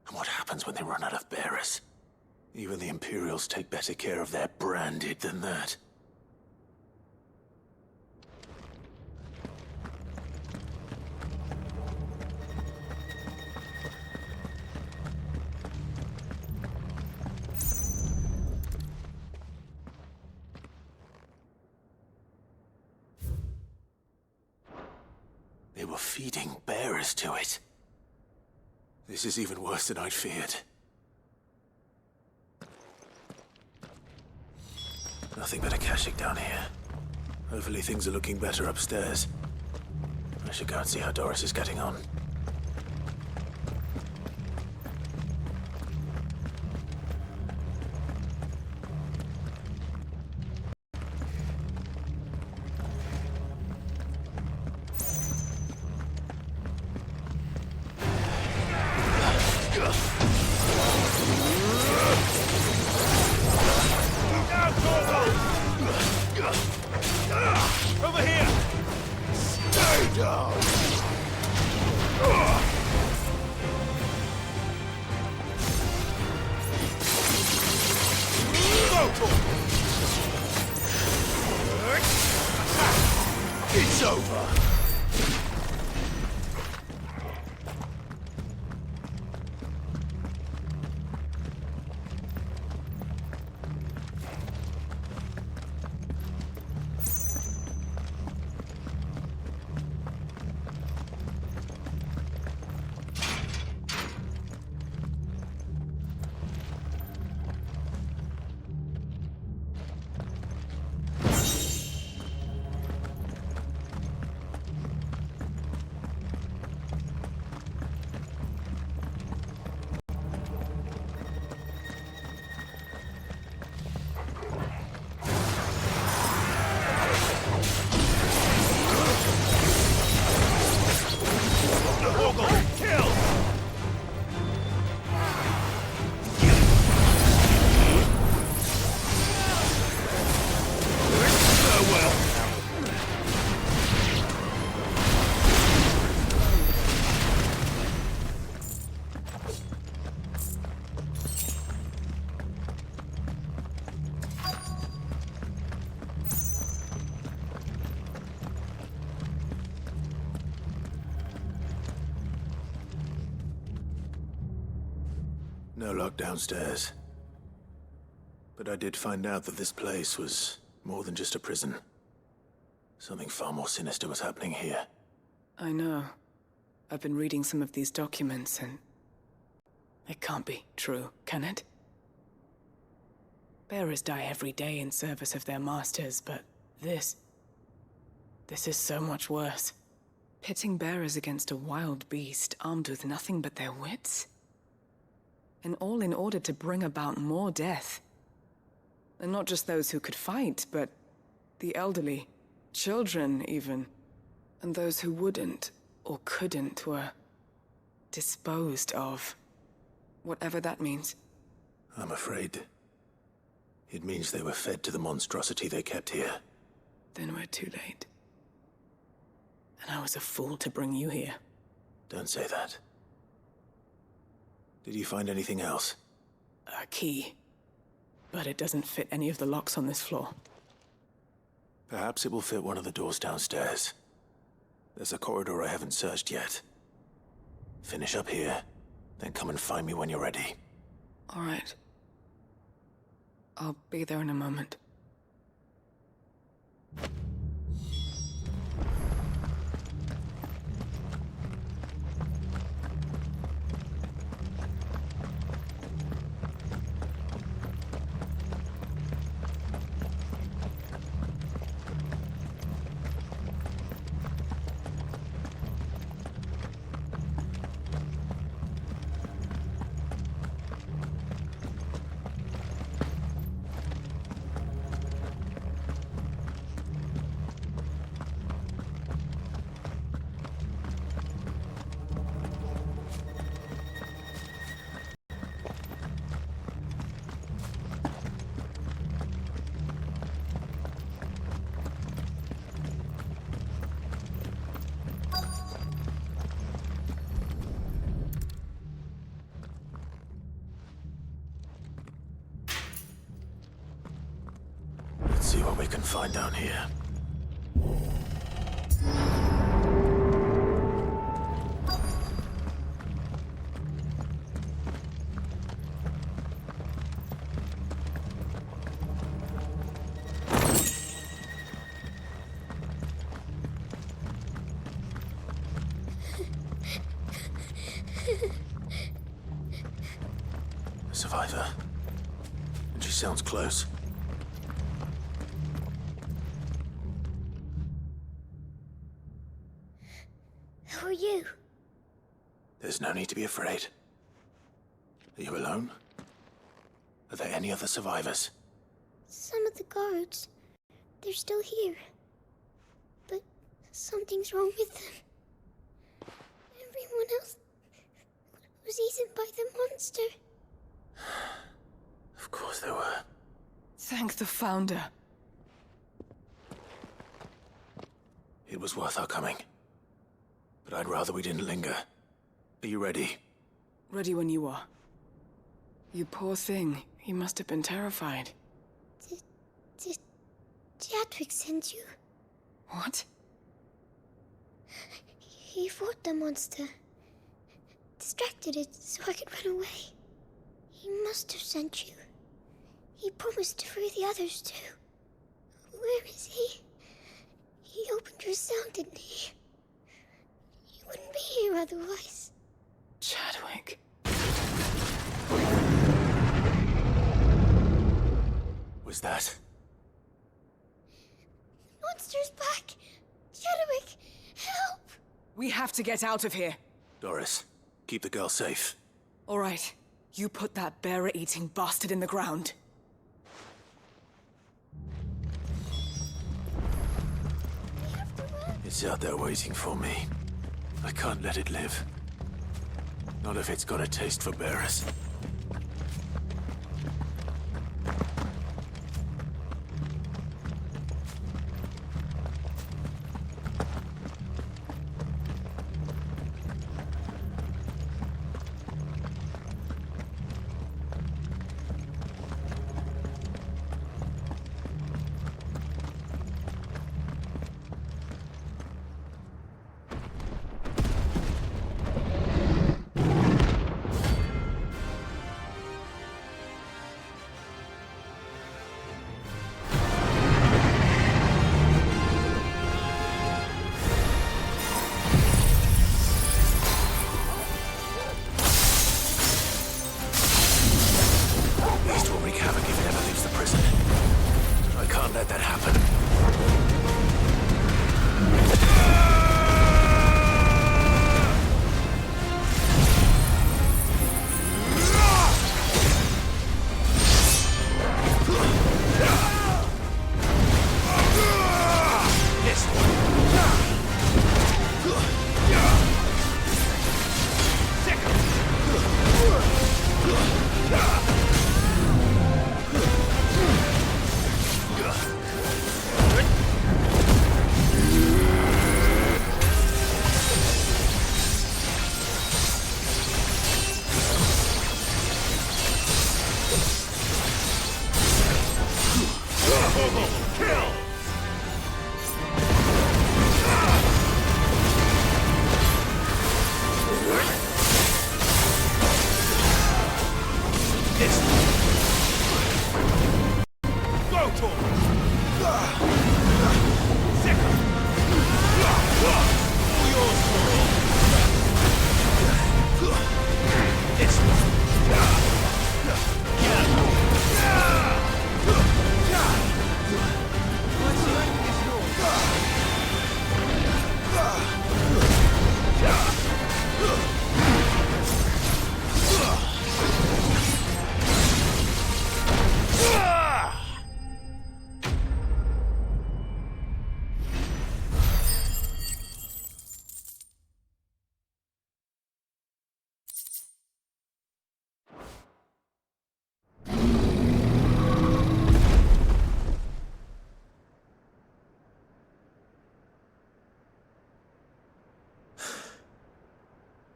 And what happens when they run out of bearers? Even the Imperials take better care of their branded than that. They were feeding bearers to it. This is even worse than I'd feared. Nothing but Akashic down here. Hopefully things are looking better upstairs. I should go and see how Doris is getting on. Over here! Stay down! No lock downstairs. But I did find out that this place was more than just a prison. Something far more sinister was happening here. I know. I've been reading some of these documents and... it can't be true, can it? Bearers die every day in service of their masters, but this is so much worse. Pitting bearers against a wild beast armed with nothing but their wits? And all in order to bring about more death. And not just those who could fight, but the elderly, children even. And those who wouldn't or couldn't were disposed of. Whatever that means. I'm afraid it means they were fed to the monstrosity they kept here. Then we're too late. And I was a fool to bring you here. Don't say that. Did you find anything else? A key. But it doesn't fit any of the locks on this floor. Perhaps it will fit one of the doors downstairs. There's a corridor I haven't searched yet. Finish up here, then come and find me when you're ready. All right. I'll be there in a moment. Let's see what we can find down here. A survivor. And she sounds close. Who are you? There's no need to be afraid. Are you alone? Are there any other survivors? Some of the guards. They're still here. But something's wrong with them. Everyone else was eaten by the monster. Of course there were. Thank the Founder. It was worth our coming. But I'd rather we didn't linger. Are you ready? Ready when you are. You poor thing. He must have been terrified. Did Chadwick send you? What? He fought the monster. Distracted it so I could run away. He must have sent you. He promised to free the others too. Where is he? He opened your cell, didn't he? He wouldn't be here otherwise. Chadwick. Was that? Monster's back! Chadwick, help! We have to get out of here. Doris, keep the girl safe. All right. You put that bearer-eating bastard in the ground. It's out there waiting for me. I can't let it live. Not if it's got a taste for bearers. let that happen.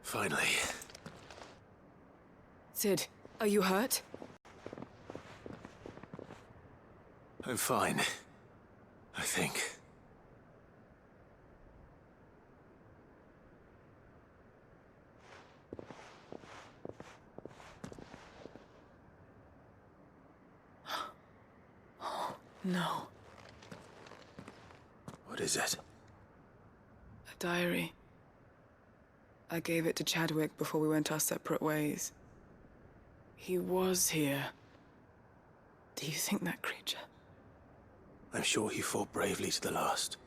Finally. Sid, are you hurt? I'm fine. I think. No. What is it? A diary. I gave it to Chadwick before we went our separate ways. He was here. Do you think that creature? I'm sure he fought bravely to the last.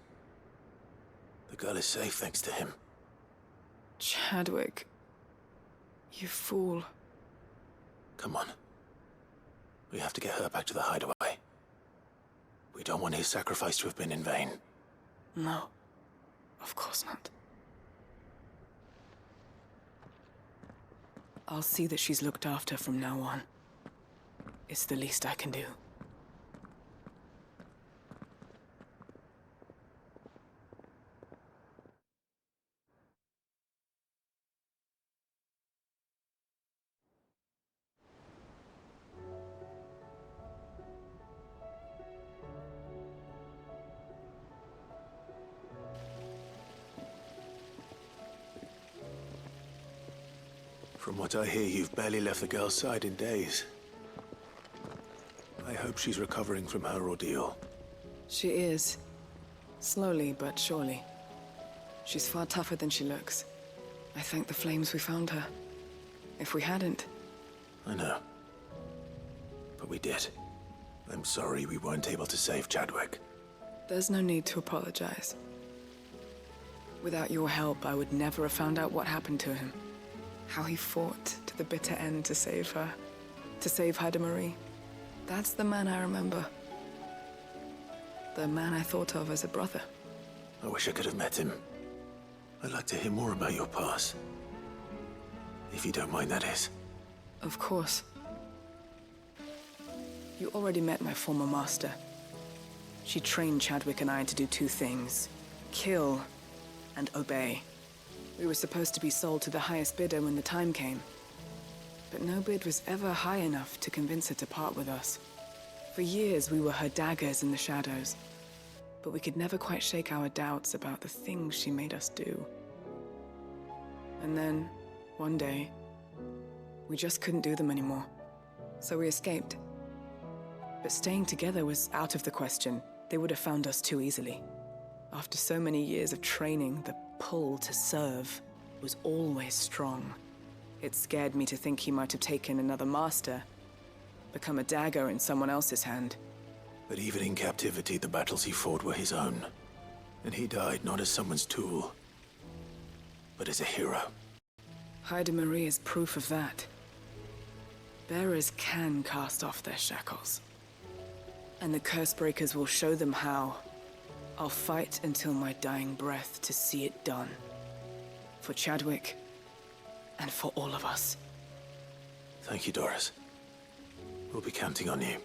The girl is safe thanks to him. Chadwick. You fool. Come on. We have to get her back to the hideaway. We don't want his sacrifice to have been in vain. No. Of course not. I'll see that she's looked after from now on. It's the least I can do. From what I hear, you've barely left the girl's side in days. I hope she's recovering from her ordeal. She is. Slowly, but surely. She's far tougher than she looks. I thank the flames we found her. If we hadn't... I know. But we did. I'm sorry we weren't able to save Chadwick. There's no need to apologize. Without your help, I would never have found out what happened to him. How he fought to the bitter end to save her. To save Haida Marie. That's the man I remember. The man I thought of as a brother. I wish I could have met him. I'd like to hear more about your past. If you don't mind, that is. Of course. You already met my former master. She trained Chadwick and I to do two things. Kill and obey. We were supposed to be sold to the highest bidder when the time came. But no bid was ever high enough to convince her to part with us. For years, we were her daggers in the shadows. But we could never quite shake our doubts about the things she made us do. And then, one day, we just couldn't do them anymore. So we escaped. But staying together was out of the question. They would have found us too easily. After so many years of training, the pull to serve was always strong. It scared me to think he might have taken another master, become a dagger in someone else's hand. But even in captivity, the battles he fought were his own. And he died not as someone's tool, but as a hero. Haida Marie is proof of that. Bearers can cast off their shackles. And the Cursebreakers will show them how. I'll fight until my dying breath to see it done. For Chadwick, and for all of us. Thank you, Doris. We'll be counting on you.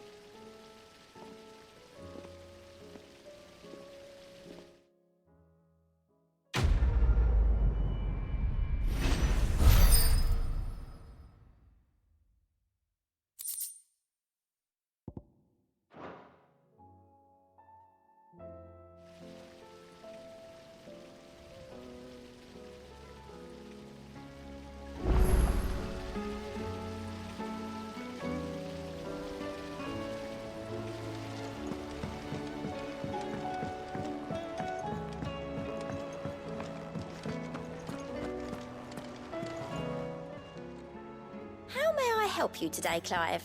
How may I help you today, Clive?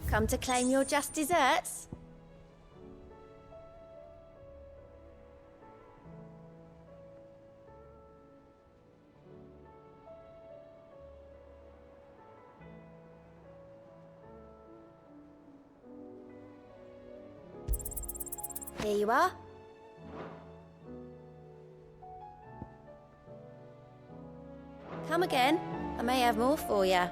Come to claim your just desserts? Here you are. Come again. I may have more for you.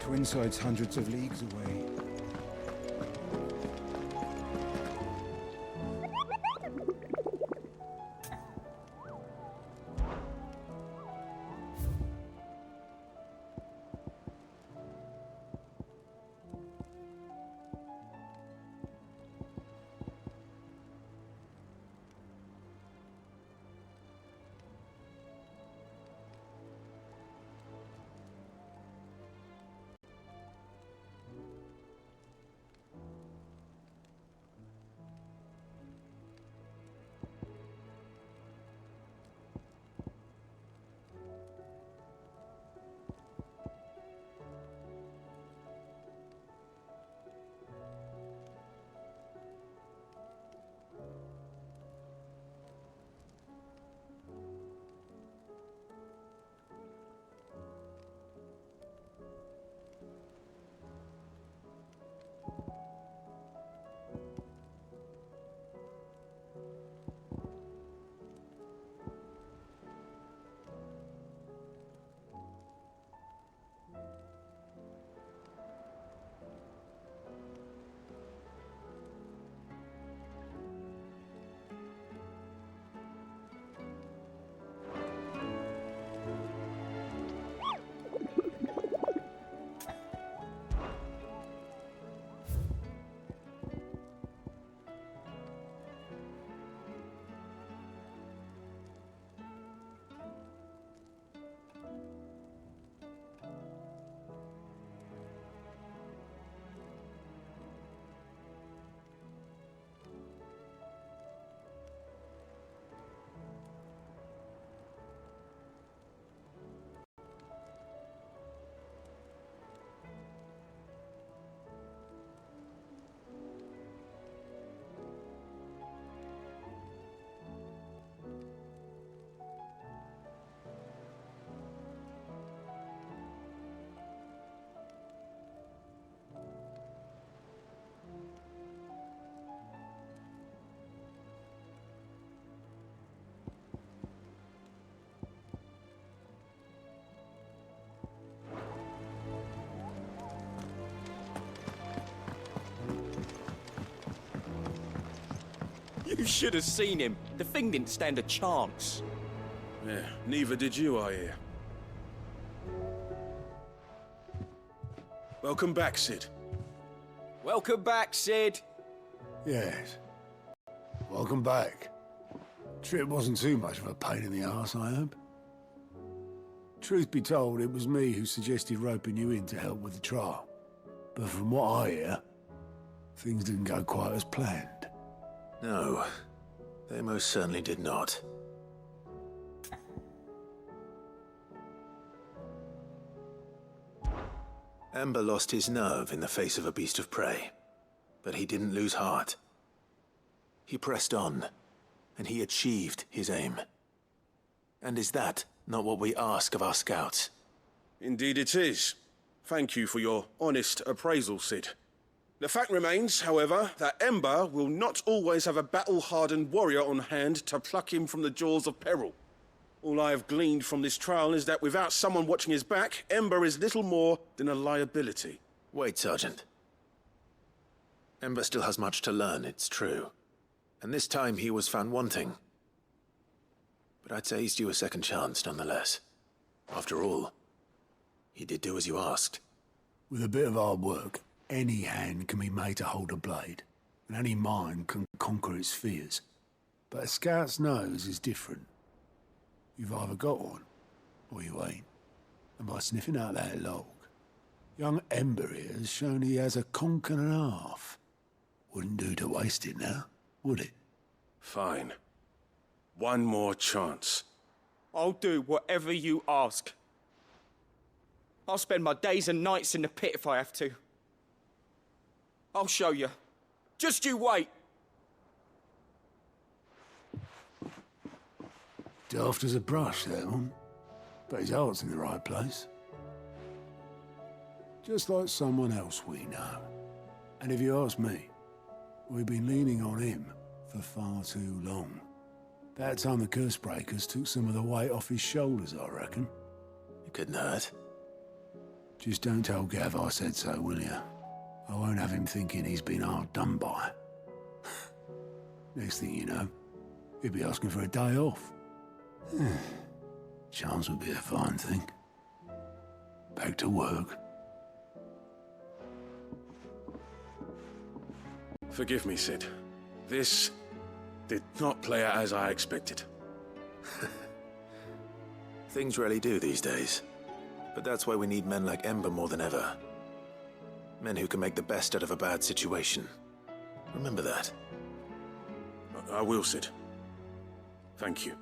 Twinside's hundreds of leagues away. You should have seen him. The thing didn't stand a chance. Yeah, neither did you, I hear. Welcome back, Sid. Welcome back, Sid. Yes. Welcome back. Trip wasn't too much of a pain in the arse, I hope. Truth be told, it was me who suggested roping you in to help with the trial. But from what I hear, things didn't go quite as planned. No, they most certainly did not. Ember lost his nerve in the face of a beast of prey, but he didn't lose heart. He pressed on, and he achieved his aim. And is that not what we ask of our scouts? Indeed it is. Thank you for your honest appraisal, Sid. The fact remains, however, that Ember will not always have a battle-hardened warrior on hand to pluck him from the jaws of peril. All I have gleaned from this trial is that without someone watching his back, Ember is little more than a liability. Wait, Sergeant. Ember still has much to learn, it's true. And this time he was found wanting. But I'd say he's due a second chance, nonetheless. After all, he did do as you asked. With a bit of hard work, any hand can be made to hold a blade, and any mind can conquer its fears. But a scout's nose is different. You've either got one, or you ain't. And by sniffing out that log, young Ember here has shown he has a conch and a half. Wouldn't do to waste it now, would it? Fine. One more chance. I'll do whatever you ask. I'll spend my days and nights in the pit if I have to. I'll show you. Just you wait. Daft as a brush, that one. But his heart's in the right place. Just like someone else we know. And if you ask me, we've been leaning on him for far too long. That time the curse breakers took some of the weight off his shoulders, I reckon. It couldn't hurt. Just don't tell Gav I said so, will you? I won't have him thinking he's been hard done by. Next thing you know, he'll be asking for a day off. Chance would be a fine thing. Back to work. Forgive me, Sid. This did not play out as I expected. Things rarely do these days. But that's why we need men like Ember more than ever. Men who can make the best out of a bad situation. Remember that. I will, Sid. Thank you.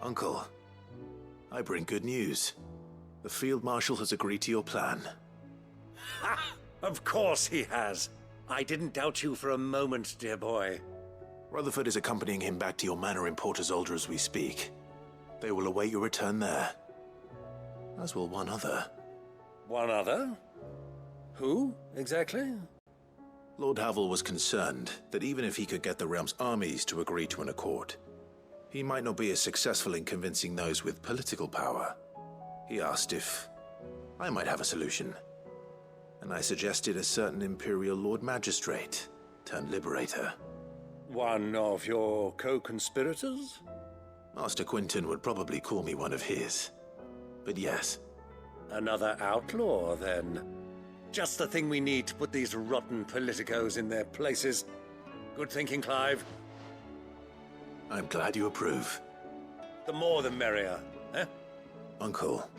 Uncle, I bring good news. The Field Marshal has agreed to your plan. Ha! Of course he has. I didn't doubt you for a moment, dear boy. Rutherford is accompanying him back to your manor in Porter's Alder as we speak. They will await your return there. As will one other. One other? Who, exactly? Lord Havel was concerned that even if he could get the realm's armies to agree to an accord, he might not be as successful in convincing those with political power. He asked if I might have a solution, and I suggested a certain Imperial Lord Magistrate turned Liberator. One of your co-conspirators? Master Quinton would probably call me one of his, but yes. Another outlaw, then. Just the thing we need to put these rotten politicos in their places. Good thinking, Clive. I'm glad you approve. The more the merrier, eh? Uncle,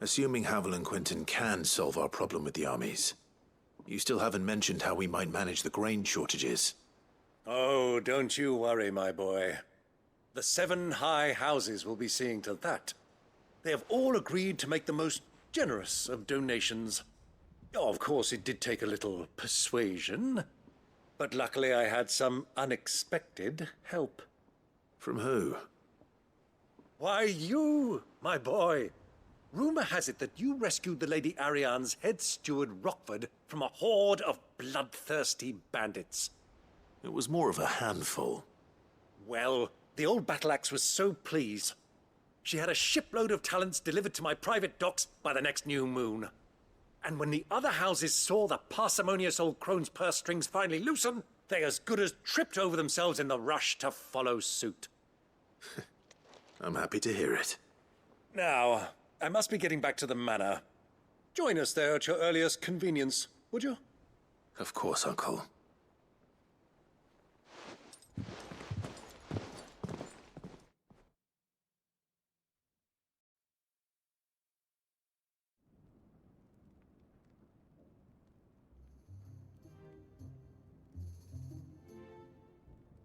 Assuming Havel and Quentin can solve our problem with the armies, you still haven't mentioned how we might manage the grain shortages. Oh, don't you worry, my boy. The 7 high houses will be seeing to that. They have all agreed to make the most generous of donations. Oh, of course, it did take a little persuasion, but luckily I had some unexpected help. From who? Why, you, my boy. Rumor has it that you rescued the Lady Ariane's head steward Rockford from a horde of bloodthirsty bandits. It was more of a handful. Well, the old battle axe was so pleased. She had a shipload of talents delivered to my private docks by the next new moon. And when the other houses saw the parsimonious old crone's purse strings finally loosen, they as good as tripped over themselves in the rush to follow suit. I'm happy to hear it. Now, I must be getting back to the manor. Join us there at your earliest convenience, would you? Of course, Uncle.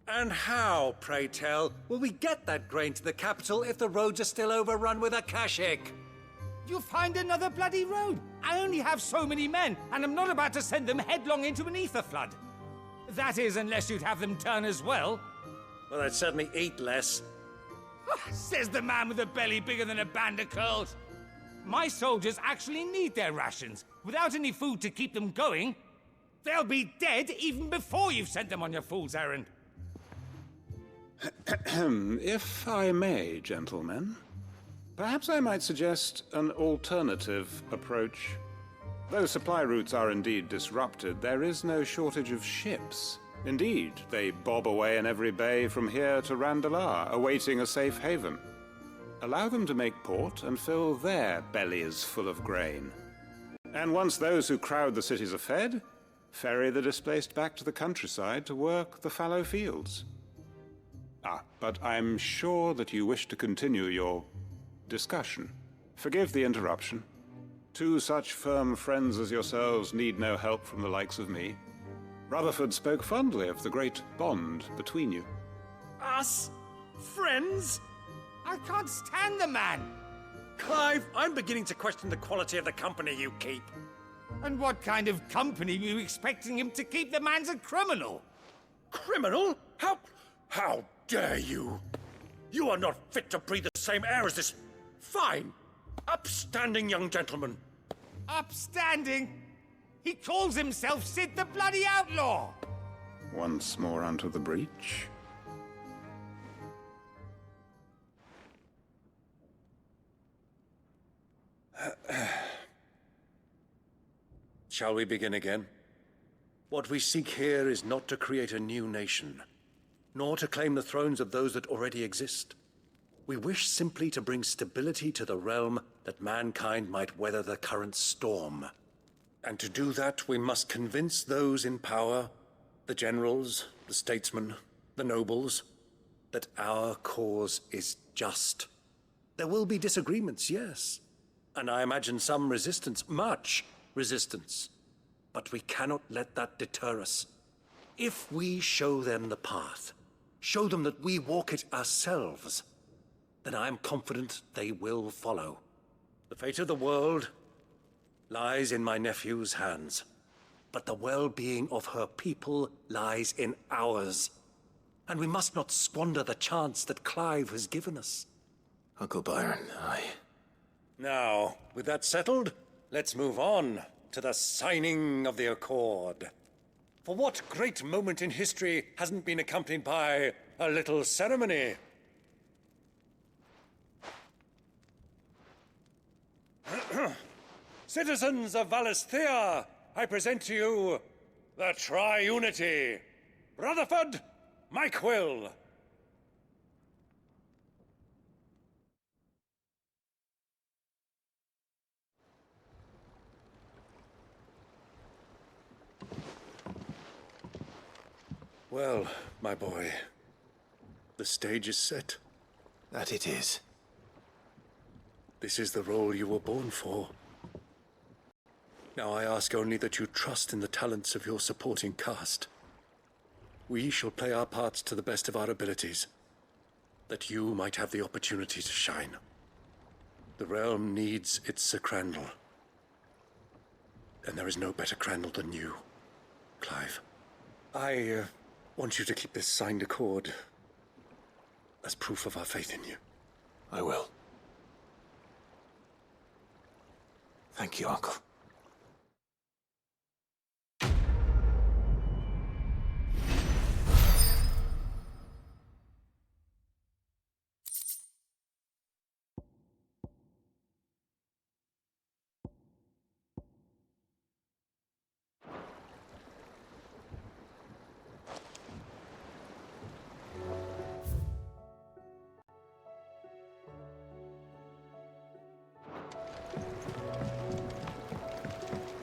And how, pray tell, will we get that grain to the capital if the roads are still overrun with Akashic? You'll find another bloody road. I only have so many men, and I'm not about to send them headlong into an ether flood. That is, unless you'd have them turn as well. Well, I'd certainly eat less. Says the man with a belly bigger than a band of curls. My soldiers actually need their rations. Without any food to keep them going, they'll be dead even before you've sent them on your fool's errand. If I may, gentlemen, perhaps I might suggest an alternative approach. Though supply routes are indeed disrupted, there is no shortage of ships. Indeed, they bob away in every bay from here to Randalar, awaiting a safe haven. Allow them to make port and fill their bellies full of grain. And once those who crowd the cities are fed, ferry the displaced back to the countryside to work the fallow fields. But I'm sure that you wish to continue your discussion. Forgive the interruption. 2 such firm friends as yourselves need no help from the likes of me. Rutherford spoke fondly of the great bond between you. Us? Friends? I can't stand the man! Clive, I'm beginning to question the quality of the company you keep. And what kind of company were you expecting him to keep? The man's a criminal! Criminal? How dare you? You are not fit to breathe the same air as this fine, upstanding young gentleman. Upstanding? He calls himself Sid the Bloody Outlaw! Once more unto the breach. Shall we begin again? What we seek here is not to create a new nation, nor to claim the thrones of those that already exist. We wish simply to bring stability to the realm that mankind might weather the current storm. And to do that, we must convince those in power, the generals, the statesmen, the nobles, that our cause is just. There will be disagreements, yes, and I imagine some resistance, much resistance. But we cannot let that deter us. If we show them the path, show them that we walk it ourselves, then I am confident they will follow. The fate of the world lies in my nephew's hands, but the well-being of her people lies in ours. And we must not squander the chance that Clive has given us. Uncle Byron, Now, with that settled, let's move on to the signing of the Accord. For what great moment in history hasn't been accompanied by a little ceremony? Citizens of Valisthea, I present to you the Triunity. Rutherford, Mike Will. Well, my boy, the stage is set. That it is. This is the role you were born for. Now I ask only that you trust in the talents of your supporting cast. We shall play our parts to the best of our abilities, that you might have the opportunity to shine. The realm needs its Sir Crandall. And there is no better Crandall than you, Clive. I want you to keep this signed accord as proof of our faith in you. I will. Thank you, Uncle.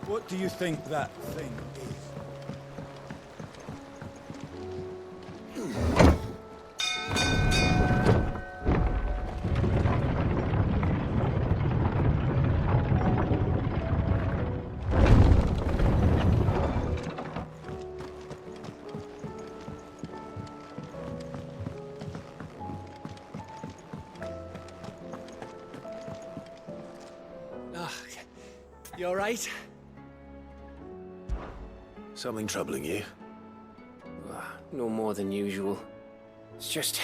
What do you think that thing is? You all right? Something troubling you? No more than usual. It's just...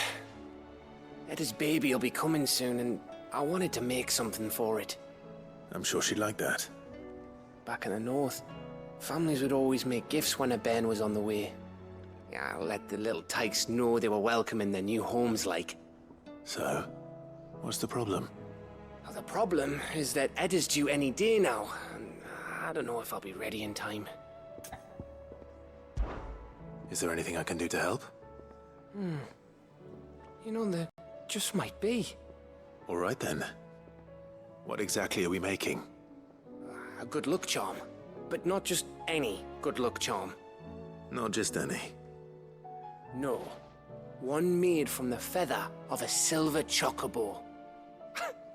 Eda's baby will be coming soon, and I wanted to make something for it. I'm sure she'd like that. Back in the north, families would always make gifts when a bairn was on the way. Yeah, let the little tykes know they were welcome in their new homes, like. So, what's the problem? Well, the problem is that Eda's due any day now, and I don't know if I'll be ready in time. Is there anything I can do to help? You know, there just might be. All right then. What exactly are we making? A good luck charm. But not just any good luck charm. Not just any. No. One made from the feather of a silver chocobo.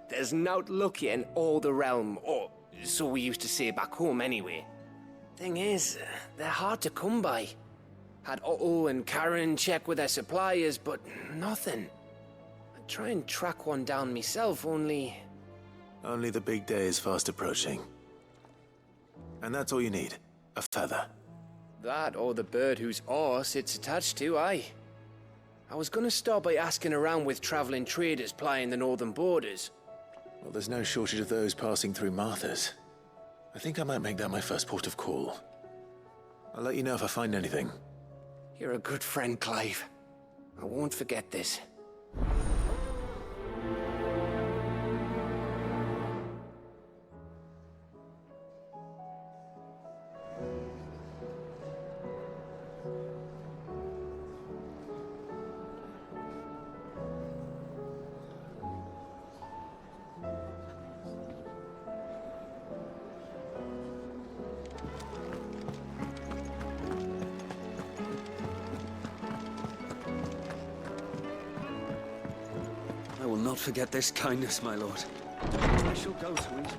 There's naught luckier in all the realm, or so we used to say back home anyway. Thing is, they're hard to come by. Had Otto and Karen check with their suppliers, but nothing. I'd try and track one down myself, only... Only the big day is fast approaching. And that's all you need, a feather. That or the bird whose horse it's attached to, aye. I was gonna start by asking around with traveling traders plying the northern borders. Well, there's no shortage of those passing through Martha's. I think I might make that my first port of call. I'll let you know if I find anything. You're a good friend, Clive. I won't forget this. I will not forget this kindness, my lord. I shall go to it.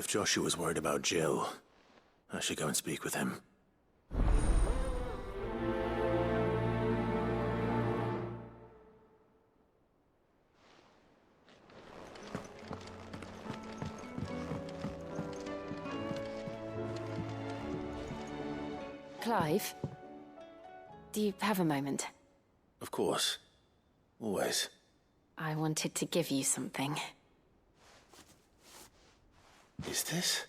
If Joshua's worried about Jill, I should go and speak with him. Clive, do you have a moment? Of course. Always. I wanted to give you something. Is this?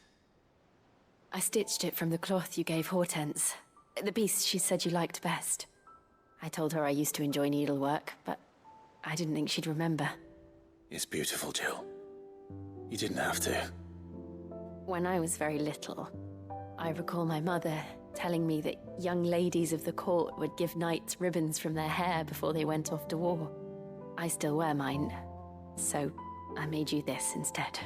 I stitched it from the cloth you gave Hortense. The piece she said you liked best. I told her I used to enjoy needlework, but I didn't think she'd remember. It's beautiful, Jill. You didn't have to. When I was very little, I recall my mother telling me that young ladies of the court would give knights ribbons from their hair before they went off to war. I still wear mine, so I made you this instead.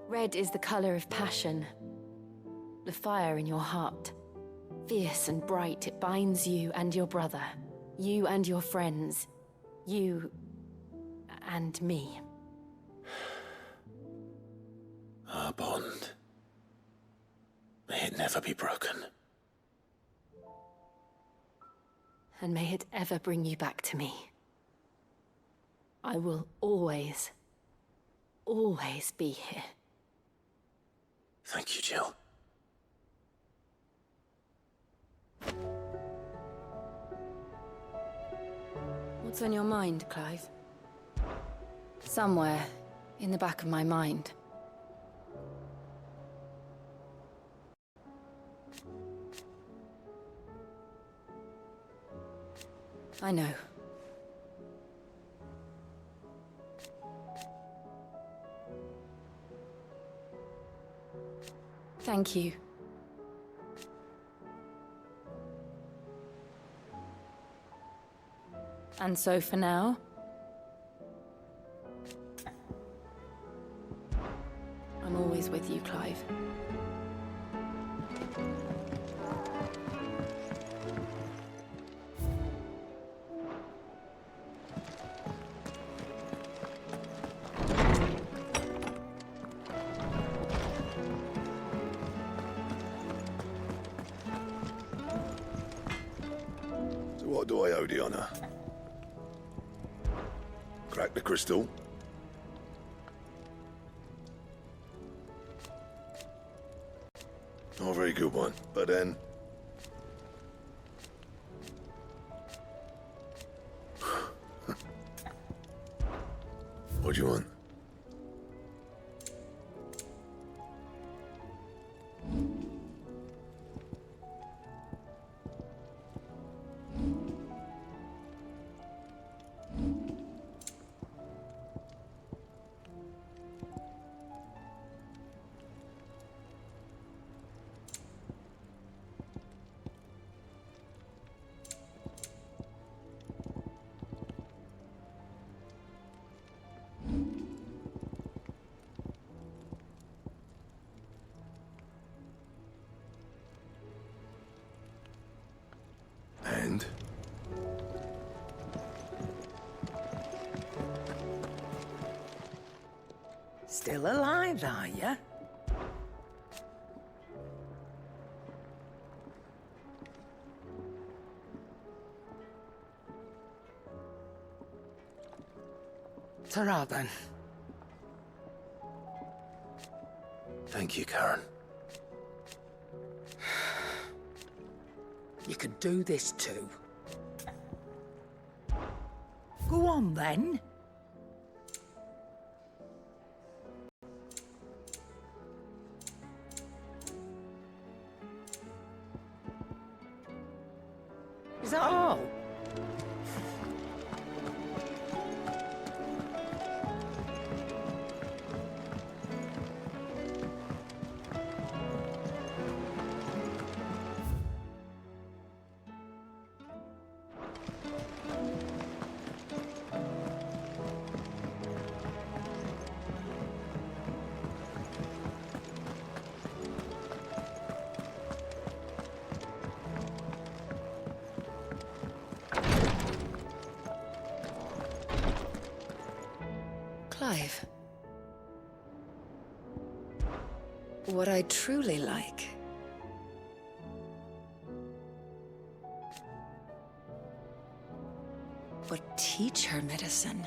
Red is the color of passion, the fire in your heart. Fierce and bright, it binds you and your brother, you and your friends, you and me. Our bond. May it never be broken. And may it ever bring you back to me. I will always, always be here. Thank you, Jill. What's on your mind, Clive? Somewhere in the back of my mind. I know. Thank you. And so for now, I'm always with you, Clive. So what do I owe the honor? Crack the crystal? Not a very good one, but then... What do you want? And? Still alive, are you? Ta-ra then. Thank you, Karen. You could do this too. Go on then. Is that all? Clive. what I truly like. But teach her medicine.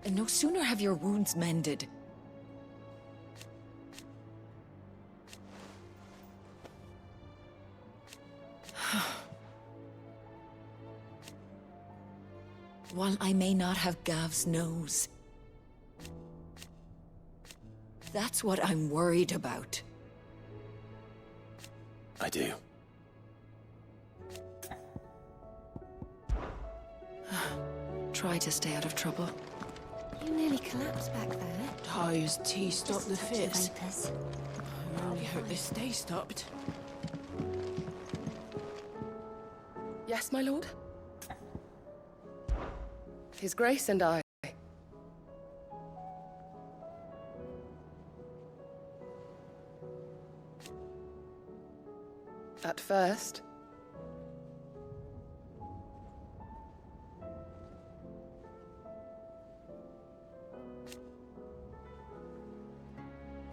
And no sooner have your wounds mended. While I may not have Gav's nose. That's what I'm worried about. I do. Try to stay out of trouble. You nearly collapsed back there. Ty's tea stopped the fits. Vapors. I really hope this stay stopped. Yes, my lord? His Grace and I. At first,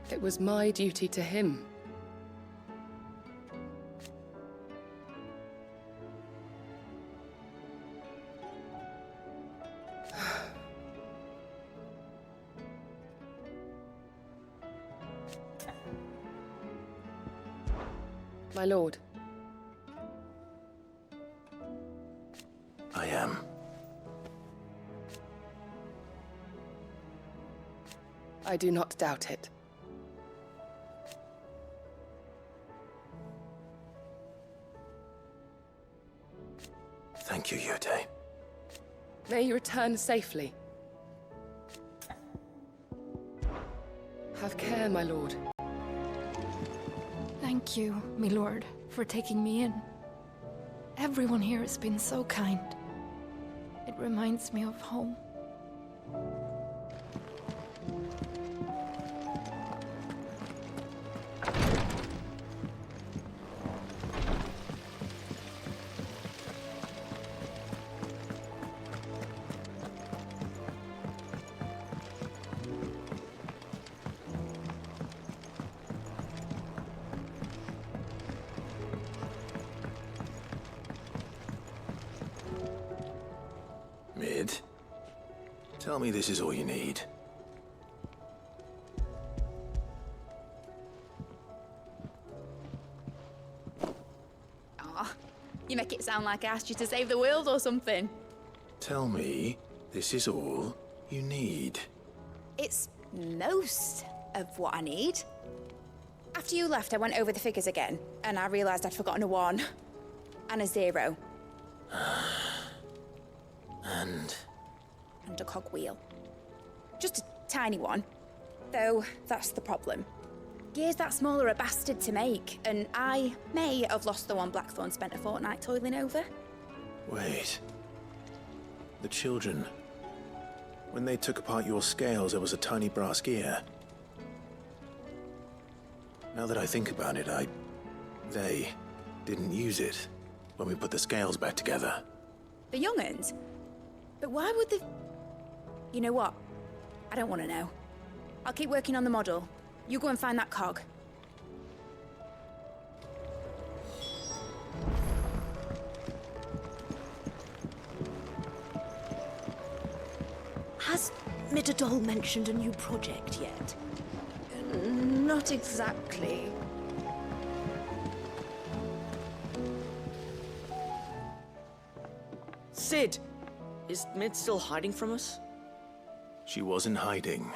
it was my duty to him. My lord. I am. I do not doubt it. Thank you, Yute. May you return safely. Have care, my lord. Thank you, my lord, for taking me in. Everyone here has been so kind. It reminds me of home. Mid, tell me this is all you need. Aw, you make it sound like I asked you to save the world or something. Tell me this is all you need. It's most of what I need. After you left, I went over the figures again, and I realised I'd forgotten a 1 and a 0. And a cogwheel. Just a tiny one. Though, that's the problem. Gears that small are a bastard to make, and I may have lost the one Blackthorn spent a fortnight toiling over. Wait. The children. When they took apart your scales, there was a tiny brass gear. Now that I think about it, they didn't use it when we put the scales back together. The young'uns? But why would they... You know what? I don't want to know. I'll keep working on the model. You go and find that cog. Has Midadol mentioned a new project yet? Not exactly. Sid! Is Mid still hiding from us? She wasn't hiding.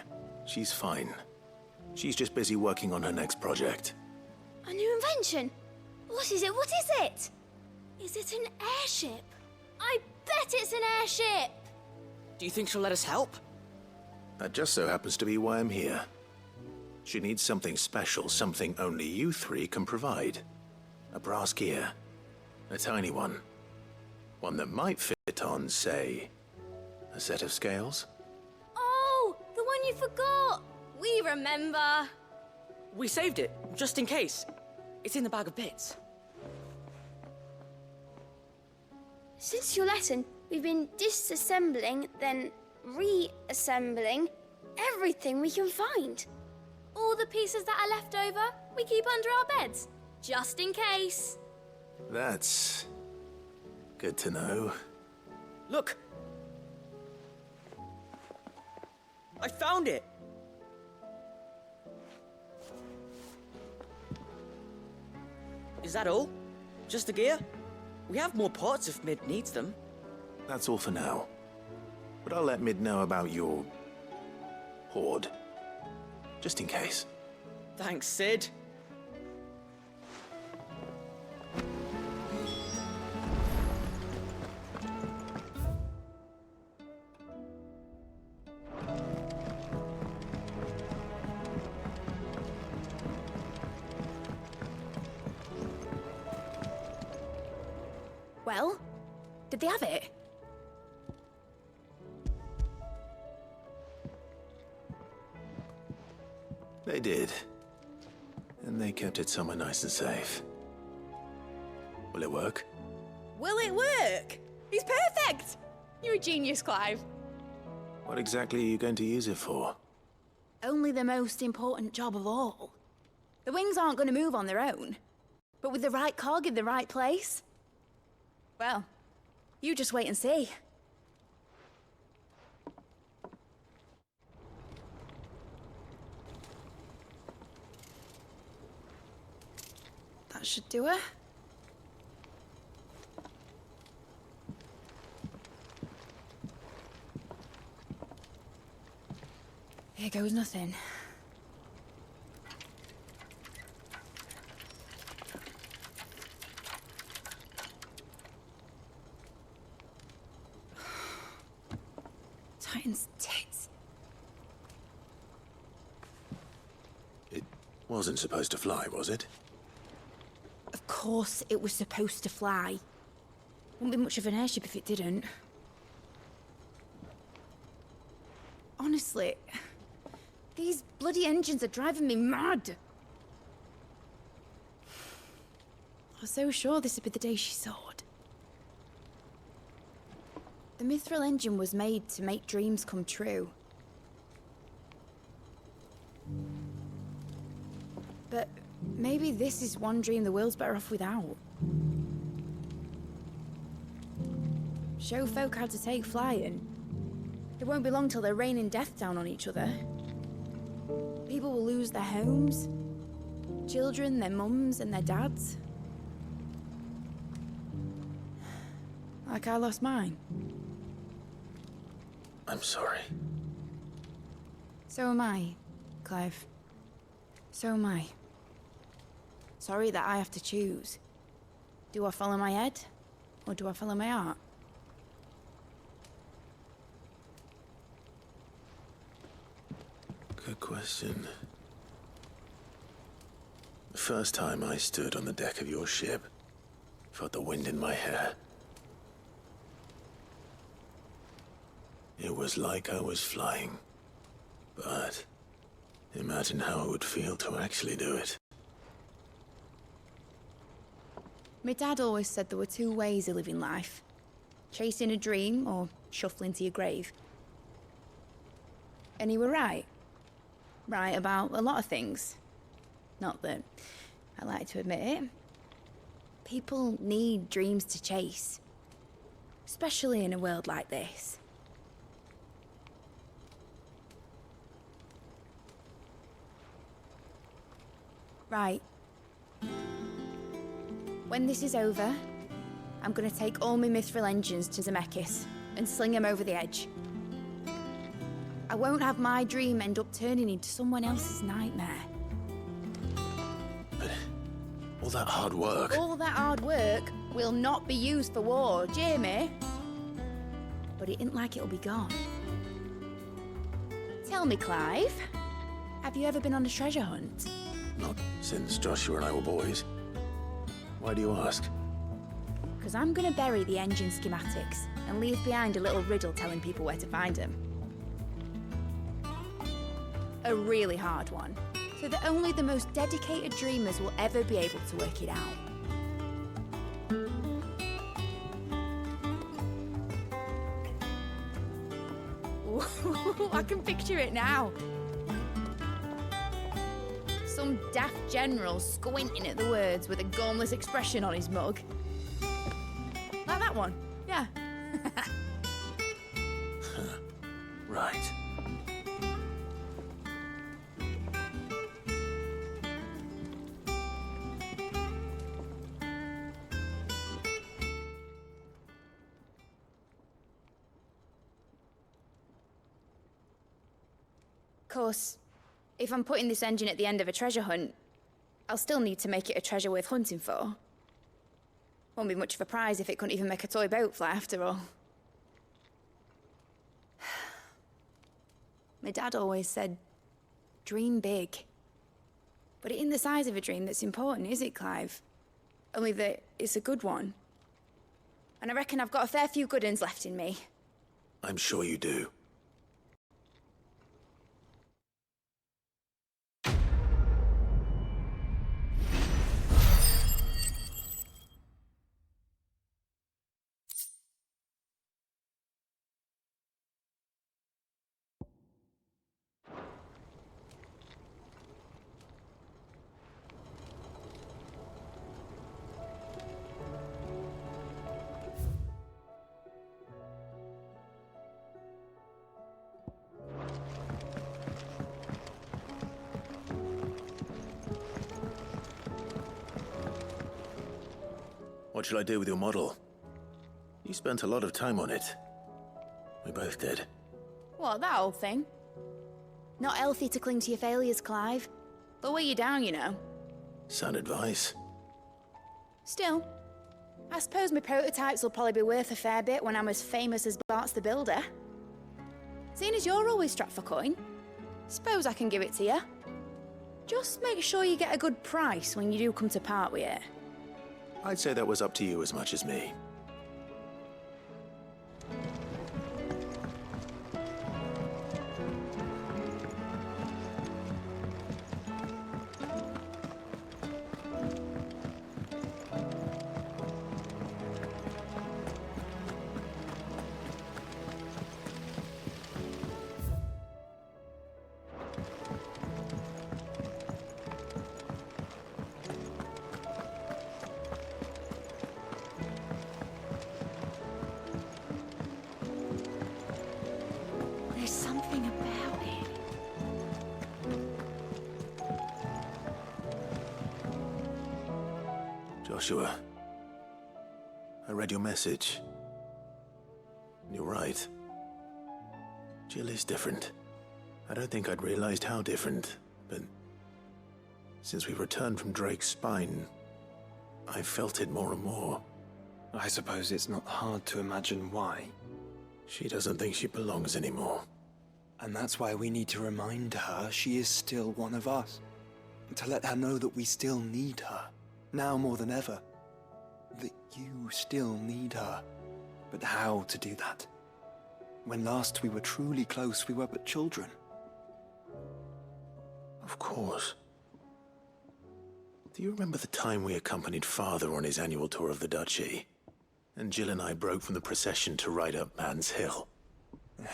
She's fine. She's just busy working on her next project. A new invention? What is it? What is it? Is it an airship? I bet it's an airship! Do you think she'll let us help? That just so happens to be why I'm here. She needs something special, something only you three can provide. A brass gear. A tiny one. One that might fit on, say, a set of scales? Oh, the one you forgot! We remember! We saved it, just in case. It's in the bag of bits. Since your lesson, we've been disassembling, then reassembling, everything we can find. All the pieces that are left over, we keep under our beds, just in case. That's good to know. Look! I found it! Is that all? Just the gear? We have more parts if Mid needs them. That's all for now. But I'll let Mid know about your hoard. Just in case. Thanks, Sid. Well, did they have it? They did. And they kept it somewhere nice and safe. Will it work? Will it work? He's perfect! You're a genius, Clive. What exactly are you going to use it for? Only the most important job of all. The wings aren't going to move on their own. But with the right cog in the right place... well, you just wait and see. That should do it. Here goes nothing. Titan's tits. It wasn't supposed to fly, was it? Of course it was supposed to fly. Wouldn't be much of an airship if it didn't. Honestly, these bloody engines are driving me mad. I was so sure this would be the day she soared. The mithril engine was made to make dreams come true. But maybe this is one dream the world's better off without. Show folk how to take flying. It won't be long till they're raining death down on each other. People will lose their homes. Children, their mums and their dads. Like I lost mine. I'm sorry. So am I, Clive. So am I. Sorry that I have to choose. Do I follow my head, or do I follow my heart? Good question. The first time I stood on the deck of your ship, felt the wind in my hair. It was like I was flying. But imagine how it would feel to actually do it. My dad always said there were two ways of living life. Chasing a dream or shuffling to your grave. And he were right. Right about a lot of things. Not that I like to admit it. People need dreams to chase. Especially in a world like this. Right. When this is over, I'm gonna take all my mithril engines to Zemeckis and sling them over the edge. I won't have my dream end up turning into someone else's nightmare. But all that hard work... All that hard work will not be used for war, Jamie. But it ain't like it'll be gone. Tell me, Clive, have you ever been on a treasure hunt? Not since Joshua and I were boys. Why do you ask? Because I'm gonna bury the engine schematics and leave behind a little riddle telling people where to find them. A really hard one, so that only the most dedicated dreamers will ever be able to work it out. Oh, I can picture it now. Some daft general squinting at the words with a gormless expression on his mug. Like that one, yeah. Right. Of course, if I'm putting this engine at the end of a treasure hunt, I'll still need to make it a treasure worth hunting for. Won't be much of a prize if it couldn't even make a toy boat fly after all. My dad always said, dream big. But it ain't the size of a dream that's important, is it, Clive? Only that it's a good one. And I reckon I've got a fair few good uns left in me. I'm sure you do. What shall I do with your model? You spent a lot of time on it. We both did. What, that old thing? Not healthy to cling to your failures, Clive. They'll weigh you down, you know. Sound advice. Still, I suppose my prototypes will probably be worth a fair bit when I'm as famous as Bart's the Builder. Seeing as you're always strapped for coin, suppose I can give it to you. Just make sure you get a good price when you do come to part with it. I'd say that was up to you as much as me. There's something about it. Joshua, I read your message. You're right. Jill is different. I don't think I'd realized how different, but since we returned from Drake's spine, I felt it more and more. I suppose it's not hard to imagine why. She doesn't think she belongs anymore. And that's why we need to remind her she is still one of us. To let her know that we still need her, now more than ever. That you still need her. But how to do that? When last we were truly close, we were but children. Of course. Do you remember the time we accompanied Father on his annual tour of the Duchy? And Jill and I broke from the procession to ride up Man's Hill.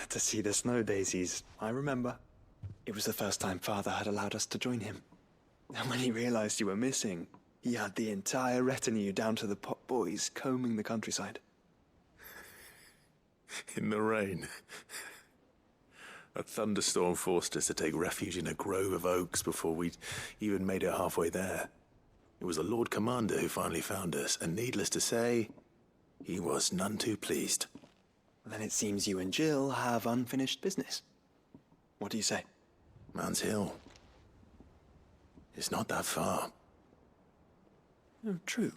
To see the snow daisies, I remember. It was the first time Father had allowed us to join him. And when he realized you were missing, he had the entire retinue down to the pot boys combing the countryside. In the rain. A thunderstorm forced us to take refuge in a grove of oaks before we'd even made it halfway there. It was the Lord Commander who finally found us, and needless to say, he was none too pleased. Then it seems you and Jill have unfinished business. What do you say? Man's Hill. It's not that far. Oh, true.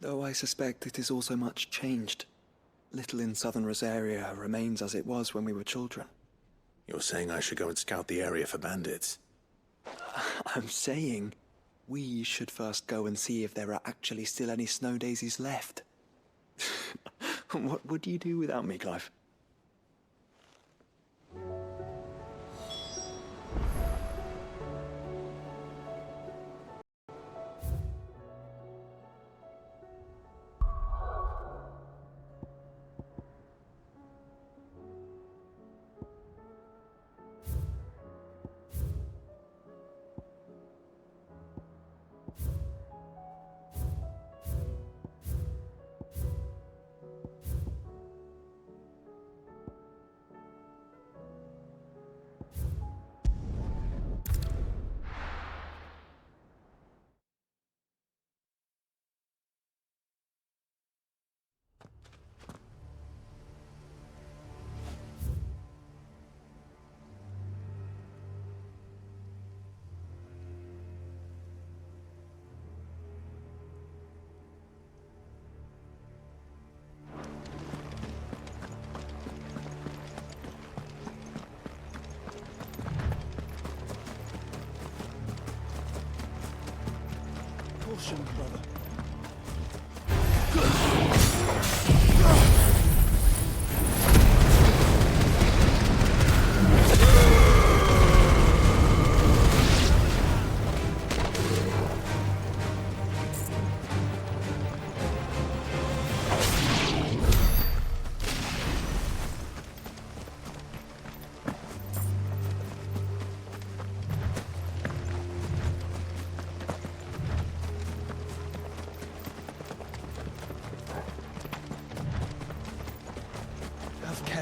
Though I suspect it is also much changed. Little in southern Rosaria remains as it was when we were children. You're saying I should go and scout the area for bandits? I'm saying we should first go and see if there are actually still any snow daisies left. What would you do without me, Clive?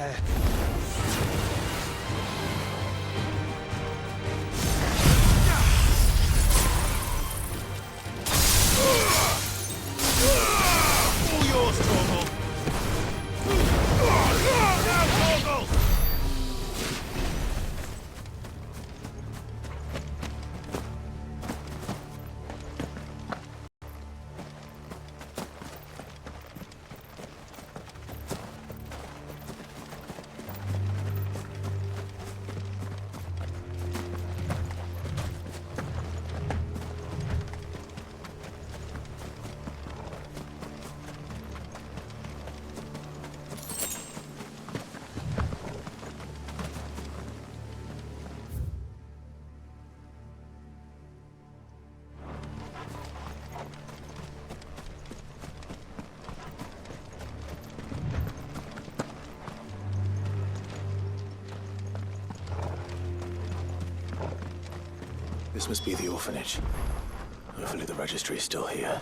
there. All yours, Torgal! Now, Torgal! This must be the orphanage. Hopefully the registry is still here.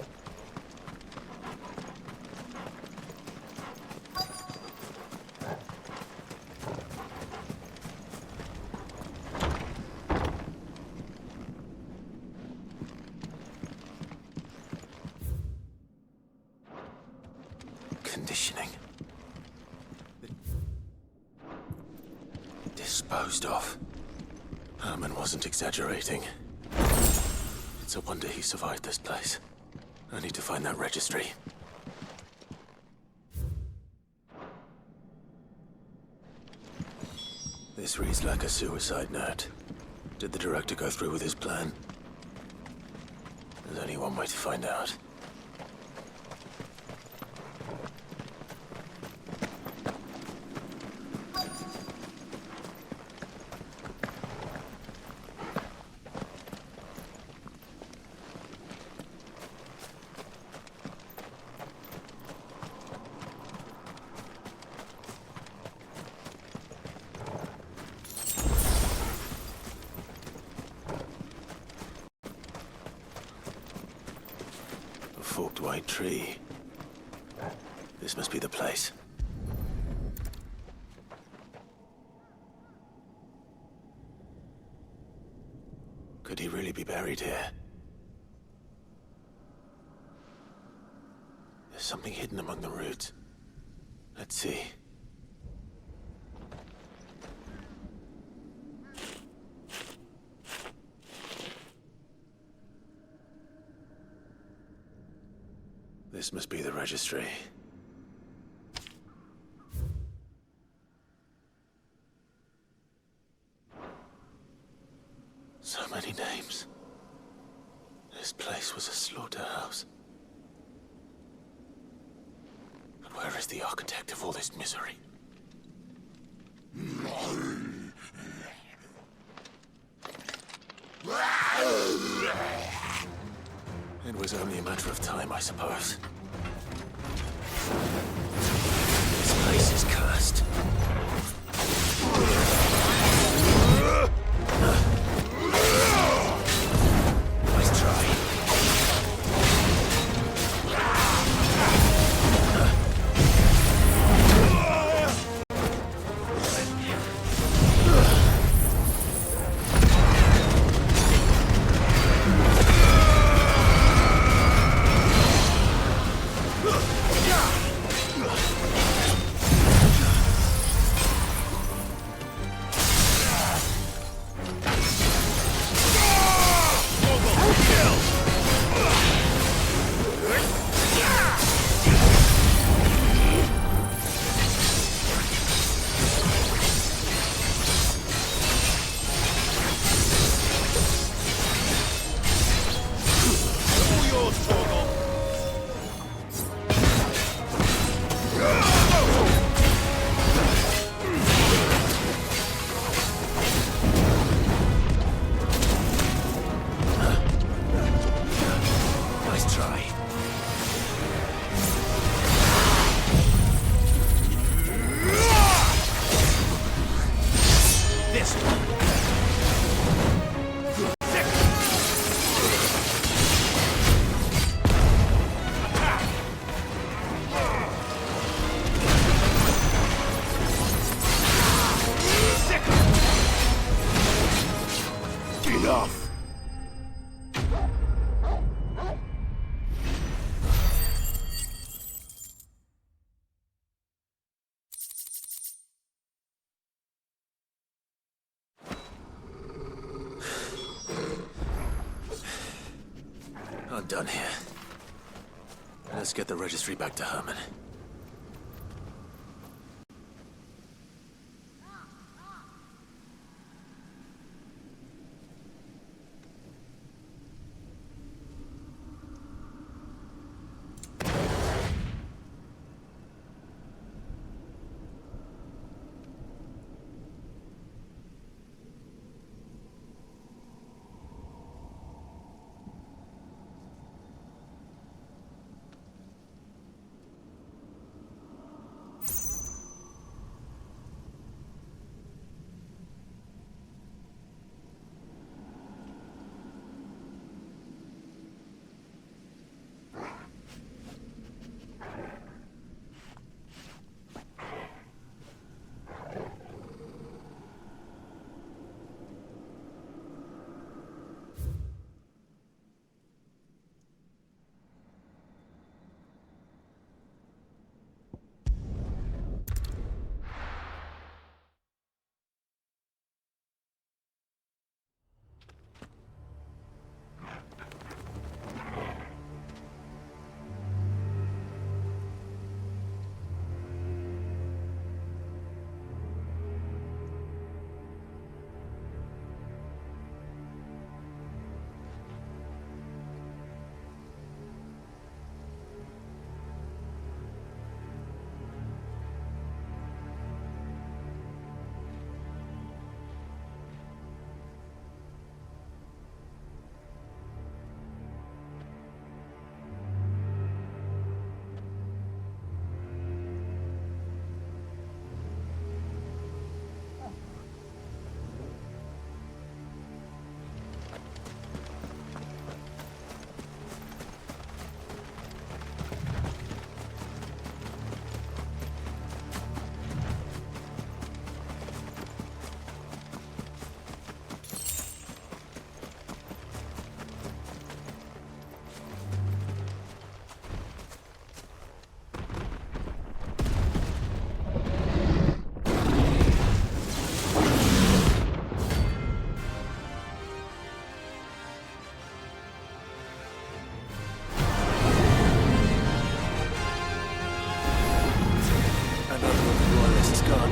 Conditioning. Disposed of. Herman wasn't exaggerating. It's a wonder he survived this place. I need to find that registry. This reads like a suicide note. Did the director go through with his plan? There's only one way to find out. Forked white tree. This must be the place. Could he really be buried here? There's something hidden among the roots. Let's see. This must be the registry. So many names. This place was a slaughterhouse. But where is the architect of all this misery? It was only a matter of time, I suppose. This place is cursed. Nice try. done here. Let's get the registry back to Herman.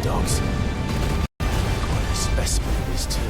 Dogs. Quite a specimen of these two.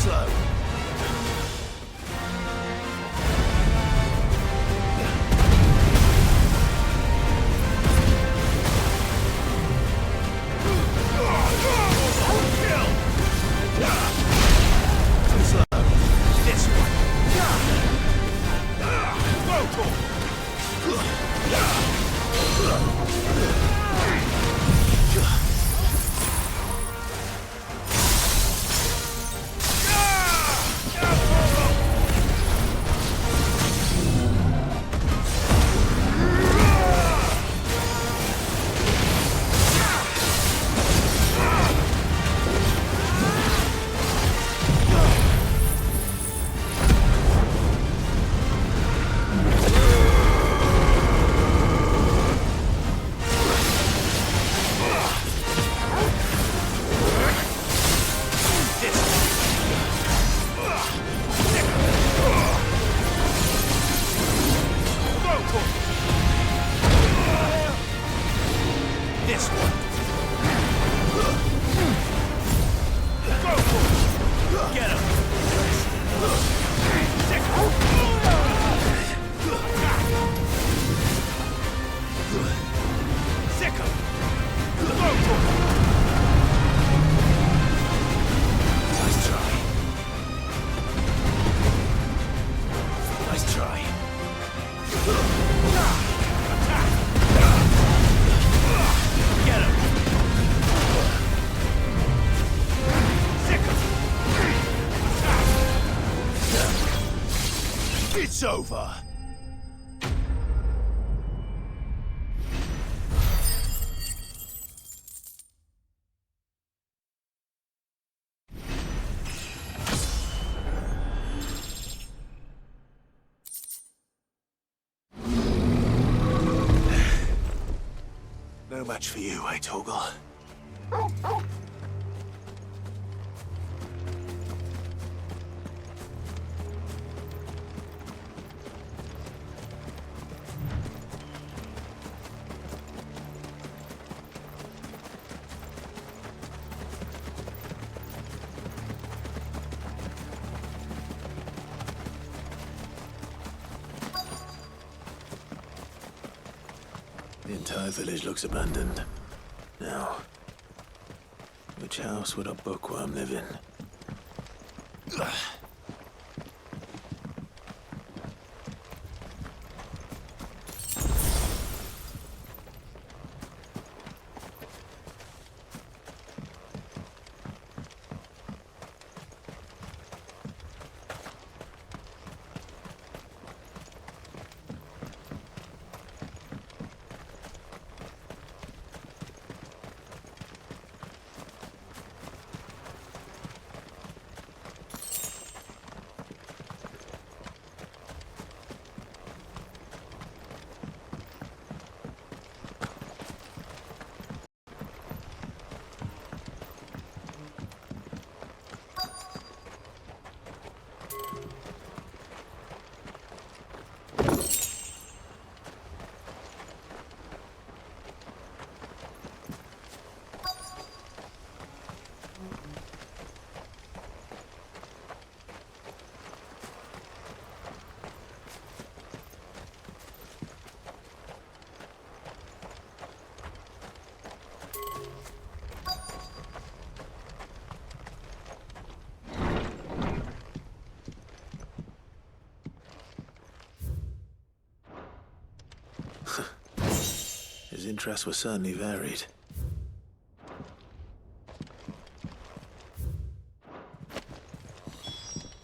slow. It's over. No match for you, eh, Torgal? The entire village looks abandoned. Now, which house would a bookworm live in? Ugh. His interests were certainly varied.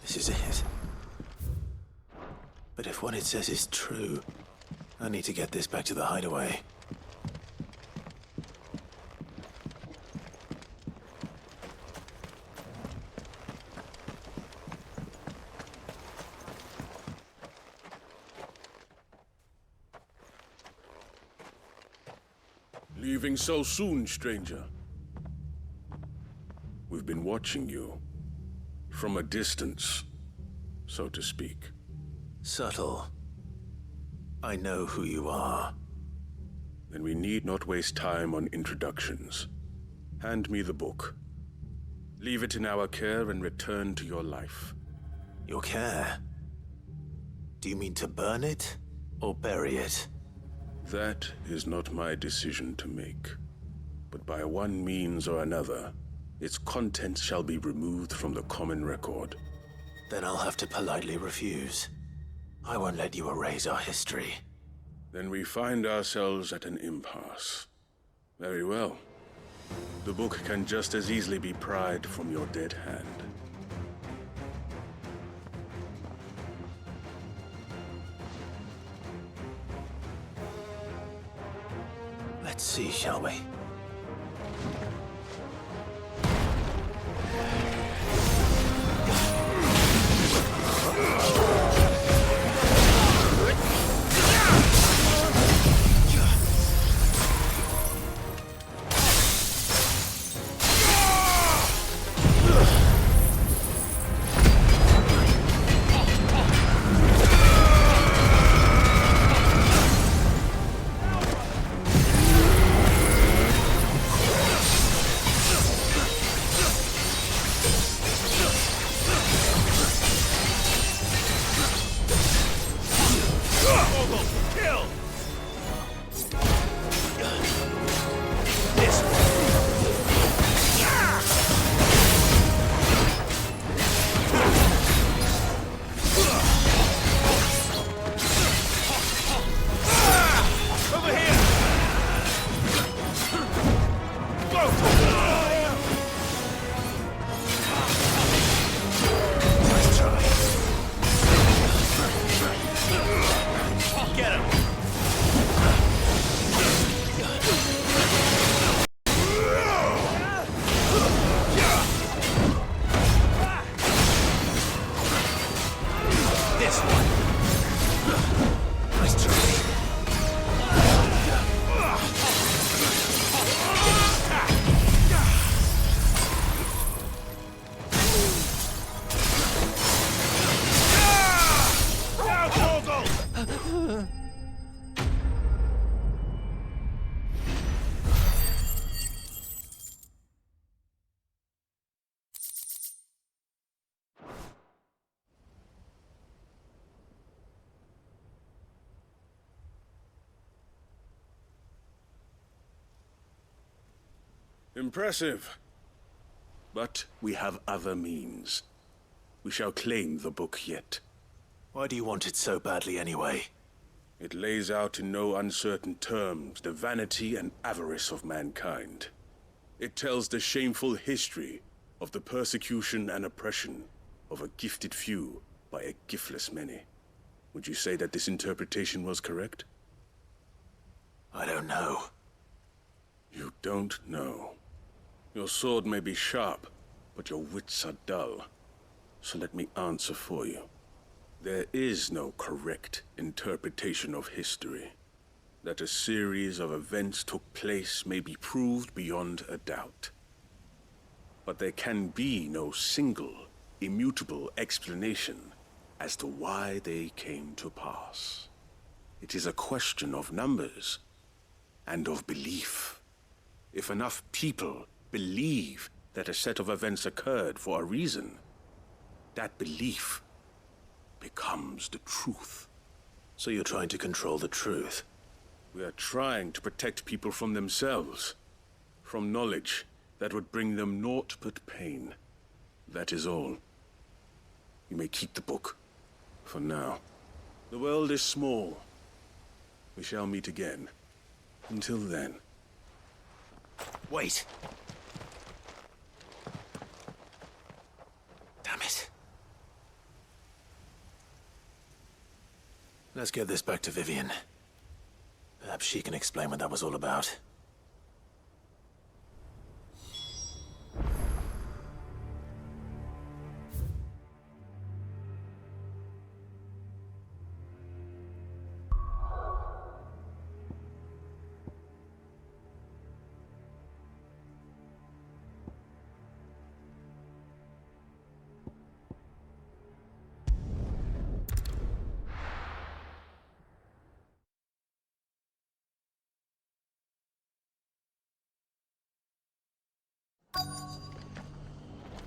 This is it. But if what it says is true, I need to get this back to the hideaway. Leaving so soon, stranger? We've been watching you. From a distance, so to speak. Subtle. I know who you are. Then we need not waste time on introductions. Hand me the book. Leave it in our care and return to your life. Your care? Do you mean to burn it or bury it? That is not my decision to make. But by one means or another, its contents shall be removed from the common record. Then I'll have to politely refuse. I won't let you erase our history. Then we find ourselves at an impasse. Very well. The book can just as easily be pried from your dead hand. Let's see, shall we? Impressive. But we have other means. We shall claim the book yet. Why do you want it so badly anyway? It lays out in no uncertain terms the vanity and avarice of mankind. It tells the shameful history of the persecution and oppression of a gifted few by a giftless many. Would you say that this interpretation was correct? I don't know. You don't know. Your sword may be sharp, but your wits are dull. So let me answer for you. There is no correct interpretation of history. That a series of events took place may be proved beyond a doubt. But there can be no single, immutable explanation as to why they came to pass. It is a question of numbers and of belief. If enough people believe that a set of events occurred for a reason, that belief becomes the truth. So you're trying to control the truth? We are trying to protect people from themselves, from knowledge that would bring them naught but pain. That is all. You may keep the book, for now. The world is small. We shall meet again. Until then. Wait! Damn it. Let's get this back to Vivian. Perhaps she can explain what that was all about.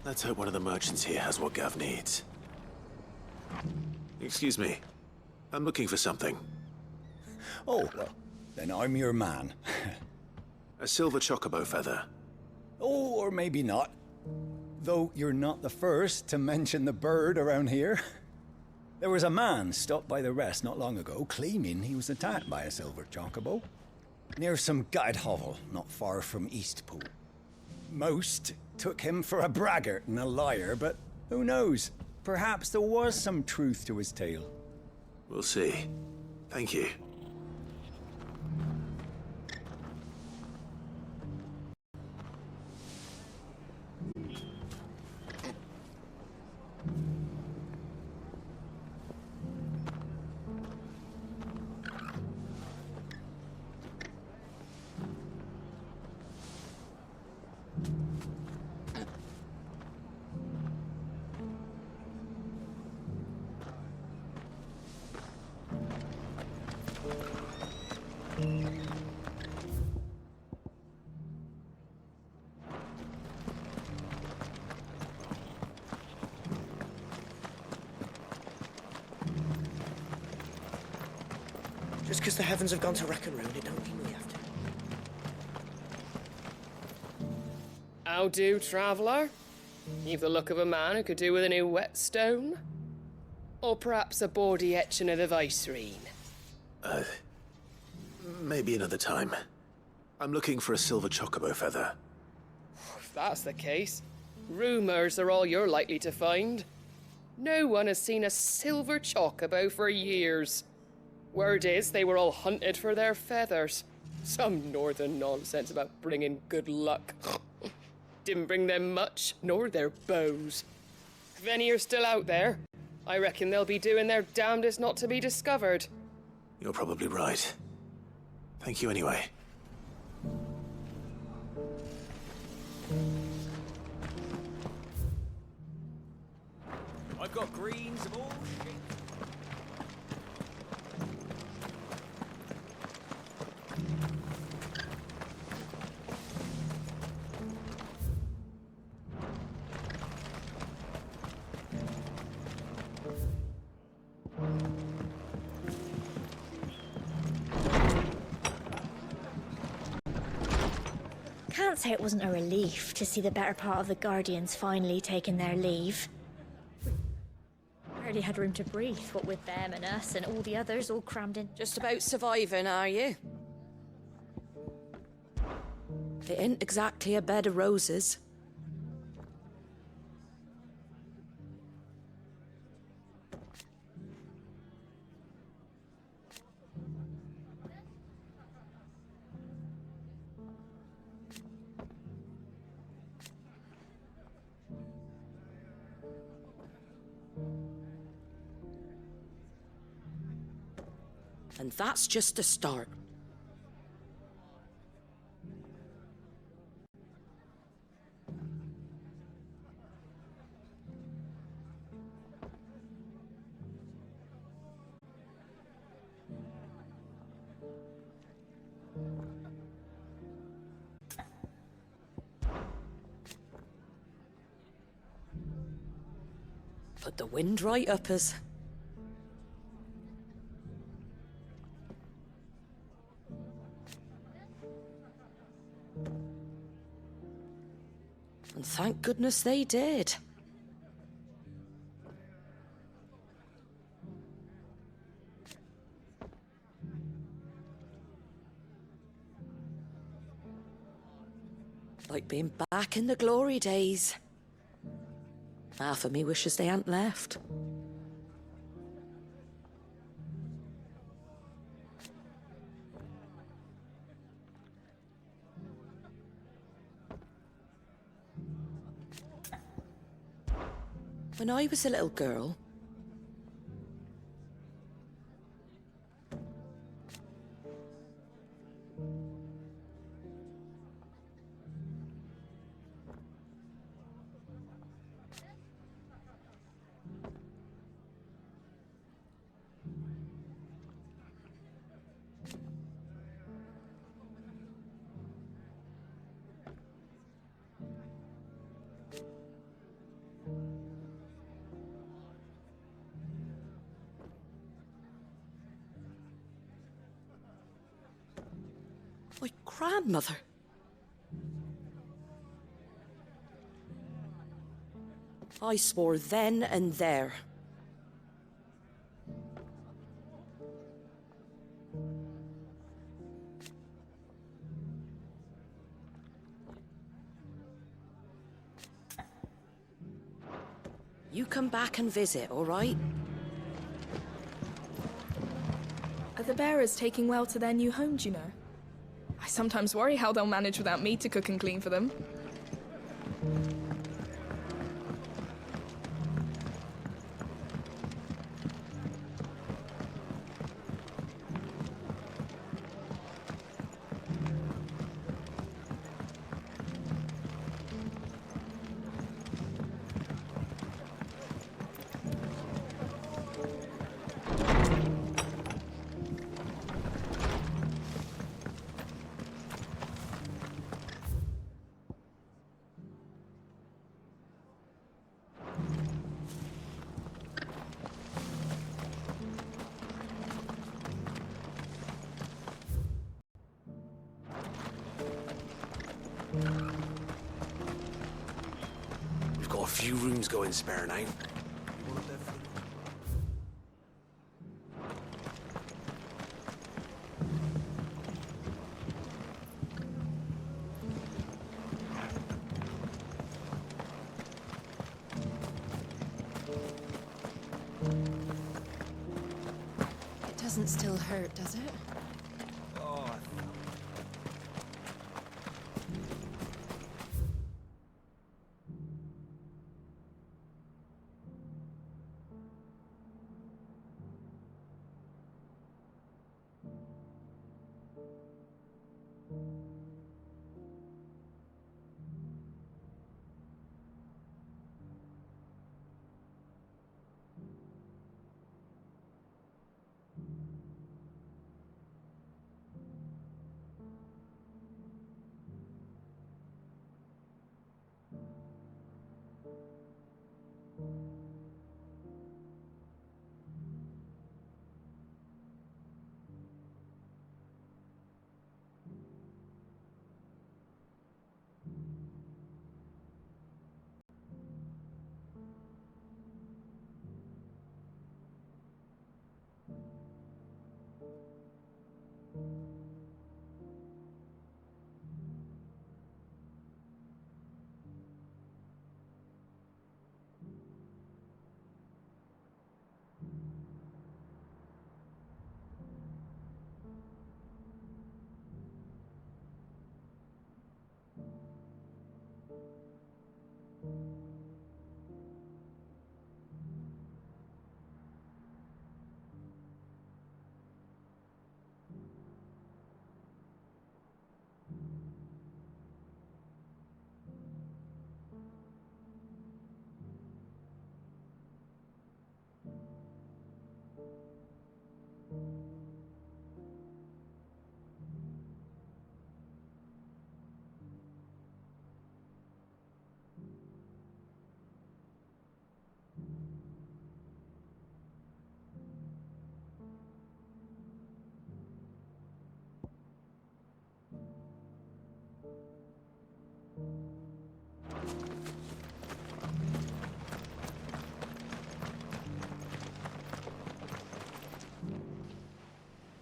Let's hope one of the merchants here has what Gav needs. Excuse me. I'm looking for something. Oh, well, then I'm your man. A silver chocobo feather. Oh, or maybe not. Though you're not the first to mention the bird around here. There was a man stopped by the rest not long ago, claiming he was attacked by a silver chocobo. Near some gutted hovel, not far from Eastpool. Most took him for a braggart and a liar, but who knows? Perhaps there was some truth to his tale. We'll see. Thank you. Just because the heavens have gone to wreck and ruin, it don't mean we have to. How do, traveller? You've the look of a man who could do with a new whetstone. Or perhaps a bawdy etching of the Viceroy. Maybe another time. I'm looking for a silver chocobo feather. If that's the case, rumours are all you're likely to find. No one has seen a silver chocobo for years. Word is they were all hunted for their feathers. Some northern nonsense about bringing good luck. Didn't bring them much, nor their bows. If any are still out there, I reckon they'll be doing their damnedest not to be discovered. You're probably right. Thank you anyway. I've got greens of all shapes. Can't say it wasn't a relief to see the better part of the Guardians finally taking their leave. Barely had room to breathe, what with them and us and all the others all crammed in. Just about surviving, are you? It ain't exactly a bed of roses. And that's just a start. Put the wind right up us. And thank goodness they did. Like being back in the glory days. Half of me wishes they hadn't left. When I was a little girl, grandmother. I swore then and there. You come back and visit, all right? Are the bearers taking well to their new home, do you know? I sometimes worry how they'll manage without me to cook and clean for them. We've got a few rooms going spare now. It doesn't still hurt, does it?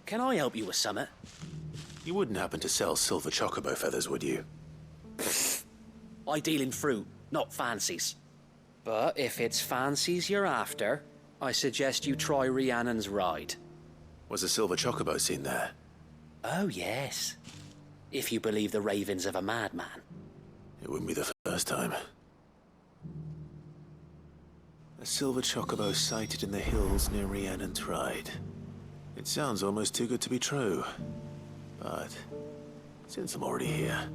Can I help you with summit? You wouldn't happen to sell silver chocobo feathers, would you? I deal in fruit, not fancies. But if it's fancies you're after, I suggest you try Rhiannon's ride. Was a silver chocobo seen there? Oh, yes. If you believe the ravings of a madman. It wouldn't be the first time. A silver chocobo sighted in the hills near Rhiannon's Ride. It sounds almost too good to be true. But since I'm already here...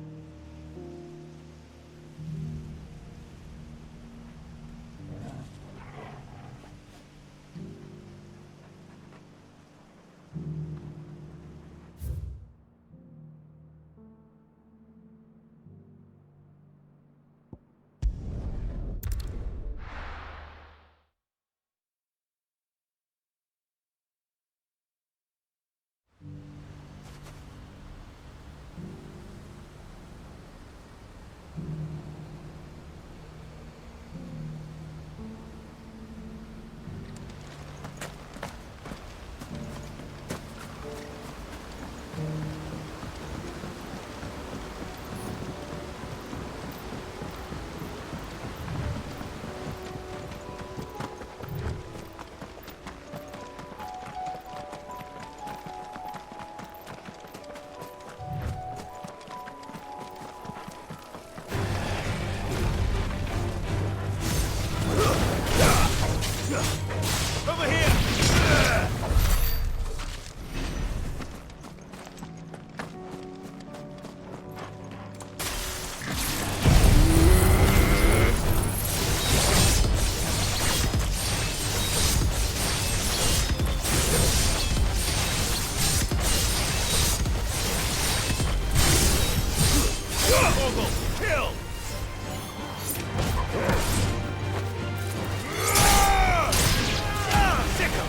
Over here! Kill! Sick 'em!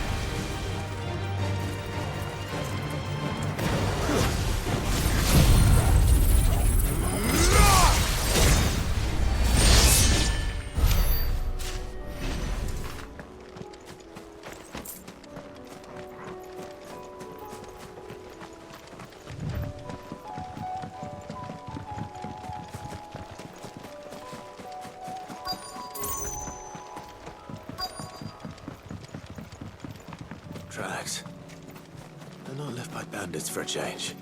Tracks. They're not left by bandits for a change.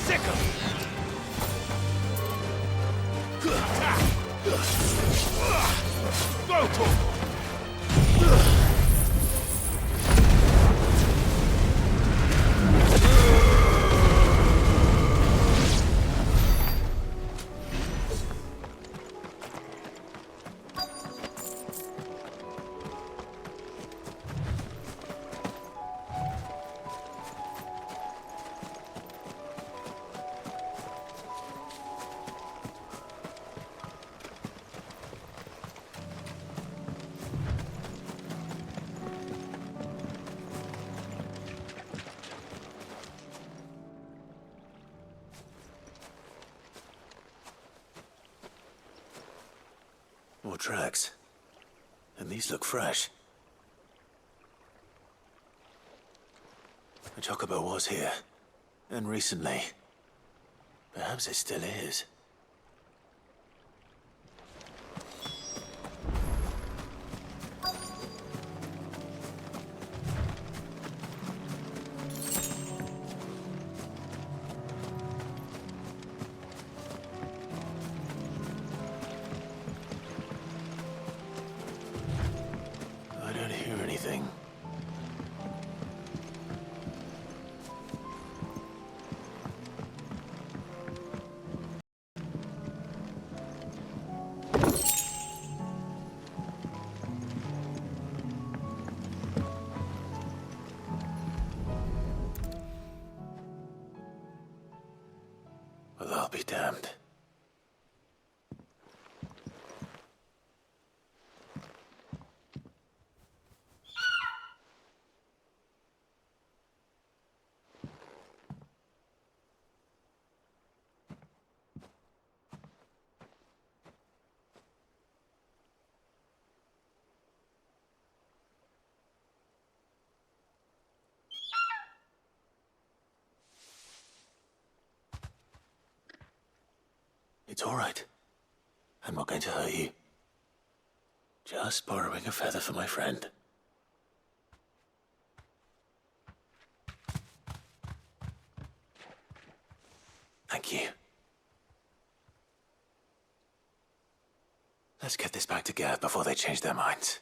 Sick 'em! Go to 'em! More tracks. And these look fresh. The chocobo was here. And recently. Perhaps it still is. I don't hear anything. Well, I'll be damned. It's all right. I'm not going to hurt you. Just borrowing a feather for my friend. Thank you. Let's get this back to Gav before they change their minds.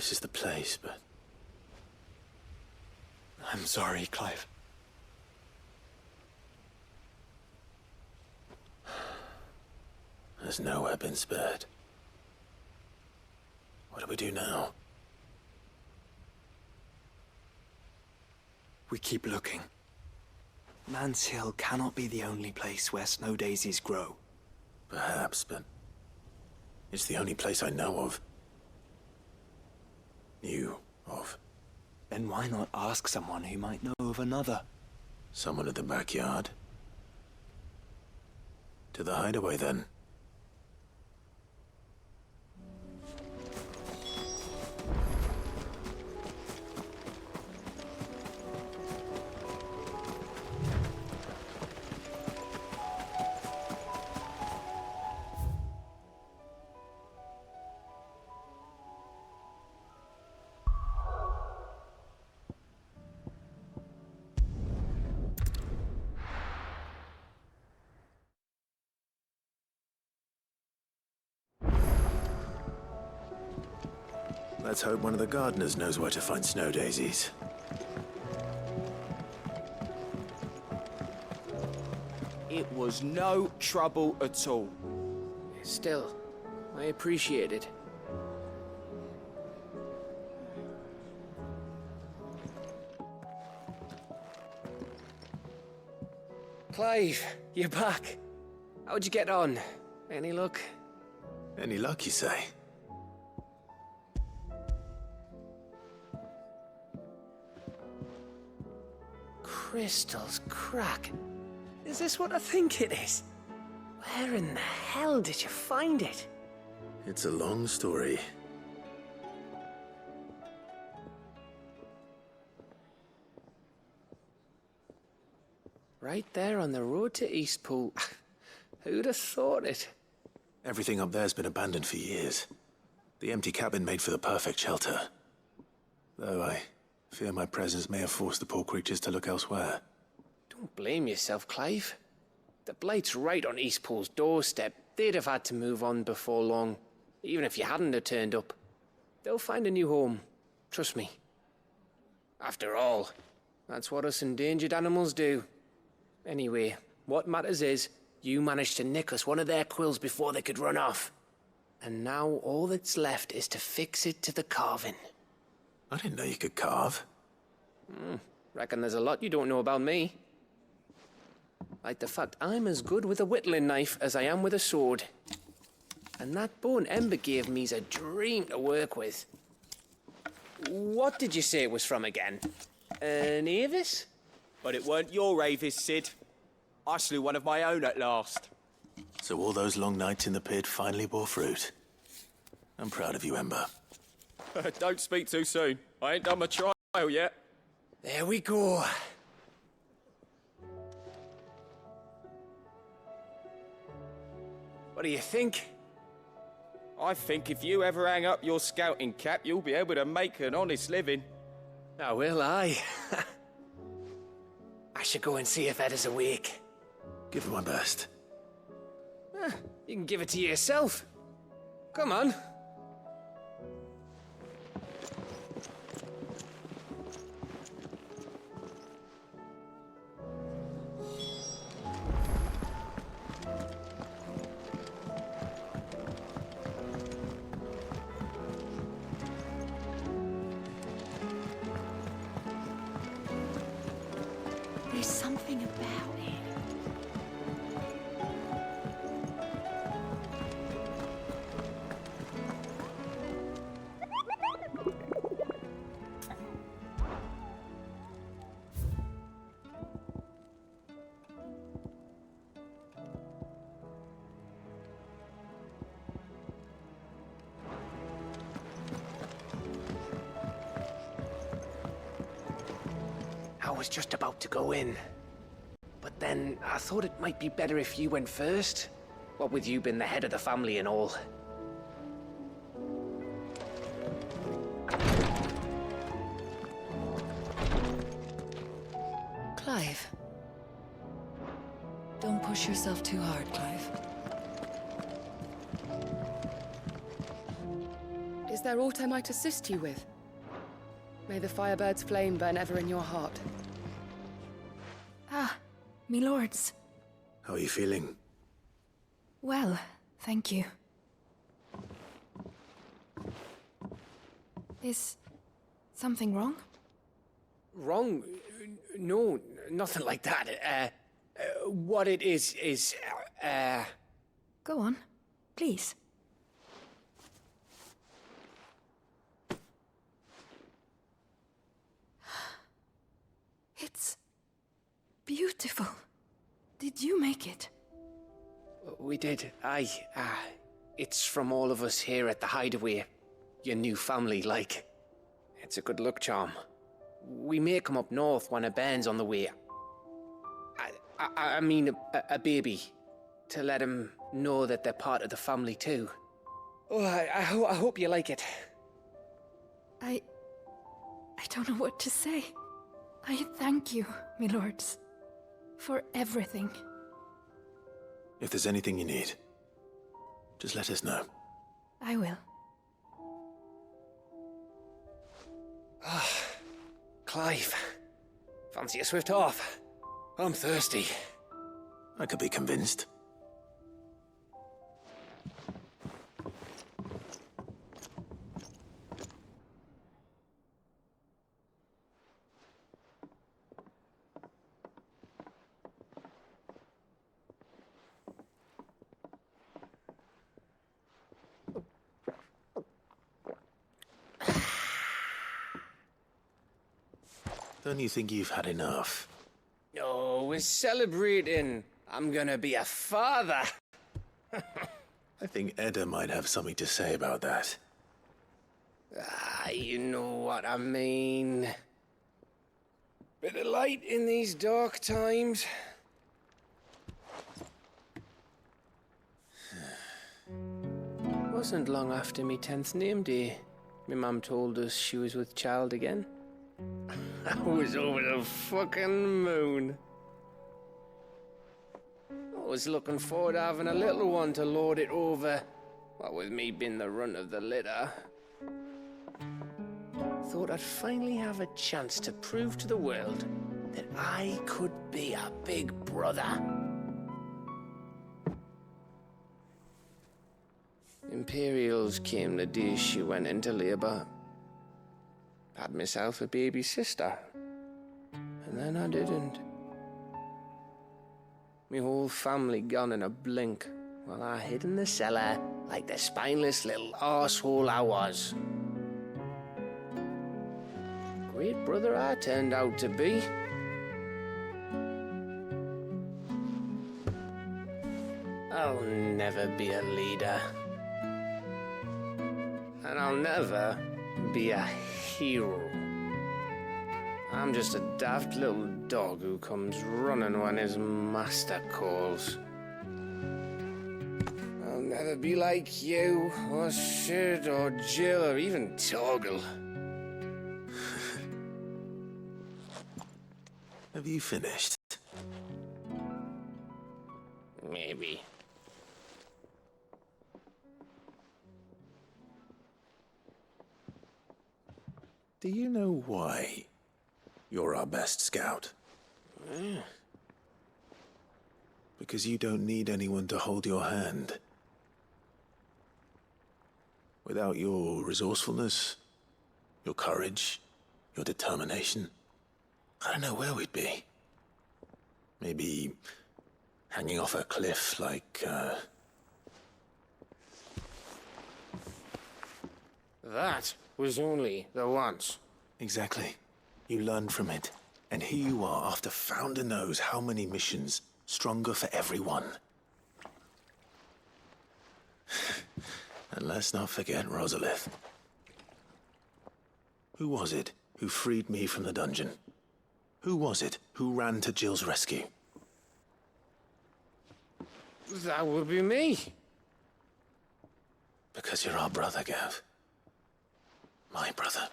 this is the place, but... I'm sorry, Clive. Has nowhere been spared. What do we do now? We keep looking. Man's Hill cannot be the only place where snow daisies grow. Perhaps, but... it's the only place I know of. Knew of. Then why not ask someone who might know of another? Someone at the backyard? To the hideaway, then. Let's hope one of the gardeners knows where to find snow daisies. It was no trouble at all. Still, I appreciate it. Clive, you're back. How'd you get on? Any luck? Any luck, you say? Crystals crack. Is this what I think it is? Where in the hell did you find it? It's a long story. Right there on the road to Eastpool. Who'd have thought it? Everything up there's been abandoned for years. The empty cabin made for the perfect shelter. Though I fear my presence may have forced the poor creatures to look elsewhere. Don't blame yourself, Clive. The Blight's right on Eastpool's doorstep. They'd have had to move on before long, even if you hadn't have turned up. They'll find a new home. Trust me. After all, that's what us endangered animals do. Anyway, what matters is, you managed to nick us one of their quills before they could run off. And now all that's left is to fix it to the carving. I didn't know you could carve. Reckon there's a lot you don't know about me. Like the fact I'm as good with a whittling knife as I am with a sword. And that bone Ember gave me's a dream to work with. What did you say it was from again? An Avis? But it weren't your Avis, Sid. I slew one of my own at last. So all those long nights in the pit finally bore fruit. I'm proud of you, Ember. Don't speak too soon. I ain't done my trial yet. There we go. What do you think? I think if you ever hang up your scouting cap, you'll be able to make an honest living. Oh, will I? I should go and see if Ed is awake. Give it my best. You can give it to yourself. Come on. There's something about it. I was just about to go in. But then I thought it might be better if you went first. What with you being the head of the family and all. Clive. Don't push yourself too hard, Clive. Is Is there aught I might assist you with? May the Firebird's flame burn ever in your heart. Ah, me lords. How are you feeling? Well, thank you. Is something wrong? Wrong? No, nothing like that. What it is, Go on, please. It's beautiful. Did you make it? We did. Aye. It's from all of us here at the Hideaway. Your new family, like. It's a good luck charm. We may come up north when a band's on the way. I mean a baby. To let him know that they're part of the family too. Oh, I hope you like it. I don't know what to say. I thank you, me lords, for everything. If there's anything you need, just let us know. I will. Clive, fancy a swift off? I'm thirsty. I could be convinced. Don't you think you've had enough? Oh, we're celebrating. I'm gonna be a father. I think Edda might have something to say about that. You know what I mean. Bit of light in these dark times. Wasn't long after me 10th name day. My mum told us she was with child again. I was over the fucking moon. I was looking forward to having a little one to lord it over, what with me being the runt of the litter. Thought I'd finally have a chance to prove to the world that I could be a big brother. Imperials came the day she went into labour. Had myself a baby sister. And then I didn't. Me whole family gone in a blink, while I hid in the cellar like the spineless little arsehole I was. Great brother I turned out to be. I'll never be a leader. And I'll never be a hero. I'm just a daft little dog who comes running when his master calls. I'll never be like you, or Sid, or Jill, or even Torgal. Have you finished? Maybe. Do you know why you're our best scout? Because you don't need anyone to hold your hand. Without your resourcefulness, your courage, your determination, I don't know where we'd be. Maybe hanging off a cliff like, That was only the once. Exactly. You learned from it. And here you are after Founder knows how many missions, stronger for everyone. And let's not forget Rosalith. Who was it who freed me from the dungeon? Who was it who ran to Jill's rescue? That would be me. Because you're our brother, Gav. My brother.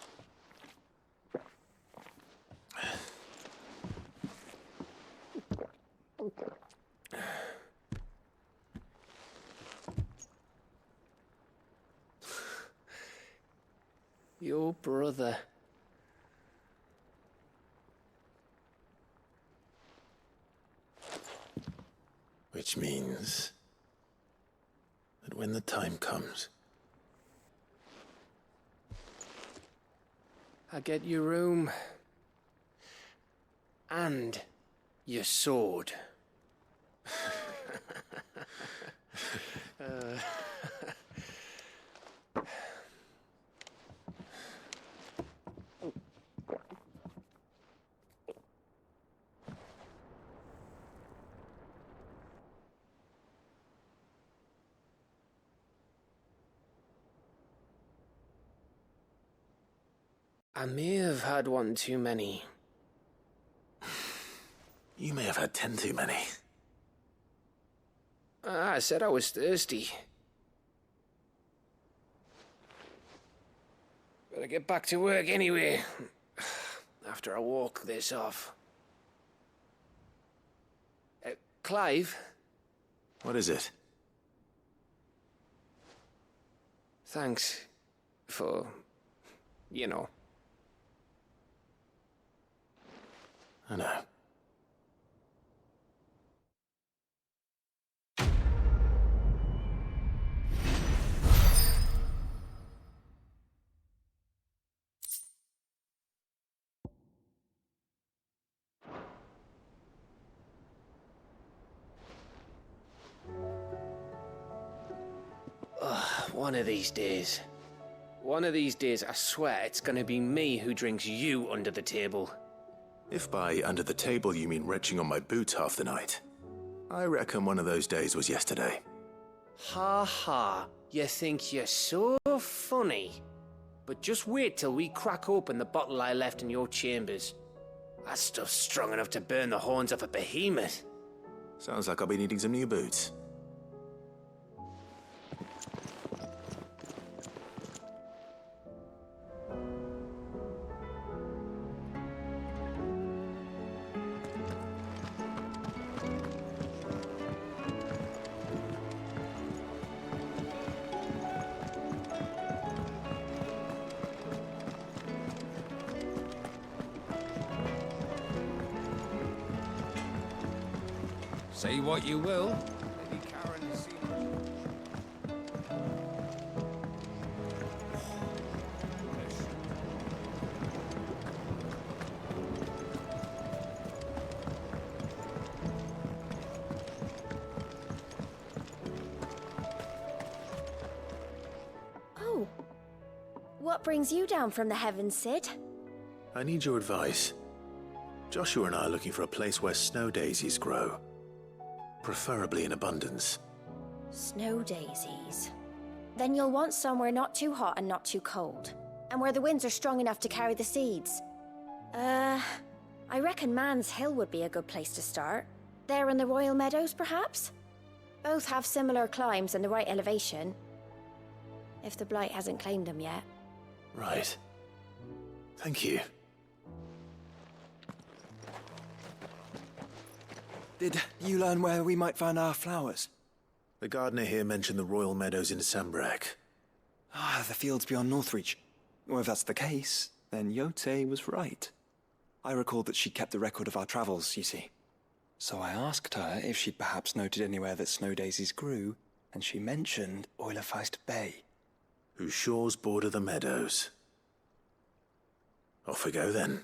Your brother. Which means that when the time comes, I get your room. And your sword. I may have had one too many. you may have had 10 too many. I said I was thirsty. Better get back to work anyway, after I walk this off. Clive? What is it? Thanks for, you know. I know. One of these days. One of these days, I swear it's gonna be me who drinks you under the table. If by under the table you mean retching on my boots half the night, I reckon one of those days was yesterday. Ha ha, you think you're so funny. But just wait till we crack open the bottle I left in your chambers. That stuff's strong enough to burn the horns off a behemoth. Sounds like I'll be needing some new boots. Say what you will. Lady Karen has seen Oh. What brings you down from the heavens, Sid? I need your advice. Joshua and I are looking for a place where snow daisies grow. Preferably in abundance. Snow daisies. Then you'll want somewhere not too hot and not too cold. And where the winds are strong enough to carry the seeds. I reckon Man's Hill would be a good place to start. There in the Royal Meadows, perhaps? Both have similar climbs and the right elevation. If the Blight hasn't claimed them yet. Right. Thank you. Did you learn where we might find our flowers? The gardener here mentioned the Royal Meadows in Sambrack. Ah, the fields beyond Northreach. Well, if that's the case, then Yote was right. I recalled that she kept the record of our travels, you see. So I asked her if she'd perhaps noted anywhere that snow daisies grew, and she mentioned Oilefeist Bay. Whose shores border the meadows. Off we go then.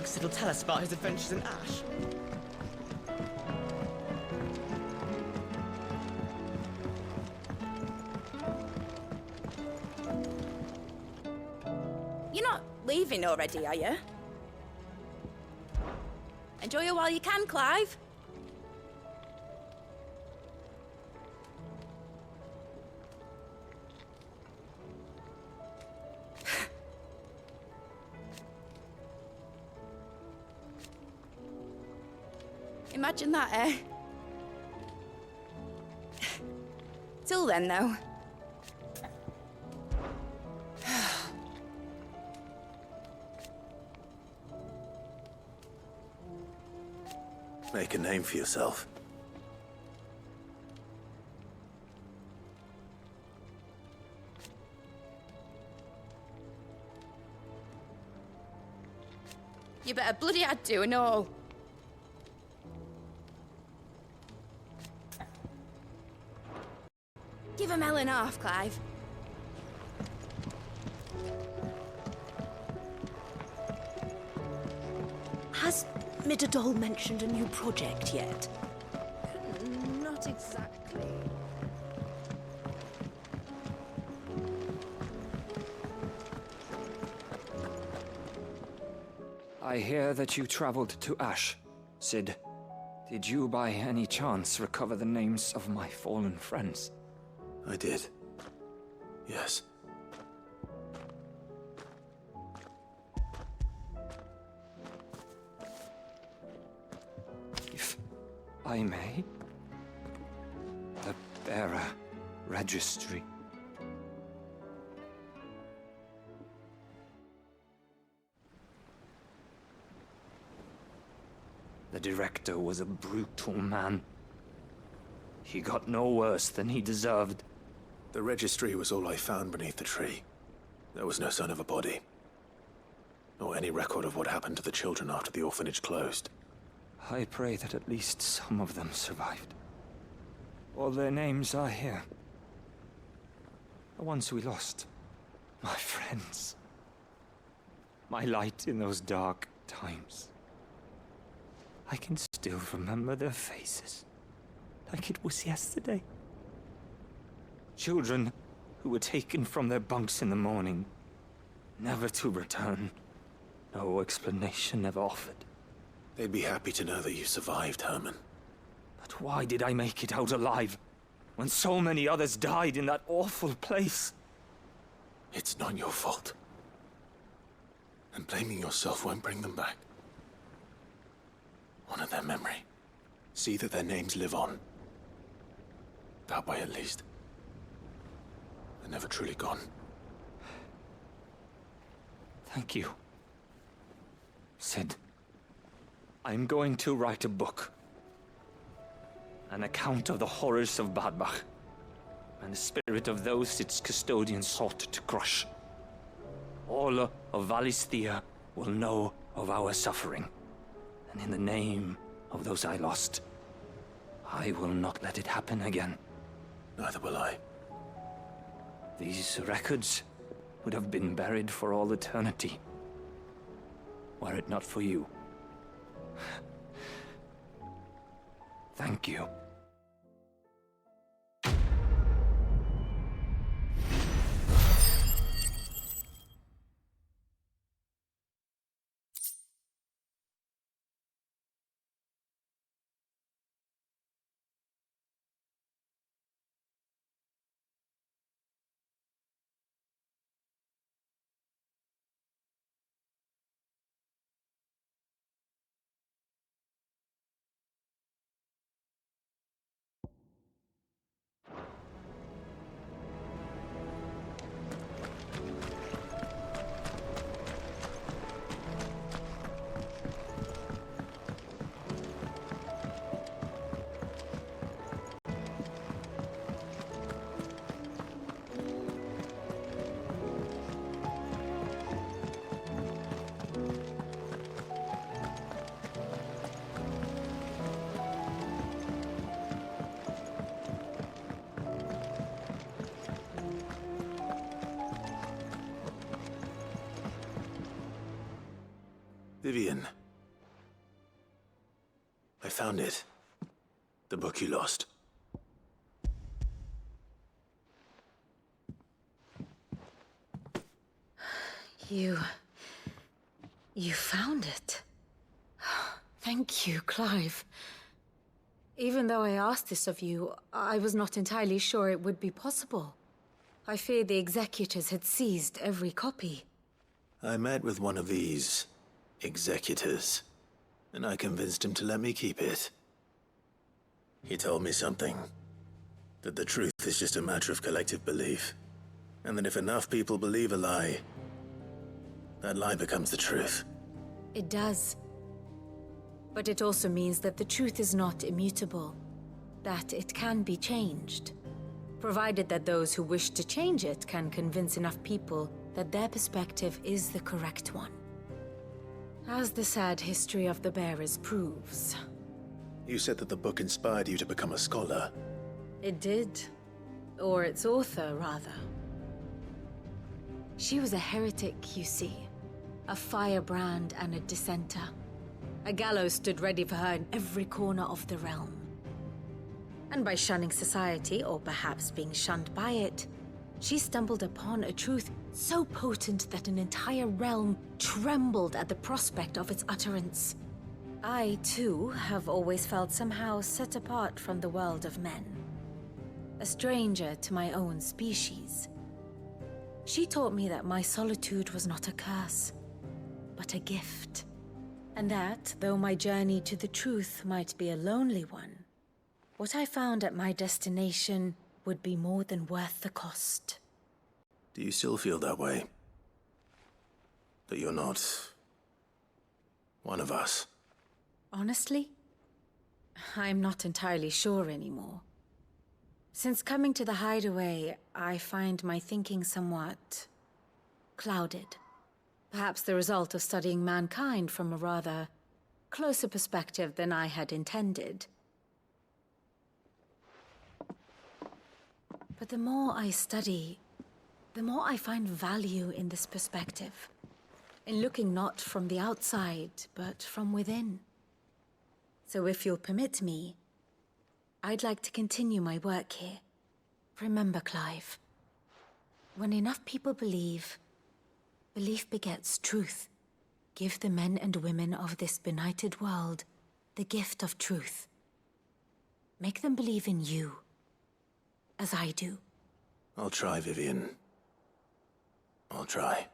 Sid will tell us about his adventures in Ash? You're not leaving already, are you? Enjoy it while you can, Clive. Imagine that, eh? Till then, though. Make a name for yourself. You better bloody had to and all. Give a melon half, Clive. Has Midadol mentioned a new project yet? Not exactly. I hear that you traveled to Ash, Sid. Did you by any chance recover the names of my fallen friends? I did. Yes. If I may? The bearer registry. The director was a brutal man. He got no worse than he deserved. The registry was all I found beneath the tree. There was no sign of a body. Or any record of what happened to the children after the orphanage closed. I pray that at least some of them survived. All their names are here. The ones we lost. My friends. My light in those dark times. I can still remember their faces, like it was yesterday. Children who were taken from their bunks in the morning, never to return. No explanation ever offered. They'd be happy to know that you survived, Herman. But why did I make it out alive, when so many others died in that awful place? It's not your fault. And blaming yourself won't bring them back. Honor their memory. See that their names live on. That way, at least. They're never truly gone. Thank you. Sid, I'm going to write a book. An account of the horrors of Badbach, and the spirit of those its custodians sought to crush. All of Valisthea will know of our suffering, and in the name of those I lost, I will not let it happen again. Neither will I. These records would have been buried for all eternity, were it not for you. Thank you. Vivian. I found it. The book you lost. You found it. Thank you, Clive. Even though I asked this of you, I was not entirely sure it would be possible. I feared the executors had seized every copy. I met with one of these executors, and I convinced him to let me keep it. He told me something. That the truth is just a matter of collective belief. And that if enough people believe a lie, that lie becomes the truth. It does. But it also means that the truth is not immutable. That it can be changed. Provided that those who wish to change it can convince enough people that their perspective is the correct one. As the sad history of the Bearers proves. You said that the book inspired you to become a scholar. It did. Or its author, rather. She was a heretic, you see. A firebrand and a dissenter. A gallows stood ready for her in every corner of the realm. And by shunning society, or perhaps being shunned by it, she stumbled upon a truth so potent that an entire realm trembled at the prospect of its utterance. I, too, have always felt somehow set apart from the world of men. A stranger to my own species. She taught me that my solitude was not a curse, but a gift. And that, though my journey to the truth might be a lonely one, what I found at my destination would be more than worth the cost. Do you still feel that way? That you're not one of us? Honestly, I'm not entirely sure anymore. Since coming to the hideaway, I find my thinking somewhat clouded. Perhaps the result of studying mankind from a rather closer perspective than I had intended. But the more I study, the more I find value in this perspective. In looking not from the outside, but from within. So if you'll permit me, I'd like to continue my work here. Remember, Clive, when enough people believe, belief begets truth. Give the men and women of this benighted world the gift of truth. Make them believe in you, as I do. I'll try, Vivian. I'll try.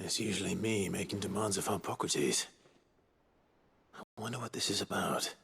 It's usually me making demands of Harpocrates. I wonder what this is about.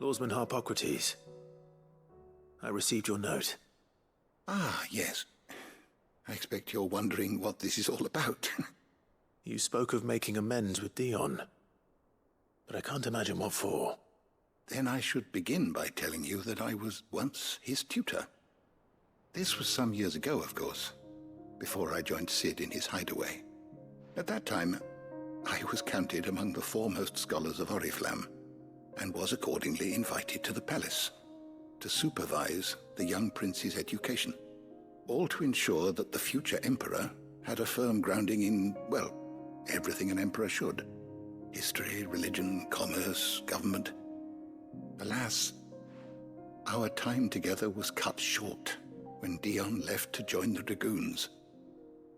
Lawsman Harpocrates, I received your note. Ah, yes. I expect you're wondering what this is all about. You spoke of making amends with Dion, but I can't imagine what for. Then I should begin by telling you that I was once his tutor. This was some years ago, of course, before I joined Cid in his hideaway. At that time, I was counted among the foremost scholars of Oriflamme, and was accordingly invited to the palace to supervise the young prince's education, all to ensure that the future emperor had a firm grounding in, well, everything an emperor should. History, religion, commerce, government. Alas, our time together was cut short when Dion left to join the dragoons,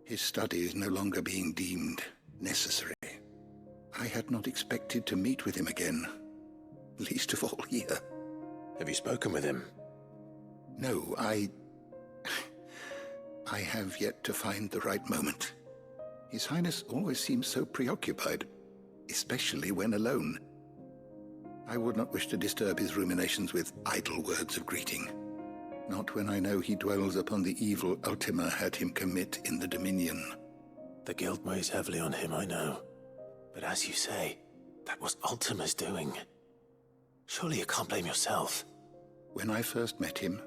his studies no longer being deemed necessary. I had not expected to meet with him again, least of all here. Have you spoken with him? No, I have yet to find the right moment. His Highness always seems so preoccupied, especially when alone. I would not wish to disturb his ruminations with idle words of greeting. Not when I know he dwells upon the evil Ultima had him commit in the Dominion. The guilt weighs heavily on him, I know. But as you say, that was Ultima's doing. Surely you can't blame yourself. When I first met him,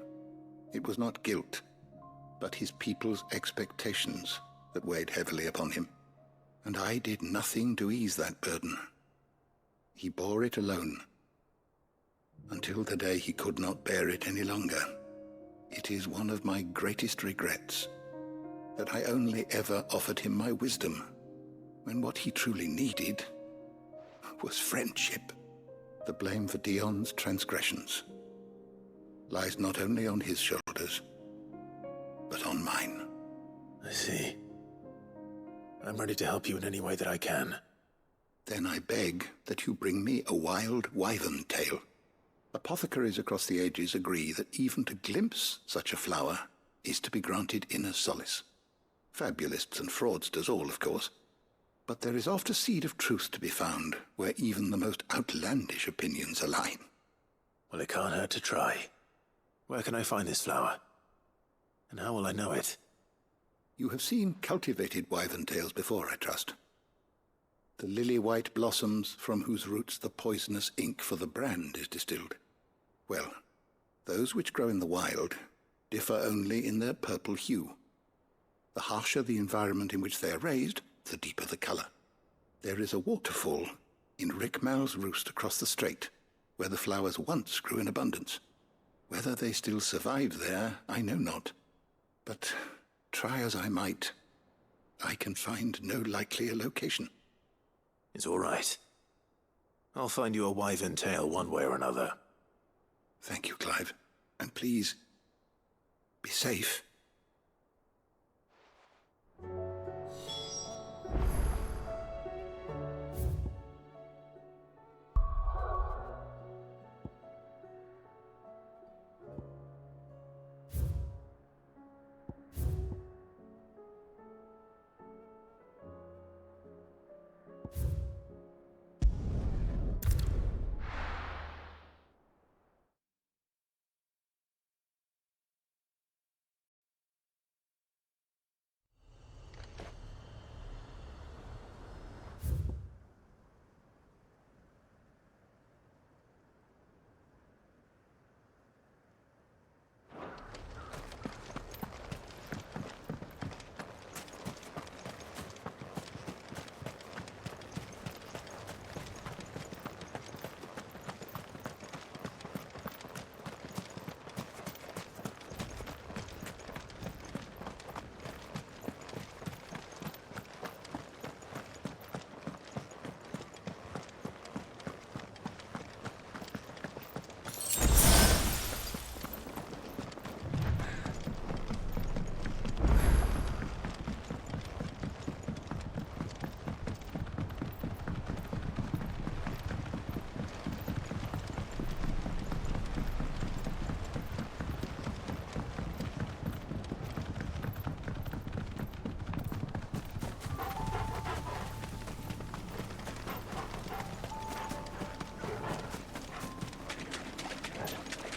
it was not guilt, but his people's expectations that weighed heavily upon him. And I did nothing to ease that burden. He bore it alone, until the day he could not bear it any longer. It is one of my greatest regrets that I only ever offered him my wisdom, when what he truly needed was friendship. The blame for Dion's transgressions lies not only on his shoulders, but on mine. I see. I'm ready to help you in any way that I can. Then I beg that you bring me a wild wyvern tail. Apothecaries across the ages agree that even to glimpse such a flower is to be granted inner solace. Fabulists and fraudsters all, of course. But there is oft a seed of truth to be found where even the most outlandish opinions align. Well, it can't hurt to try. Where can I find this flower? And how will I know it? You have seen cultivated wyvern tails before, I trust. The lily-white blossoms from whose roots the poisonous ink for the brand is distilled. Well, those which grow in the wild differ only in their purple hue. The harsher the environment in which they are raised, the deeper the color. There is a waterfall in Rickmal's roost across the strait, where the flowers once grew in abundance. Whether they still survive there, I know not. But try as I might, I can find no likelier location. It's all right. I'll find you a wyvern tail one way or another. Thank you, Clive. And please, be safe.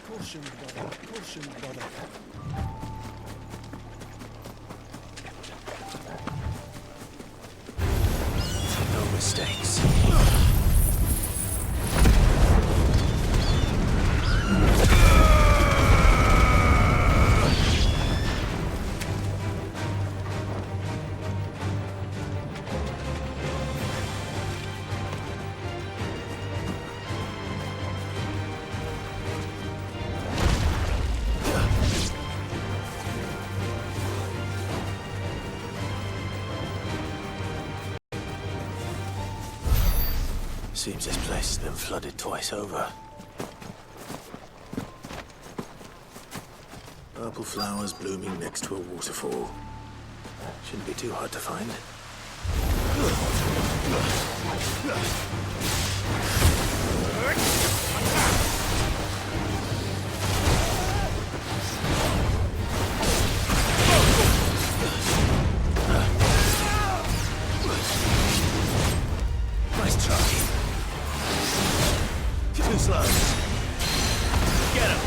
Caution, brother. Caution, brother. No mistakes. Seems this place has been flooded twice over. Purple flowers blooming next to a waterfall. Shouldn't be too hard to find. Nice try. Too slow. Get him.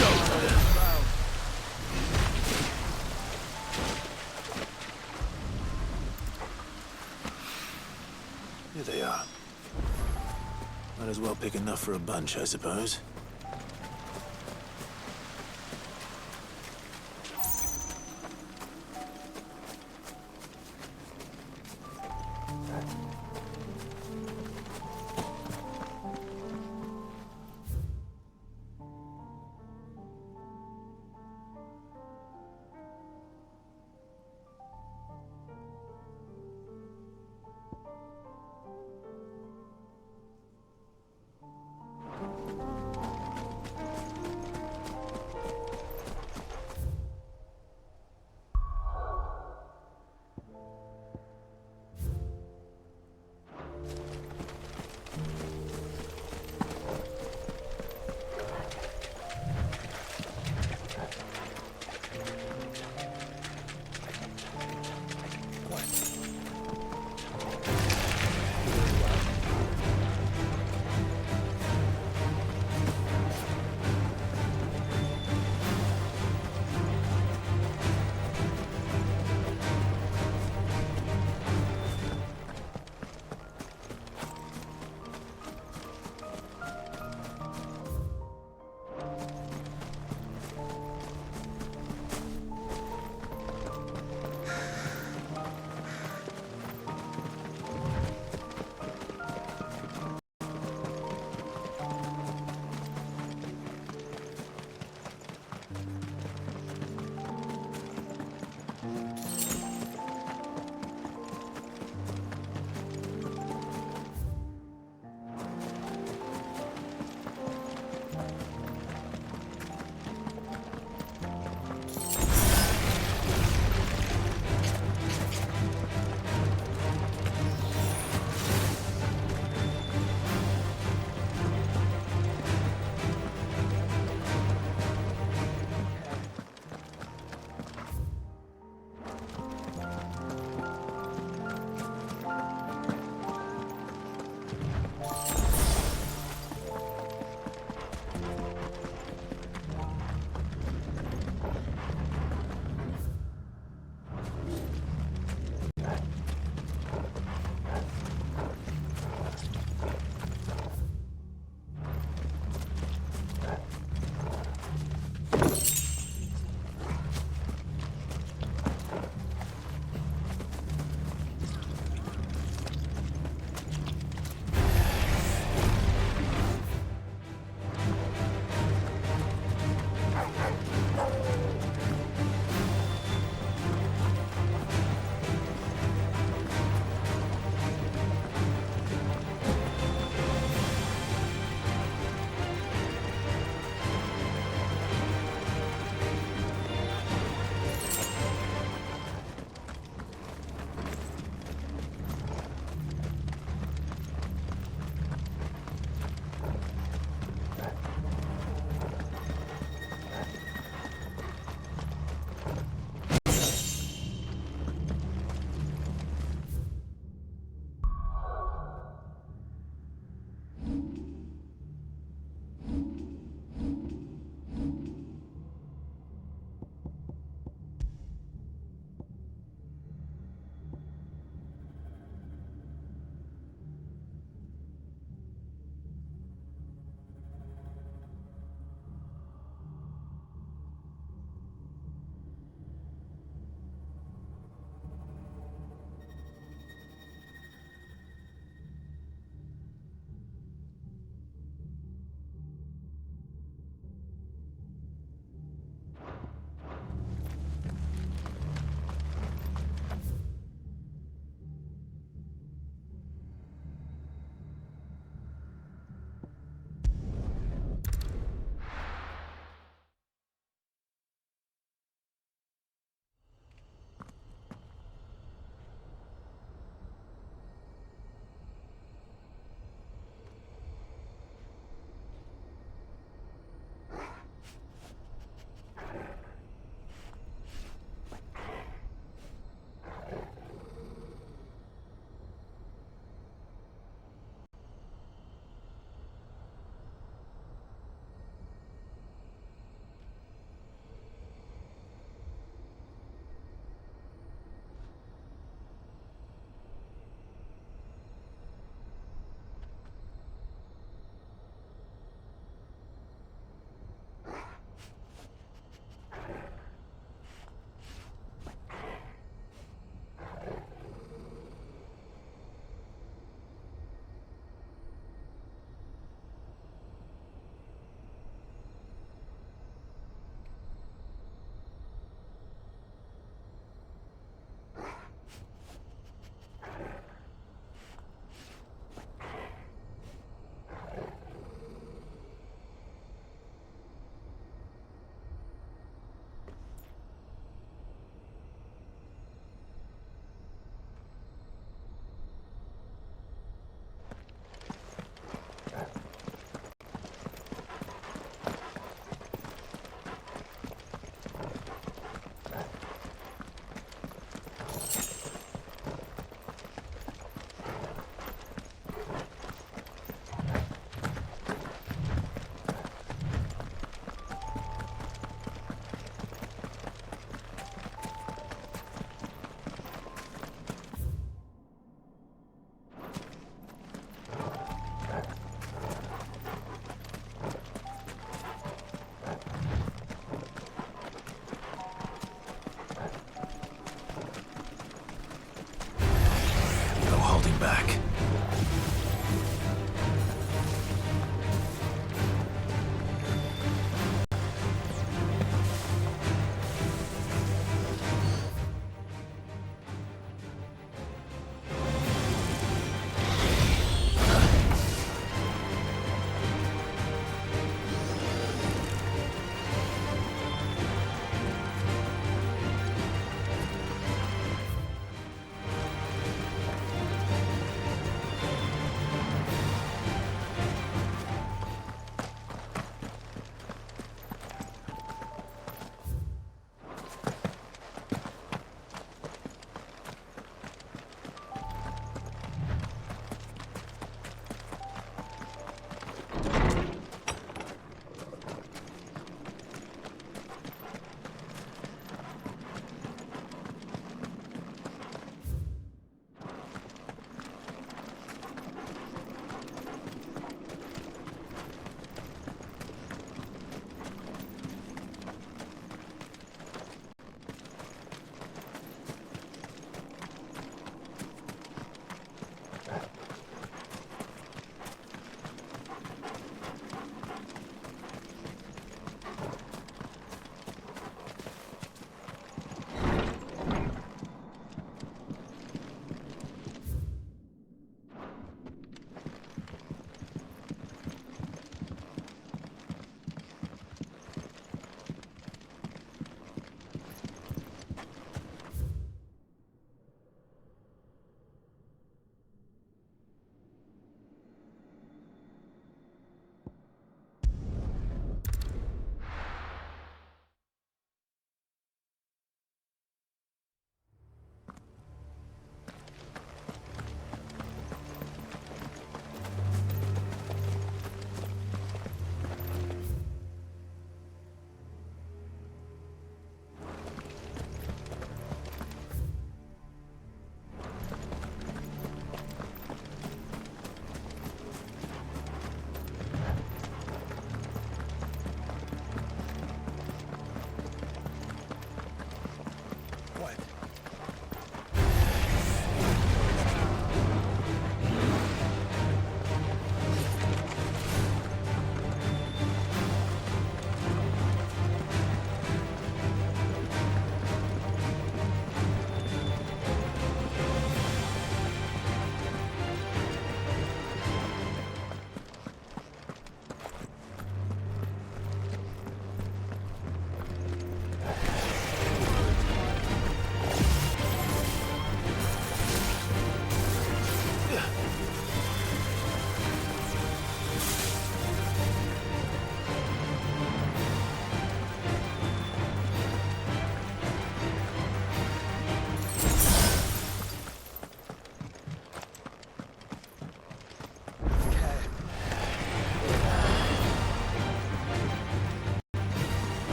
Here they are. Might as well pick enough for a bunch, I suppose.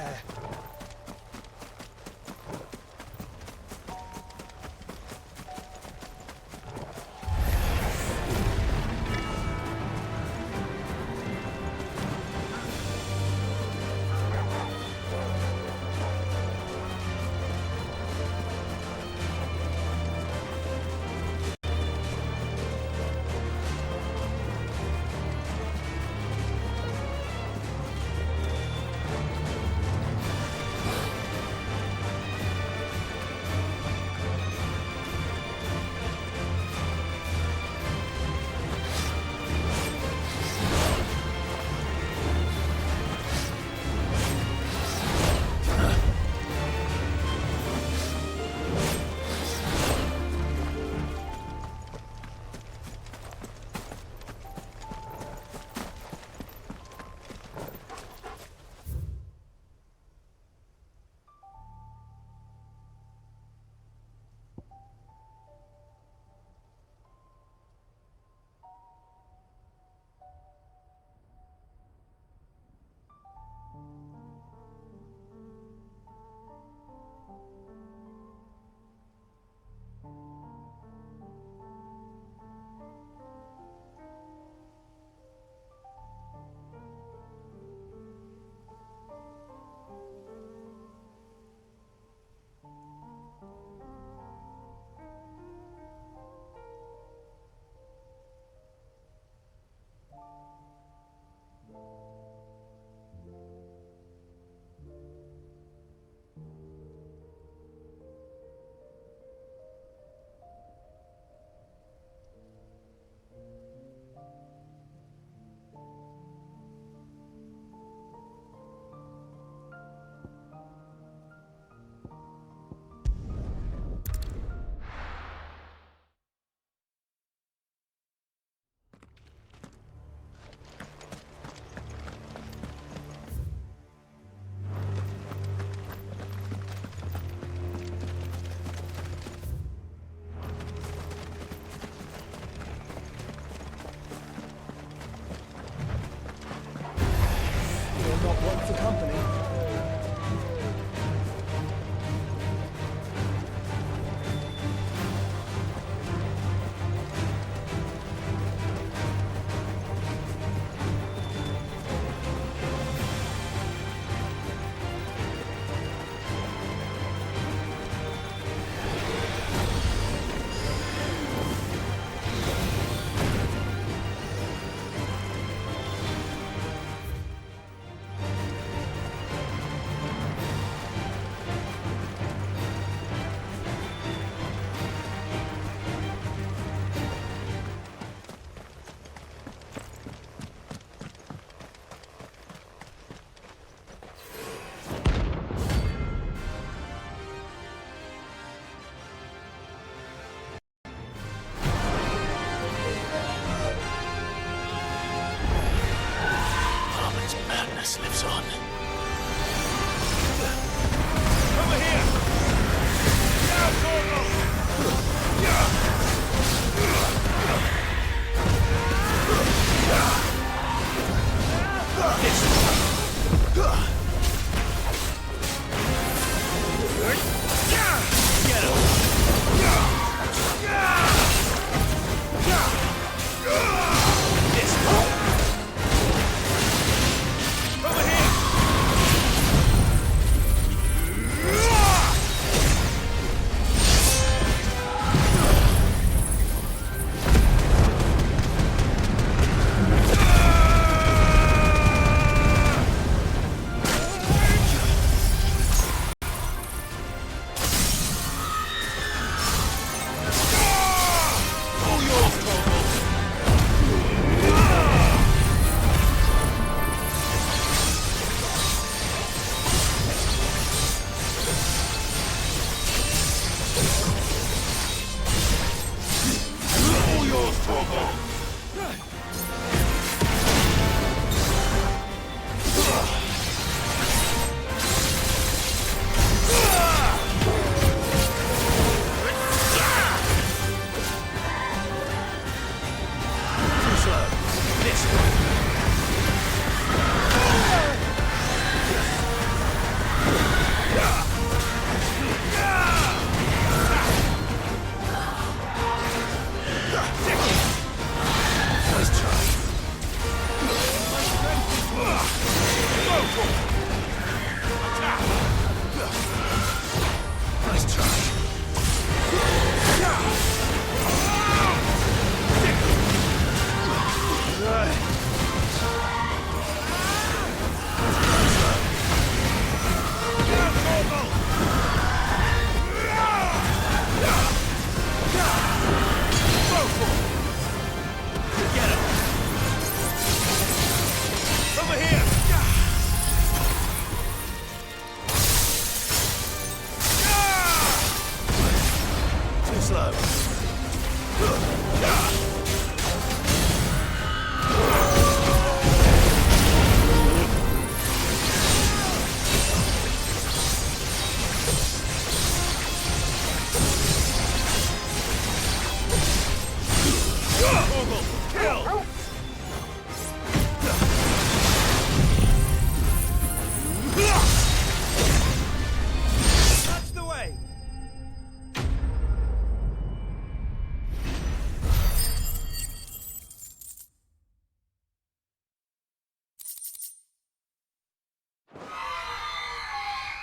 care.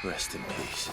Rest in peace.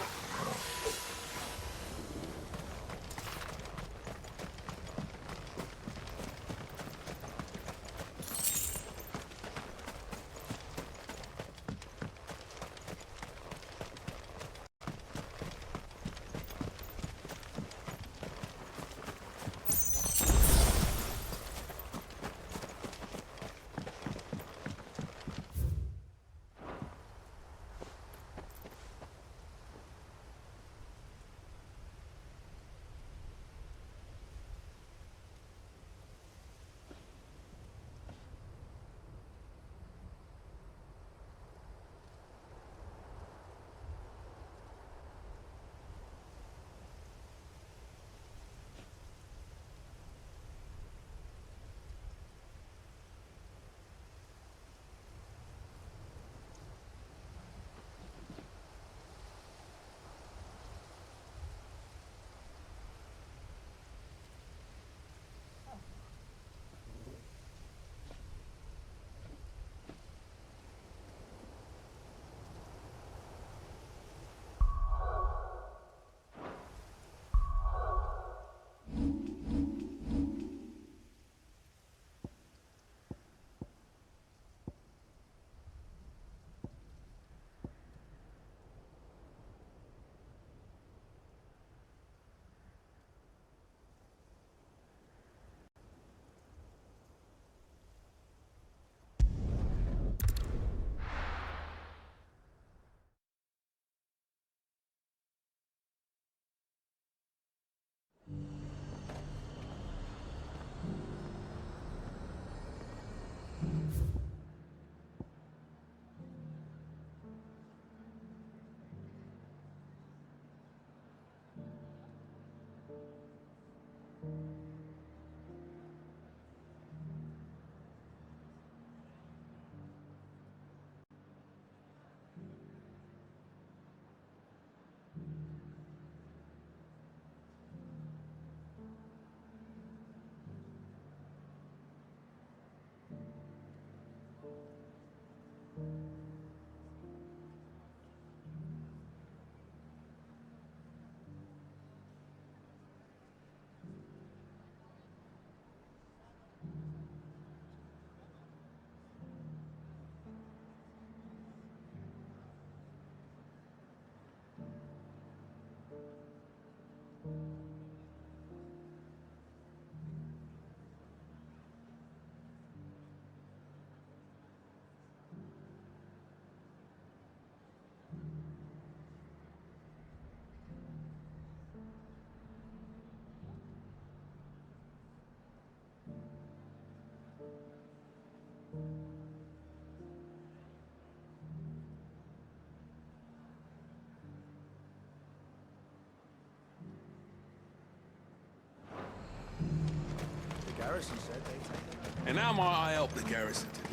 Garrison said they'd take And how might I help the garrison today?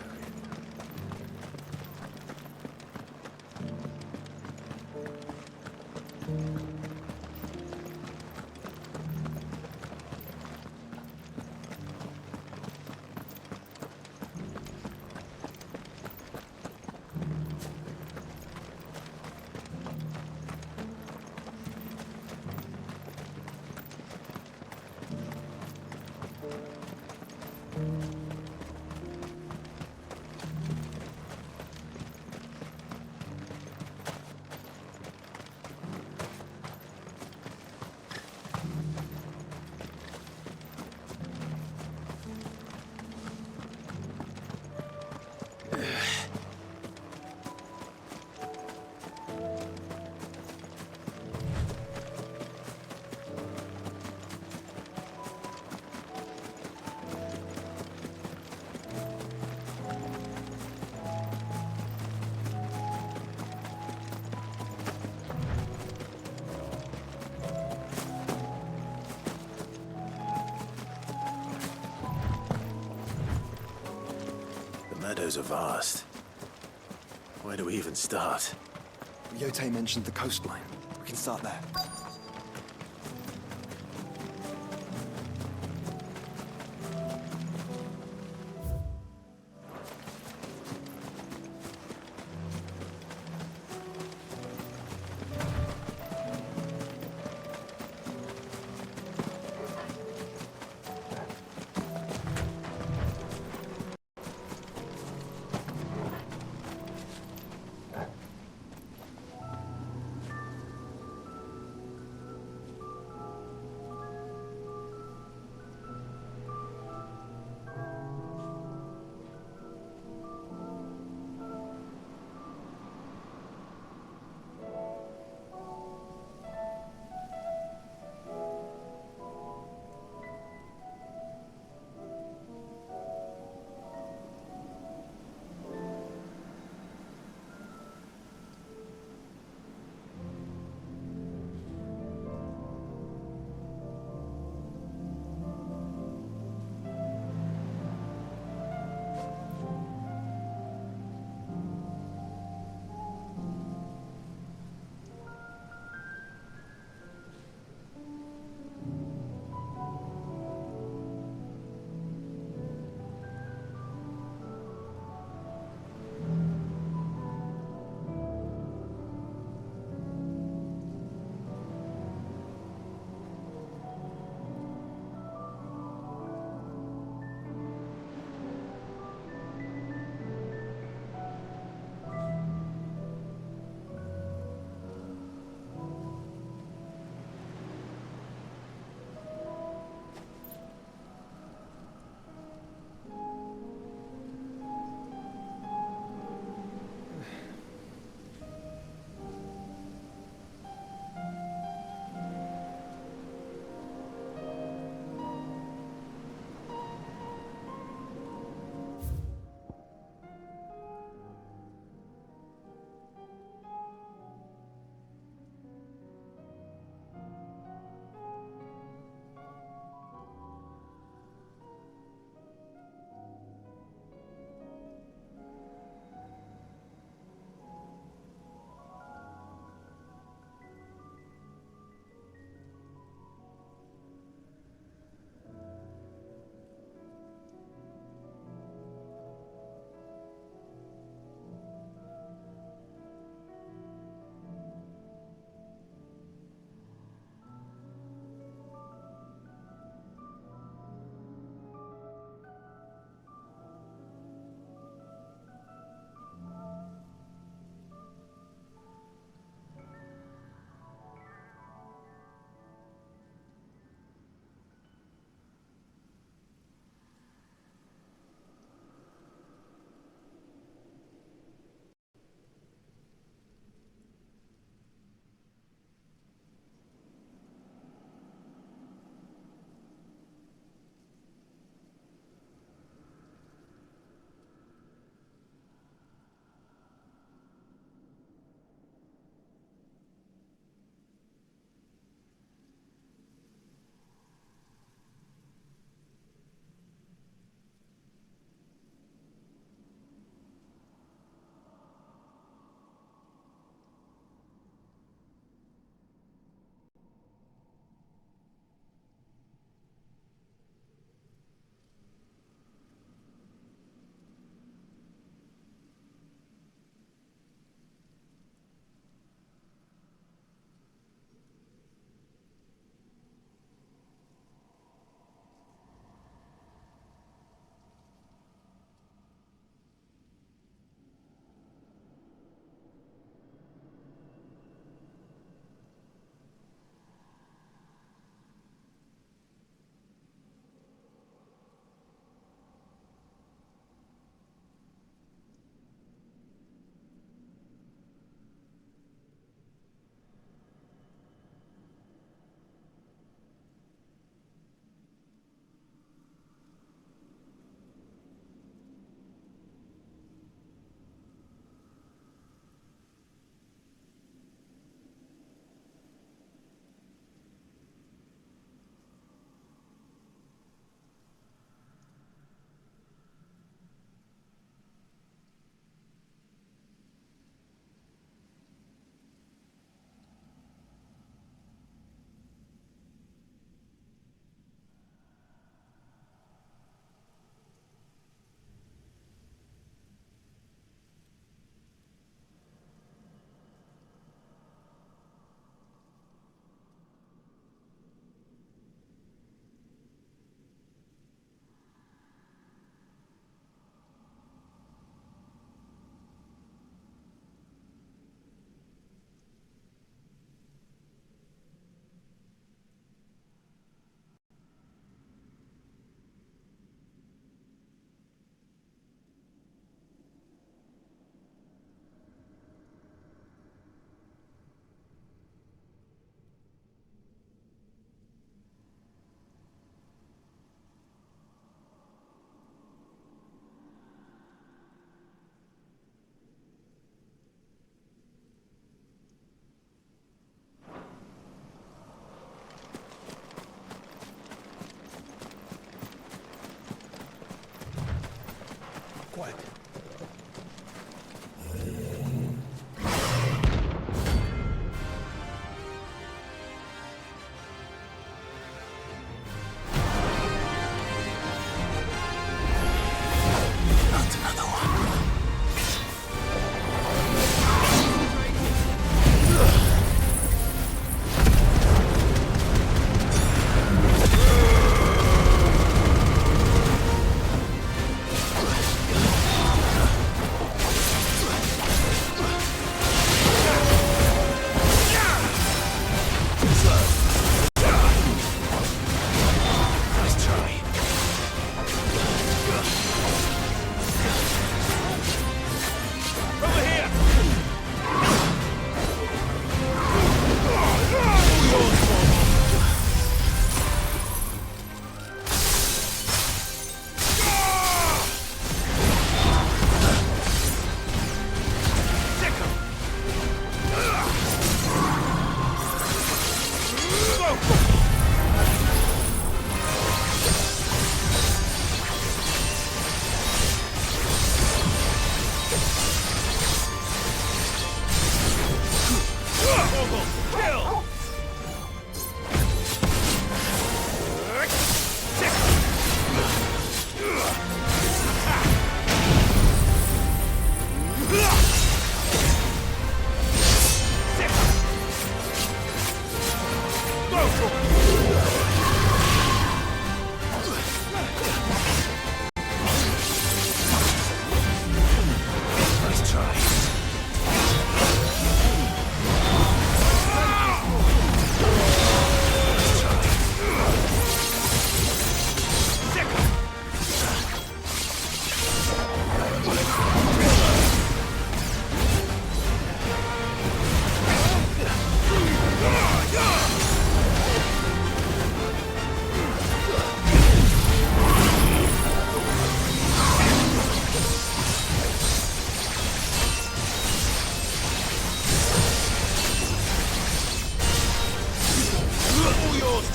The meadows are vast. Where do we even start? Yote mentioned the coastline. We can start there.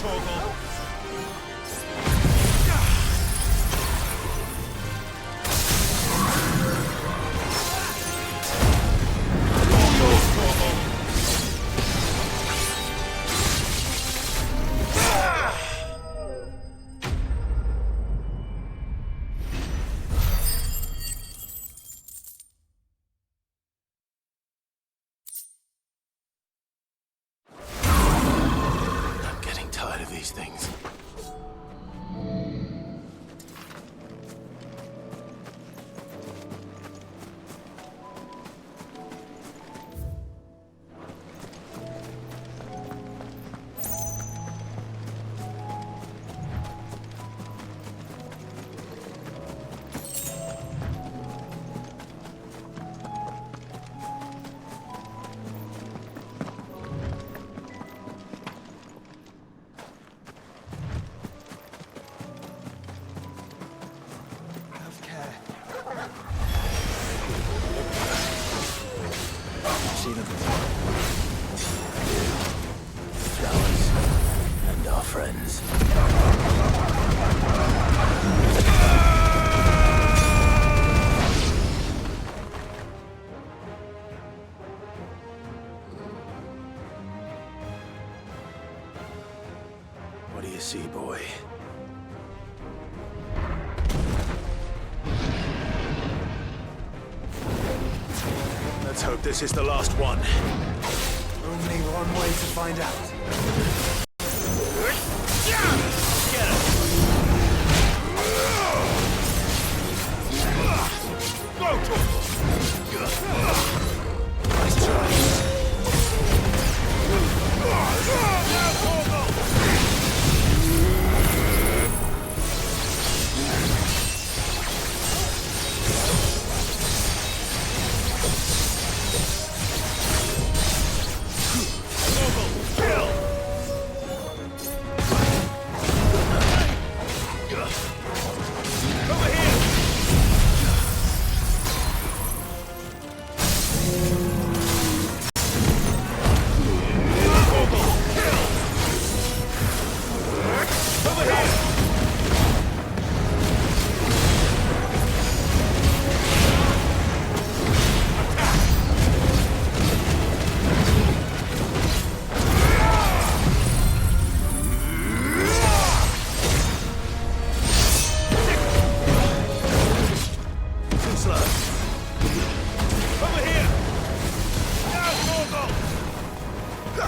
Torgal! I'm getting tired of these things. Have care. See them? Flowers and our friends. What do you see, boy? Let's hope this is the last one. Only one way to find out. Nice try.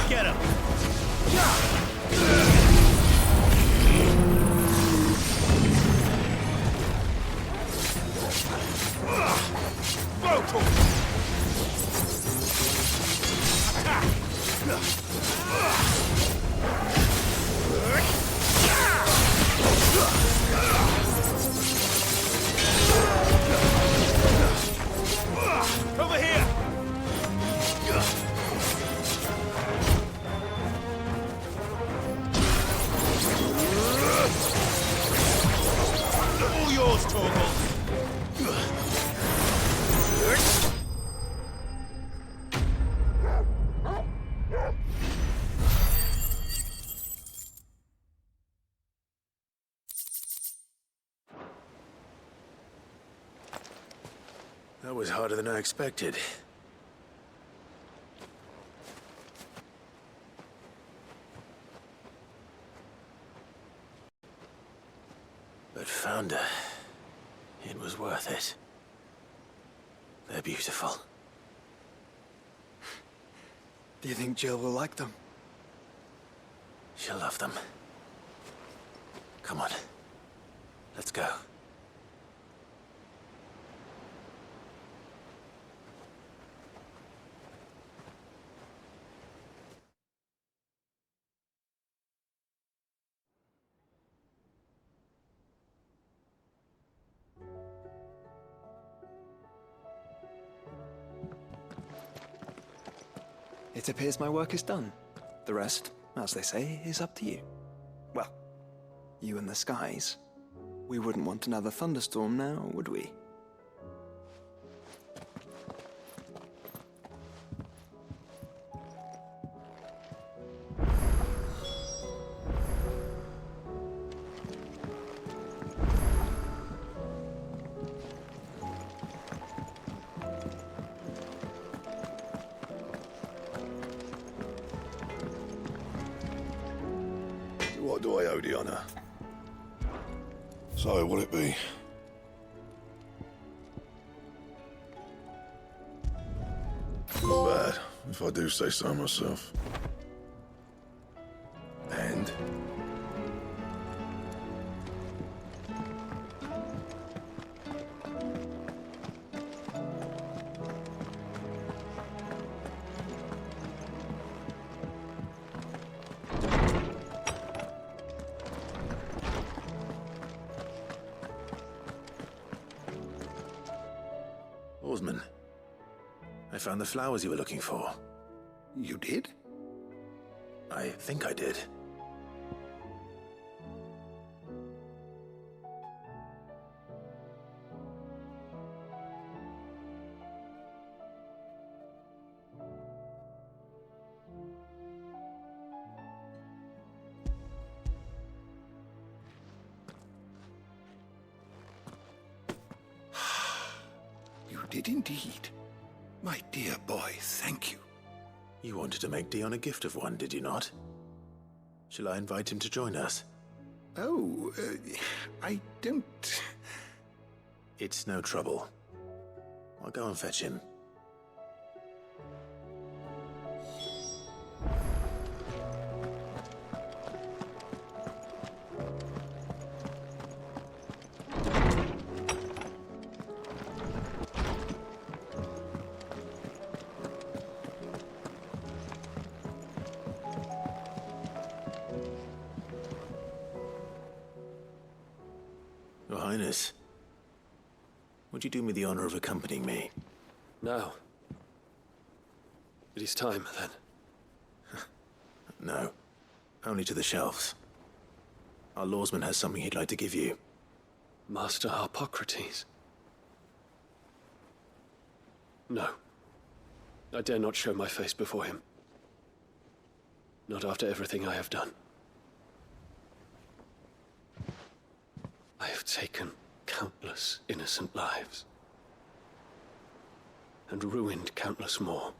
Get him! Over here! All yours, Torgal! That was harder than I expected. But found her. It was worth it. They're beautiful. Do you think Jill will like them? She'll love them. Come on. Let's go. It appears my work is done. The rest, as they say, is up to you. Well, you and the skies. We wouldn't want another thunderstorm now, would we? do I owe the honor? So, what'll it be? Not bad, if I do say so myself. And? Oarsman, I found the flowers you were looking for. You did? I think I did. You did indeed. My dear boy, thank you. You wanted to make Dion a gift of one, did you not? Shall I invite him to join us? Oh, I don't... It's no trouble. I'll go and fetch him. Your Highness, would you do me the honor of accompanying me? Now. It is time, then. No, only to the shelves. Our lawsman has something he'd like to give you. Master Harpocrates. No. I dare not show my face before him. Not after everything I have done. I have taken countless innocent lives. And ruined countless more.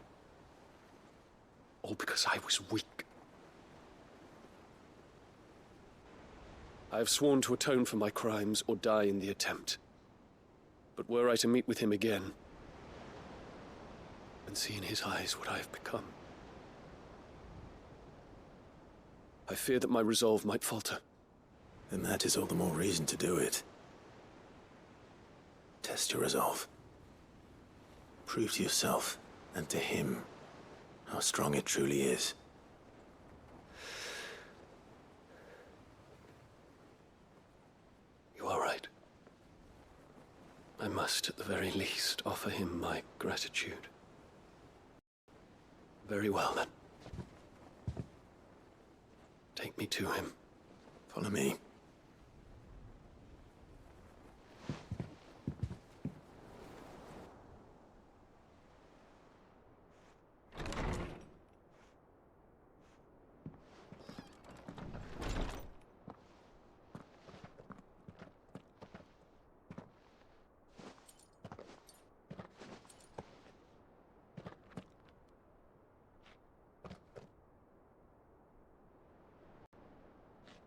All because I was weak. I have sworn to atone for my crimes or die in the attempt. But were I to meet with him again, and see in his eyes what I have become, I fear that my resolve might falter. Then that is all the more reason to do it. Test your resolve. Prove to yourself, and to him, how strong it truly is. You are right. I must, at the very least, offer him my gratitude. Very well, then. Take me to him. Follow me.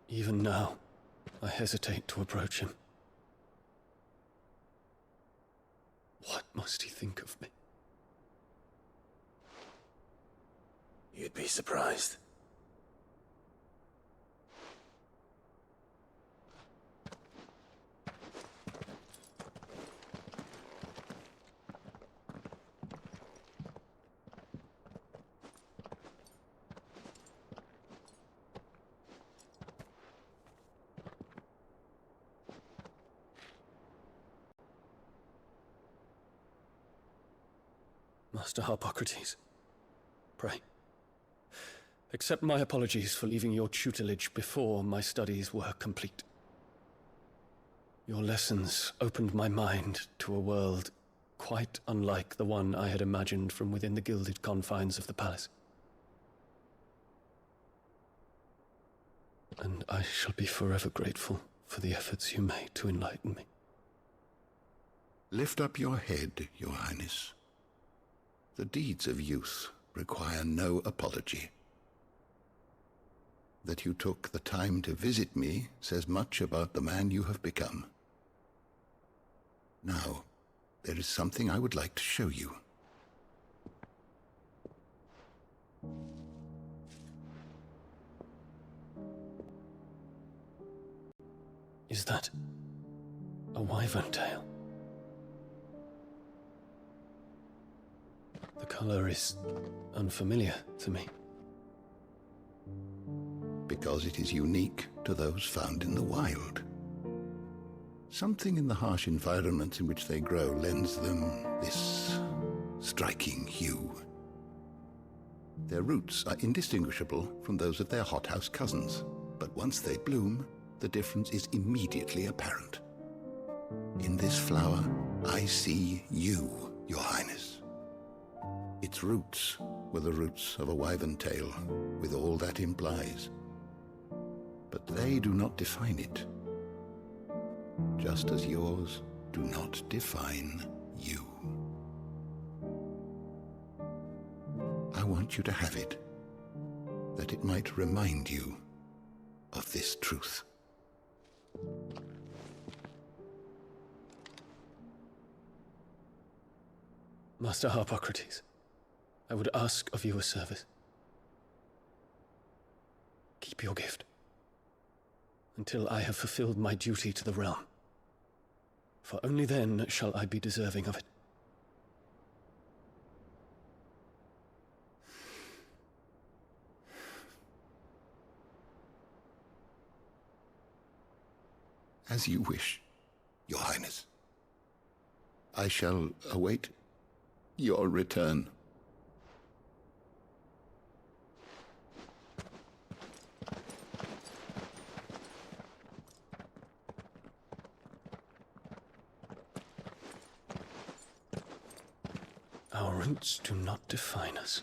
Even now, I hesitate to approach him. What must he think of me? You'd be surprised. Master Harpocrates, pray, accept my apologies for leaving your tutelage before my studies were complete. Your lessons opened my mind to a world quite unlike the one I had imagined from within the gilded confines of the palace. And I shall be forever grateful for the efforts you made to enlighten me. Lift up your head, Your Highness. The deeds of youth require no apology. That you took the time to visit me says much about the man you have become. Now, there is something I would like to show you. Is that a wyvern tail? The color is unfamiliar to me. Because it is unique to those found in the wild. Something in the harsh environment in which they grow lends them this striking hue. Their roots are indistinguishable from those of their hothouse cousins, but once they bloom, the difference is immediately apparent. In this flower, I see you, Your Highness. Its roots were the roots of a wyvern tail, with all that implies. But they do not define it, just as yours do not define you. I want you to have it, that it might remind you of this truth. Master Harpocrates, I would ask of you a service. Keep your gift until I have fulfilled my duty to the realm, for only then shall I be deserving of it. As you wish, Your Highness. I shall await your return. Our roots do not define us.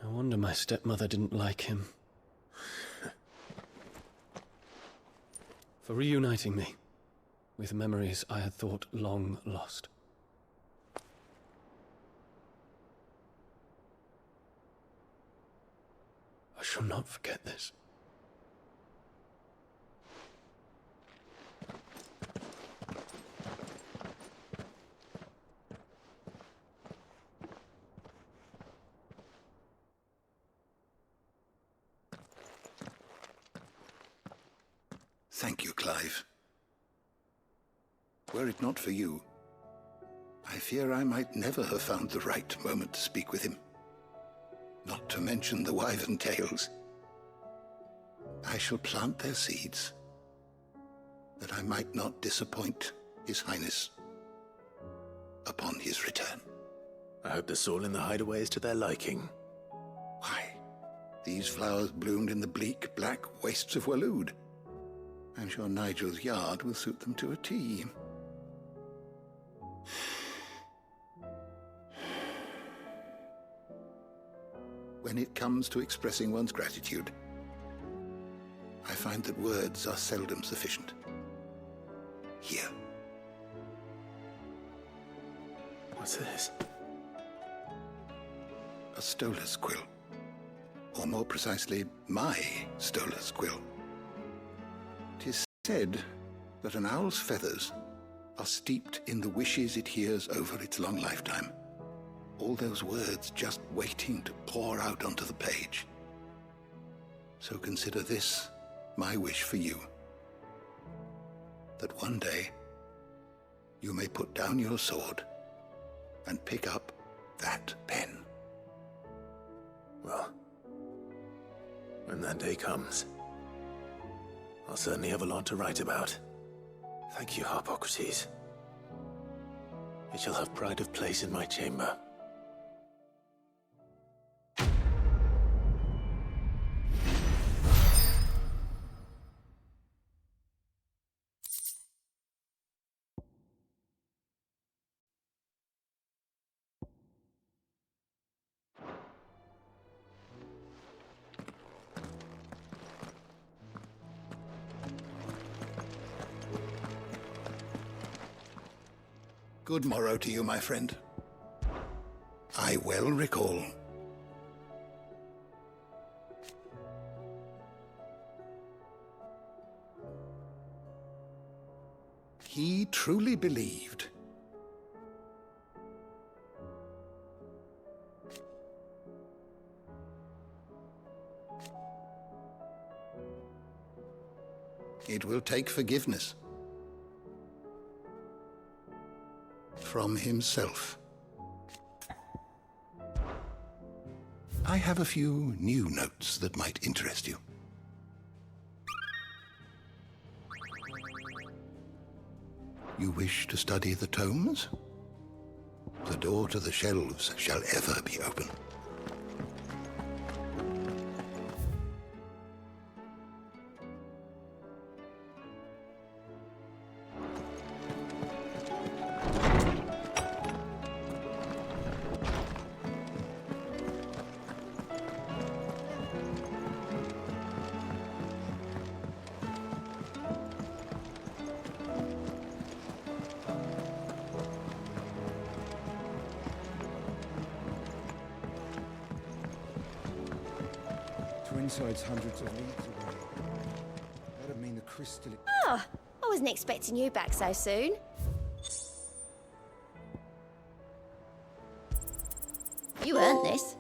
No wonder my stepmother didn't like him. For reuniting me with memories I had thought long lost. I shall not forget this. Thank you, Clive. Were it not for you, I fear I might never have found the right moment to speak with him. Not to mention the wyvern tales. I shall plant their seeds, that I might not disappoint His Highness upon his return. I hope the soil in the hideaway is to their liking. Why, these flowers bloomed in the bleak, black wastes of Waloed. I'm sure Nigel's yard will suit them to a T. When it comes to expressing one's gratitude, I find that words are seldom sufficient. Here. What's this? A stolas quill. Or more precisely, my stolas quill. 'Tis said that an owl's feathers are steeped in the wishes it hears over its long lifetime. All those words just waiting to pour out onto the page. So consider this my wish for you. That one day you may put down your sword and pick up that pen. Well, when that day comes, I'll certainly have a lot to write about. Thank you, Harpocrates. It shall have pride of place in my chamber. Good morrow to you, my friend. I well recall. He truly believed. It will take forgiveness from himself. I have a few new notes that might interest you. You wish to study the tomes? The door to the shelves shall ever be open. Twinside's hundreds of leagues away. That'd mean the crystal... Oh, I wasn't expecting you back so soon. You earned this.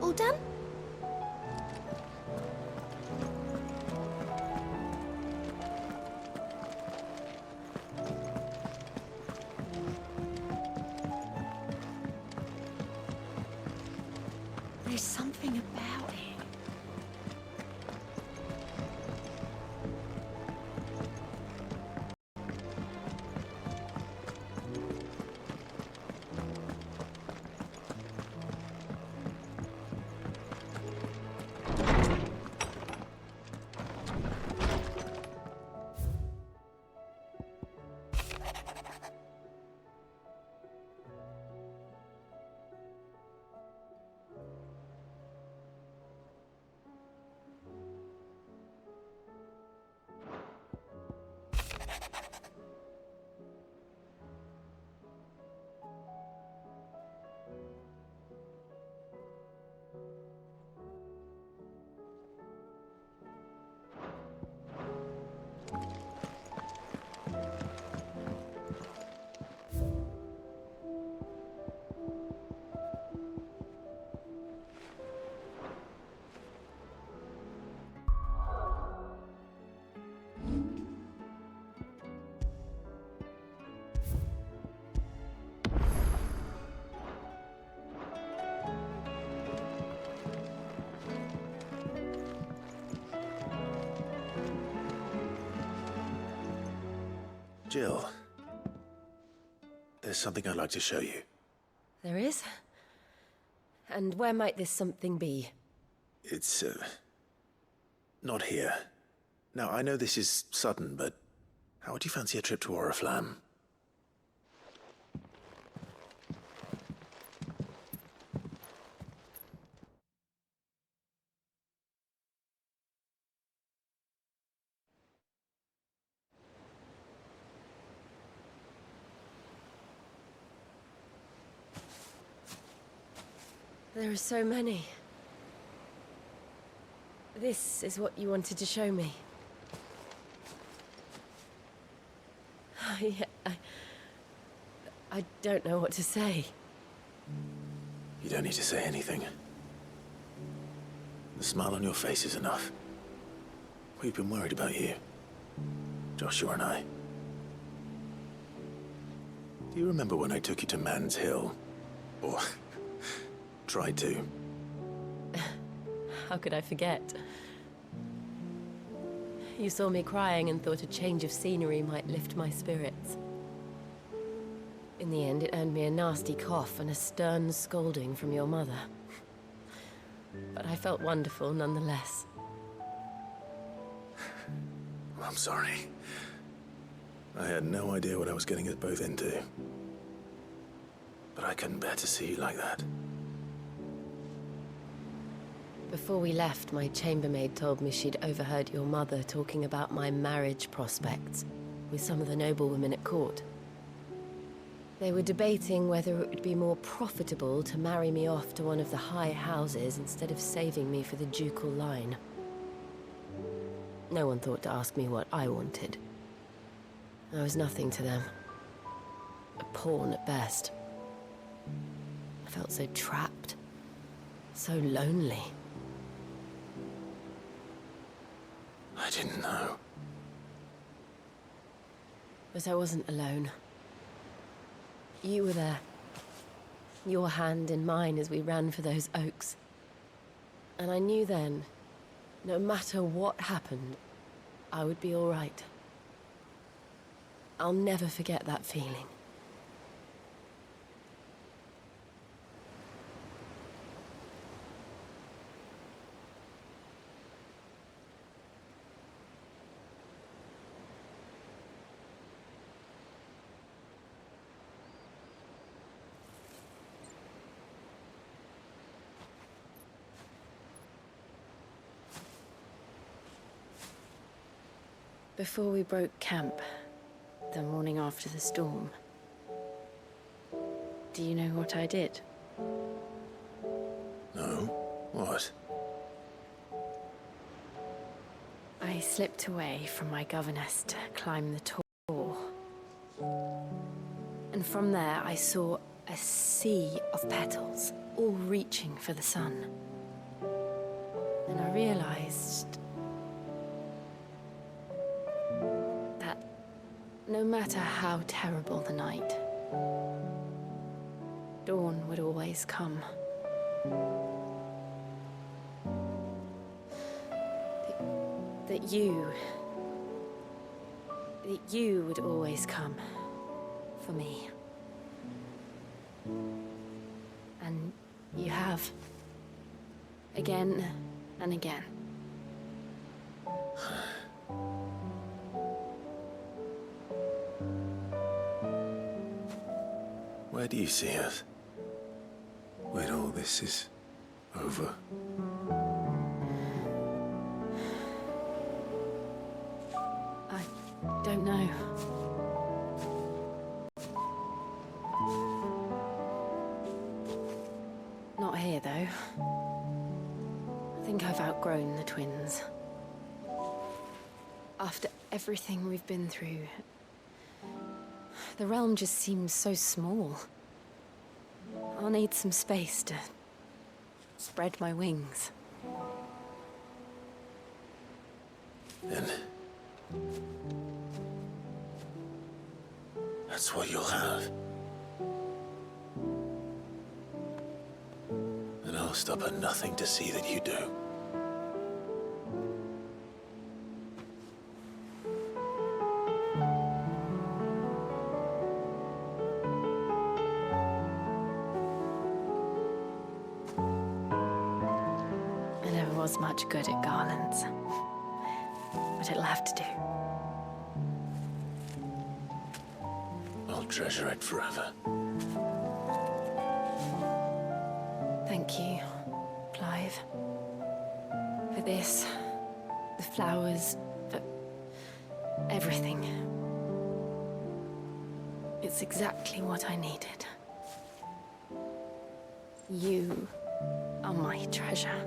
All done? There's something about it. Jill, there's something I'd like to show you. There is? And where might this something be? It's, not here. Now, I know this is sudden, but how would you fancy a trip to Oriflamme? There are so many. This is what you wanted to show me. I don't know what to say. You don't need to say anything. The smile on your face is enough. We've been worried about you, Joshua and I. Do you remember when I took you to Man's Hill? Or tried to? How could I forget? You saw me crying and thought a change of scenery might lift my spirits. In the end, it earned me a nasty cough and a stern scolding from your mother. But I felt wonderful nonetheless. I'm sorry. I had no idea what I was getting us both into. But I couldn't bear to see you like that. Before we left, my chambermaid told me she'd overheard your mother talking about my marriage prospects with some of the noblewomen at court. They were debating whether it would be more profitable to marry me off to one of the high houses instead of saving me for the ducal line. No one thought to ask me what I wanted. I was nothing to them. A pawn at best. I felt so trapped. So lonely. I didn't know. But I wasn't alone. You were there. Your hand in mine as we ran for those oaks. And I knew then, no matter what happened, I would be all right. I'll never forget that feeling. Before we broke camp, the morning after the storm, do you know what I did? No? What? I slipped away from my governess to climb the tor. And from there I saw a sea of petals, all reaching for the sun. And I realized that no matter how terrible the night, dawn would always come. That you would always come for me. And you have. Again and again. Where do you see us? When all this is over? I don't know. Not here, though. I think I've outgrown the twins. After everything we've been through, the realm just seems so small. I'll need some space to spread my wings. Then that's what you'll have. And I'll stop at nothing to see that you do. I never was much good at garlands, but it'll have to do. I'll treasure it forever. Thank you, Clive. For this, the flowers, for everything. It's exactly what I needed. You are my treasure.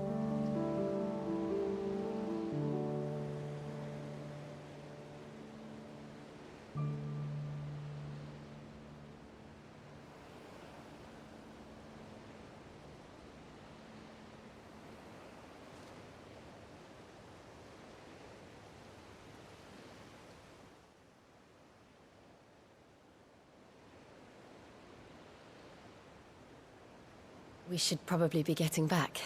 We should probably be getting back.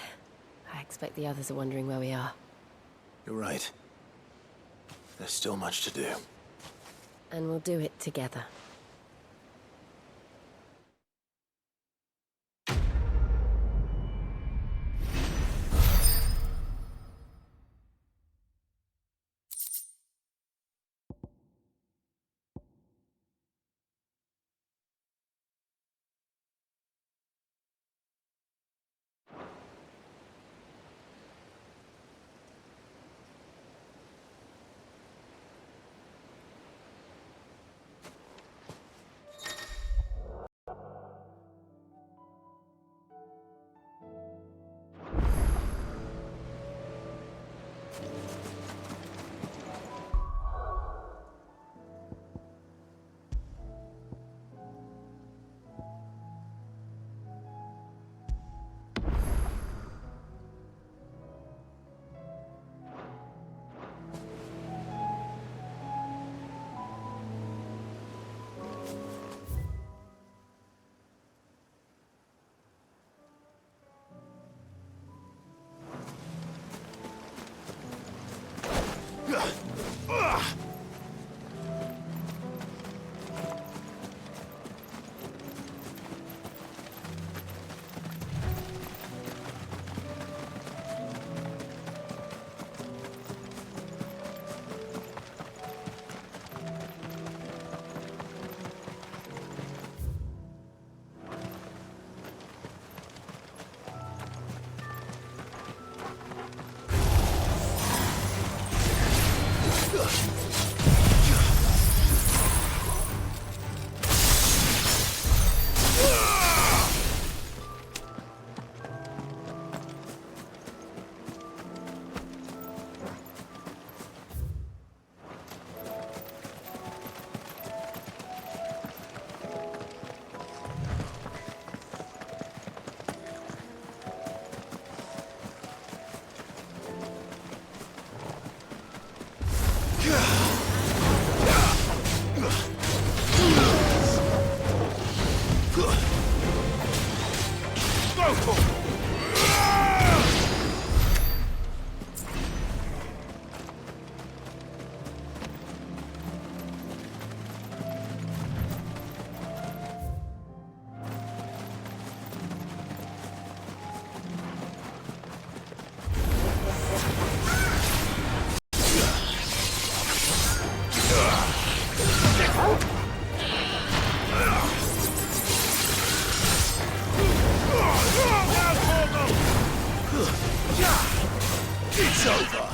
I expect the others are wondering where we are. You're right. There's still much to do. And we'll do it together. It's over!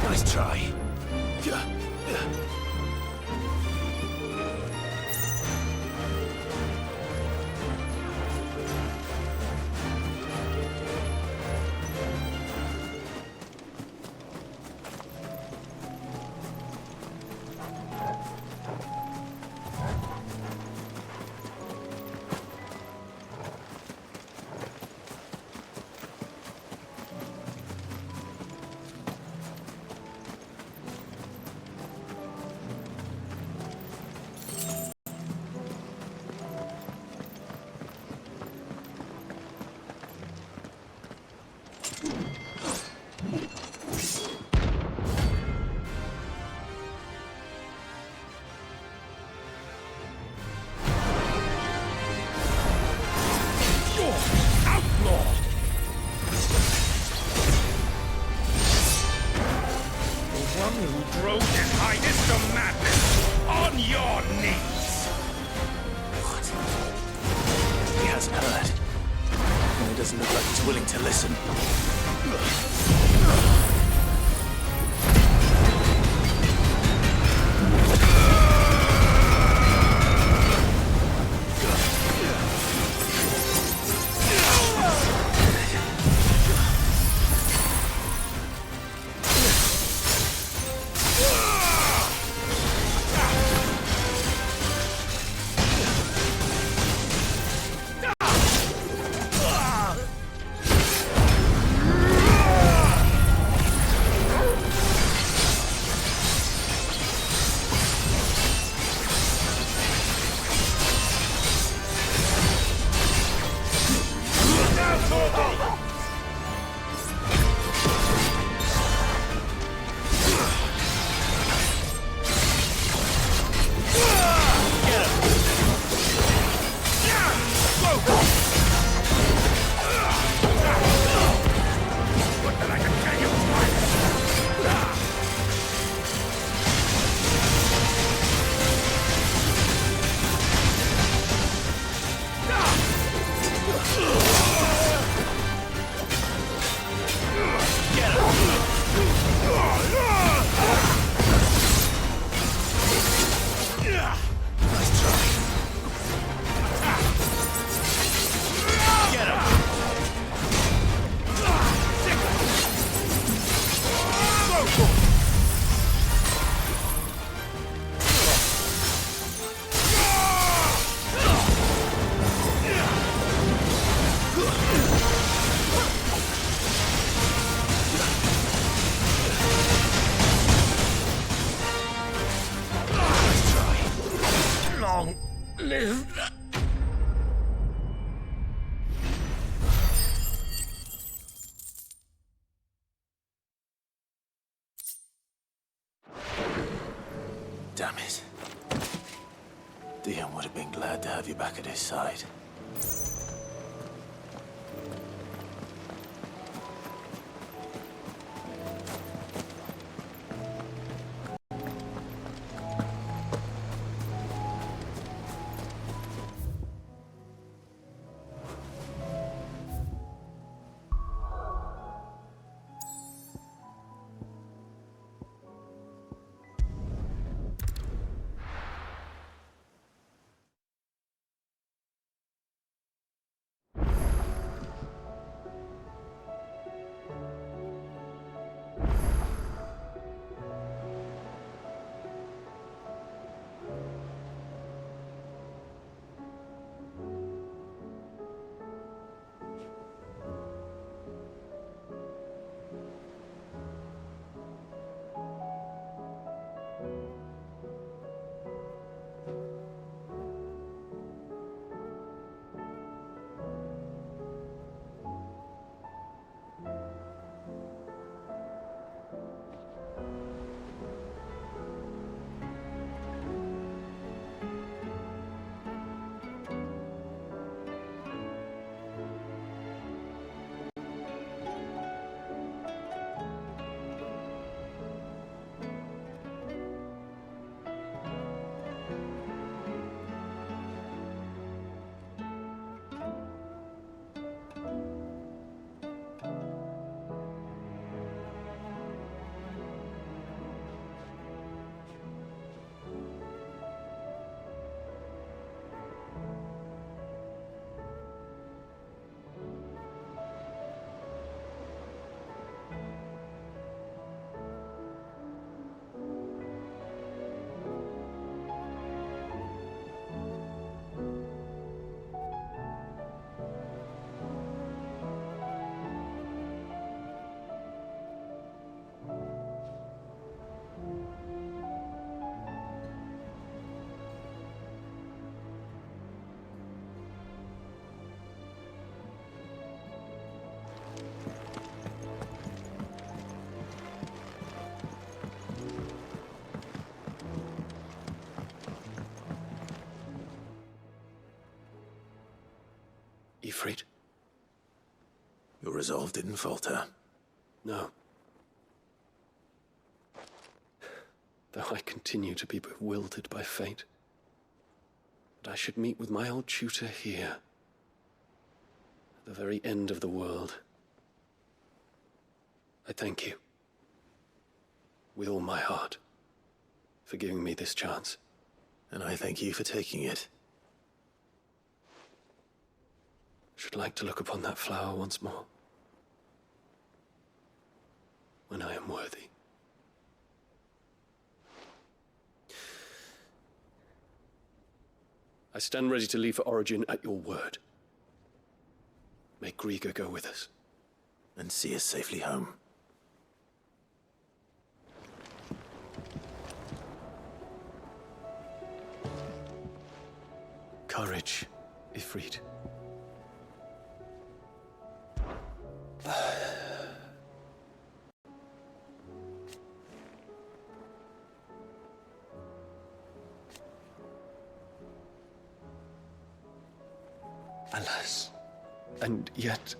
Nice try. Who drove His Highness to madness on your knees? What? He hasn't heard. And he doesn't look like he's willing to listen. Damn it. Dion would have been glad to have you back at his side. Ifrit? Your resolve didn't falter. No. Though I continue to be bewildered by fate. But I should meet with my old tutor here. At the very end of the world. I thank you. With all my heart. For giving me this chance. And I thank you for taking it. Should like to look upon that flower once more. When I am worthy. I stand ready to leave for Origin at your word. May Grieger go with us. And see us safely home. Courage, Ifrit. Alas, and yet...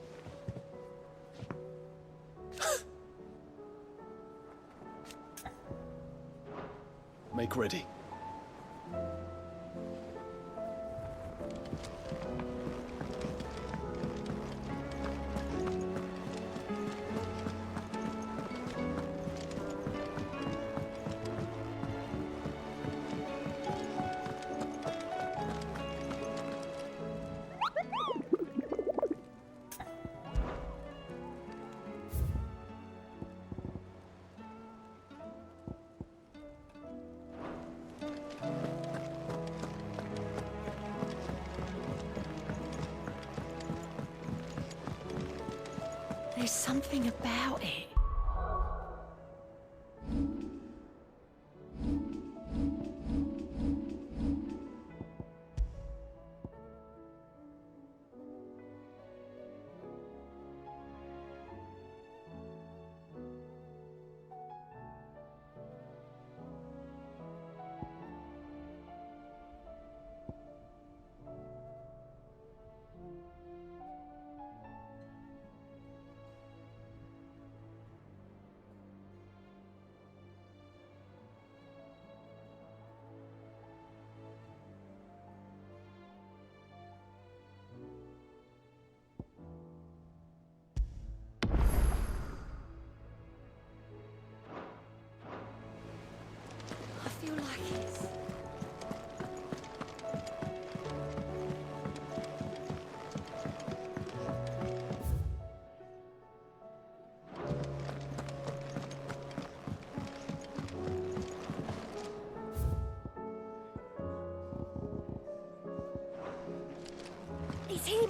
Make ready. There's something about it.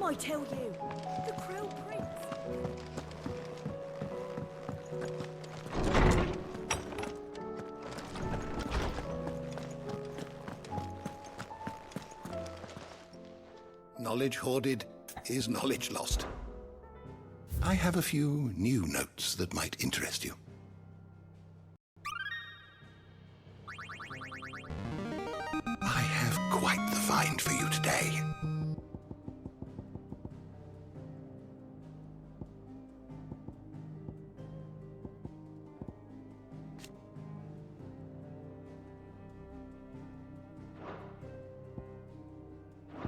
I tell you? The Crow Prince. Knowledge hoarded is knowledge lost. I have a few new notes that might interest you. I have quite the find for you today.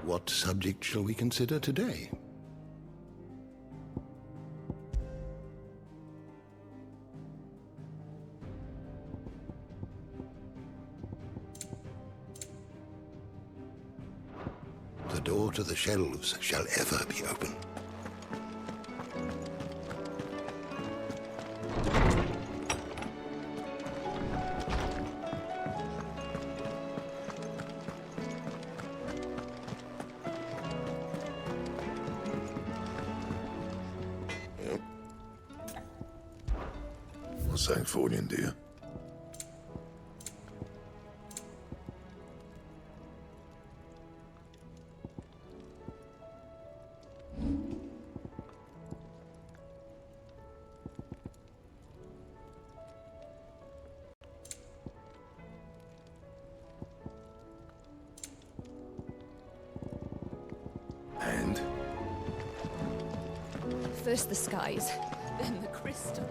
What subject shall we consider today? The door to the shelves shall ever be open. What's that for you, dear? And? First the skies, then the crystal.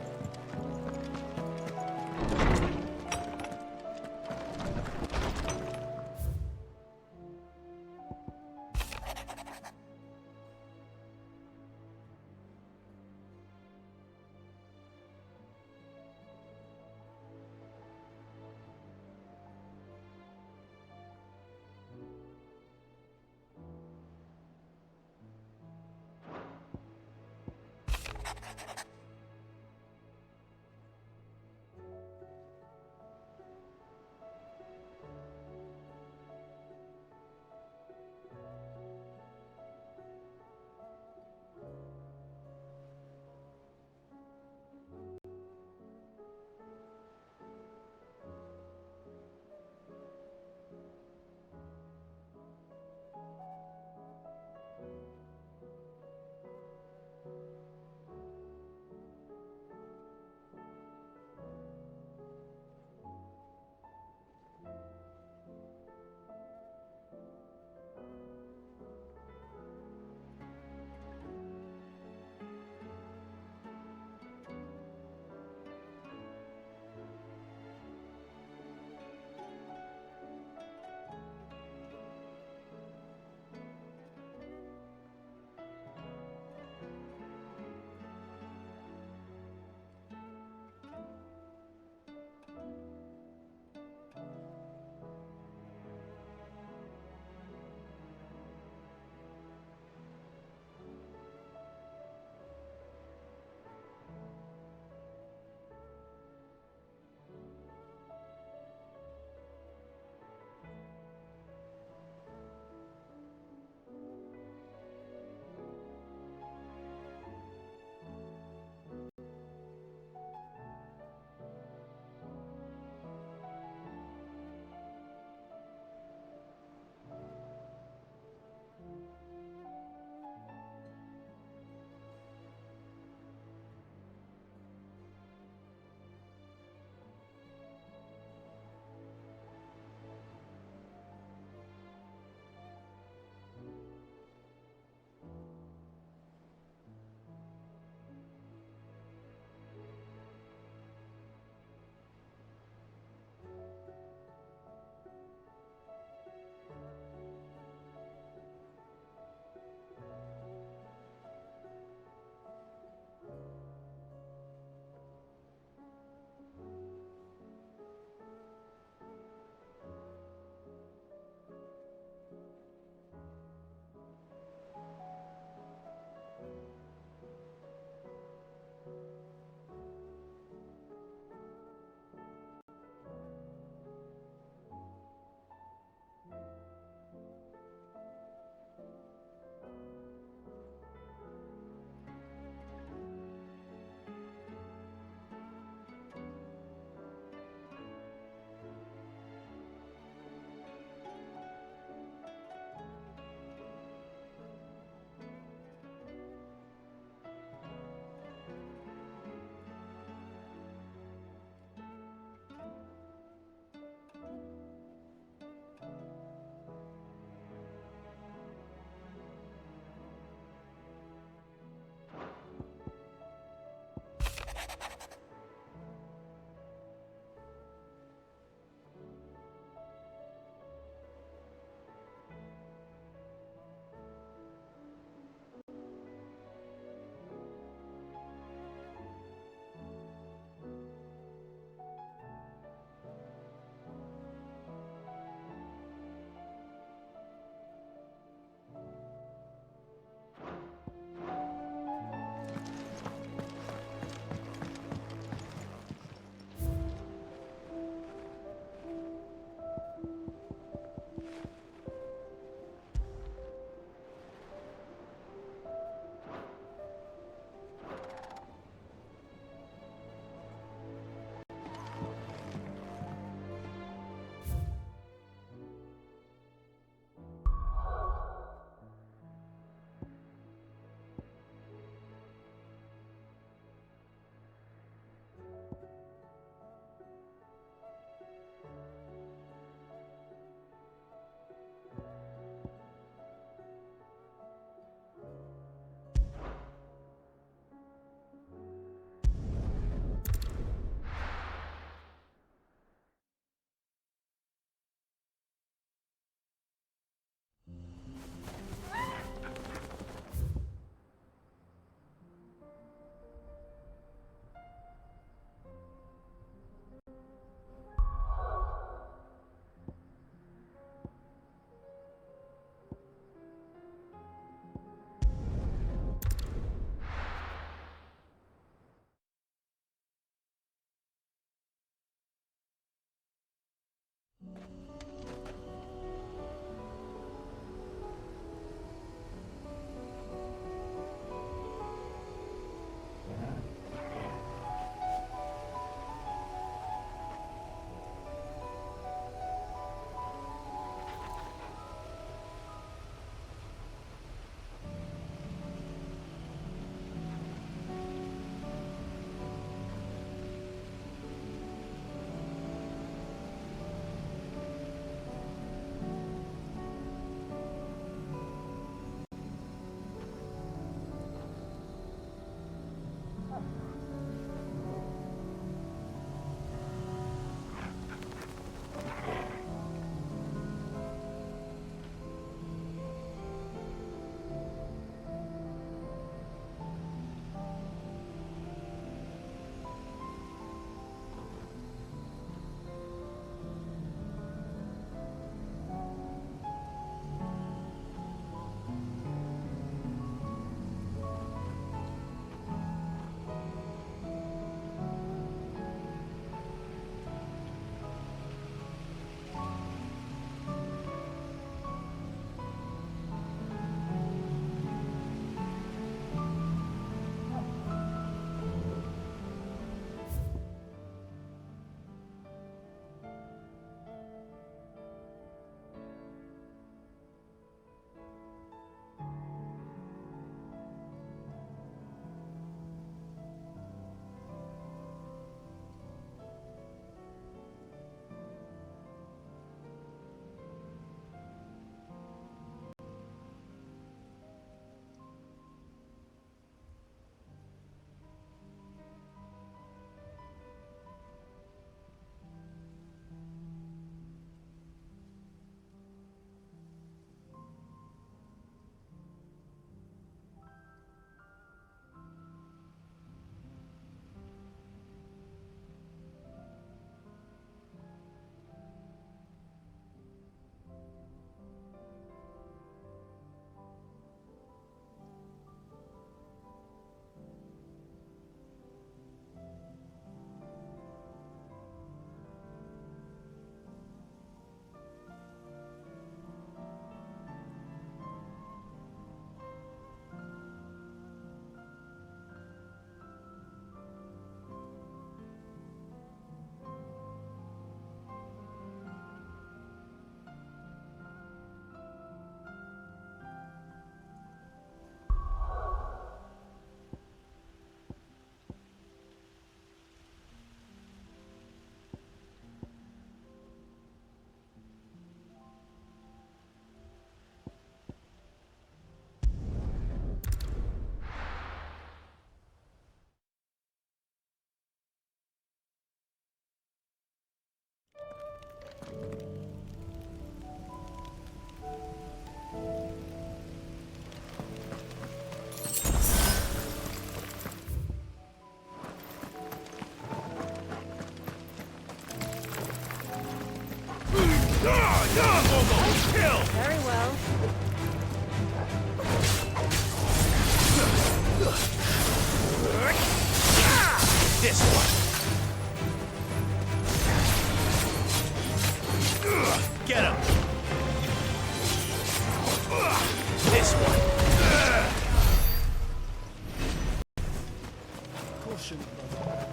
caution, brother.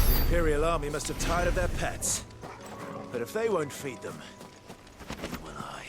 The Imperial army must have tired of their pets. But if they won't feed them, neither will I.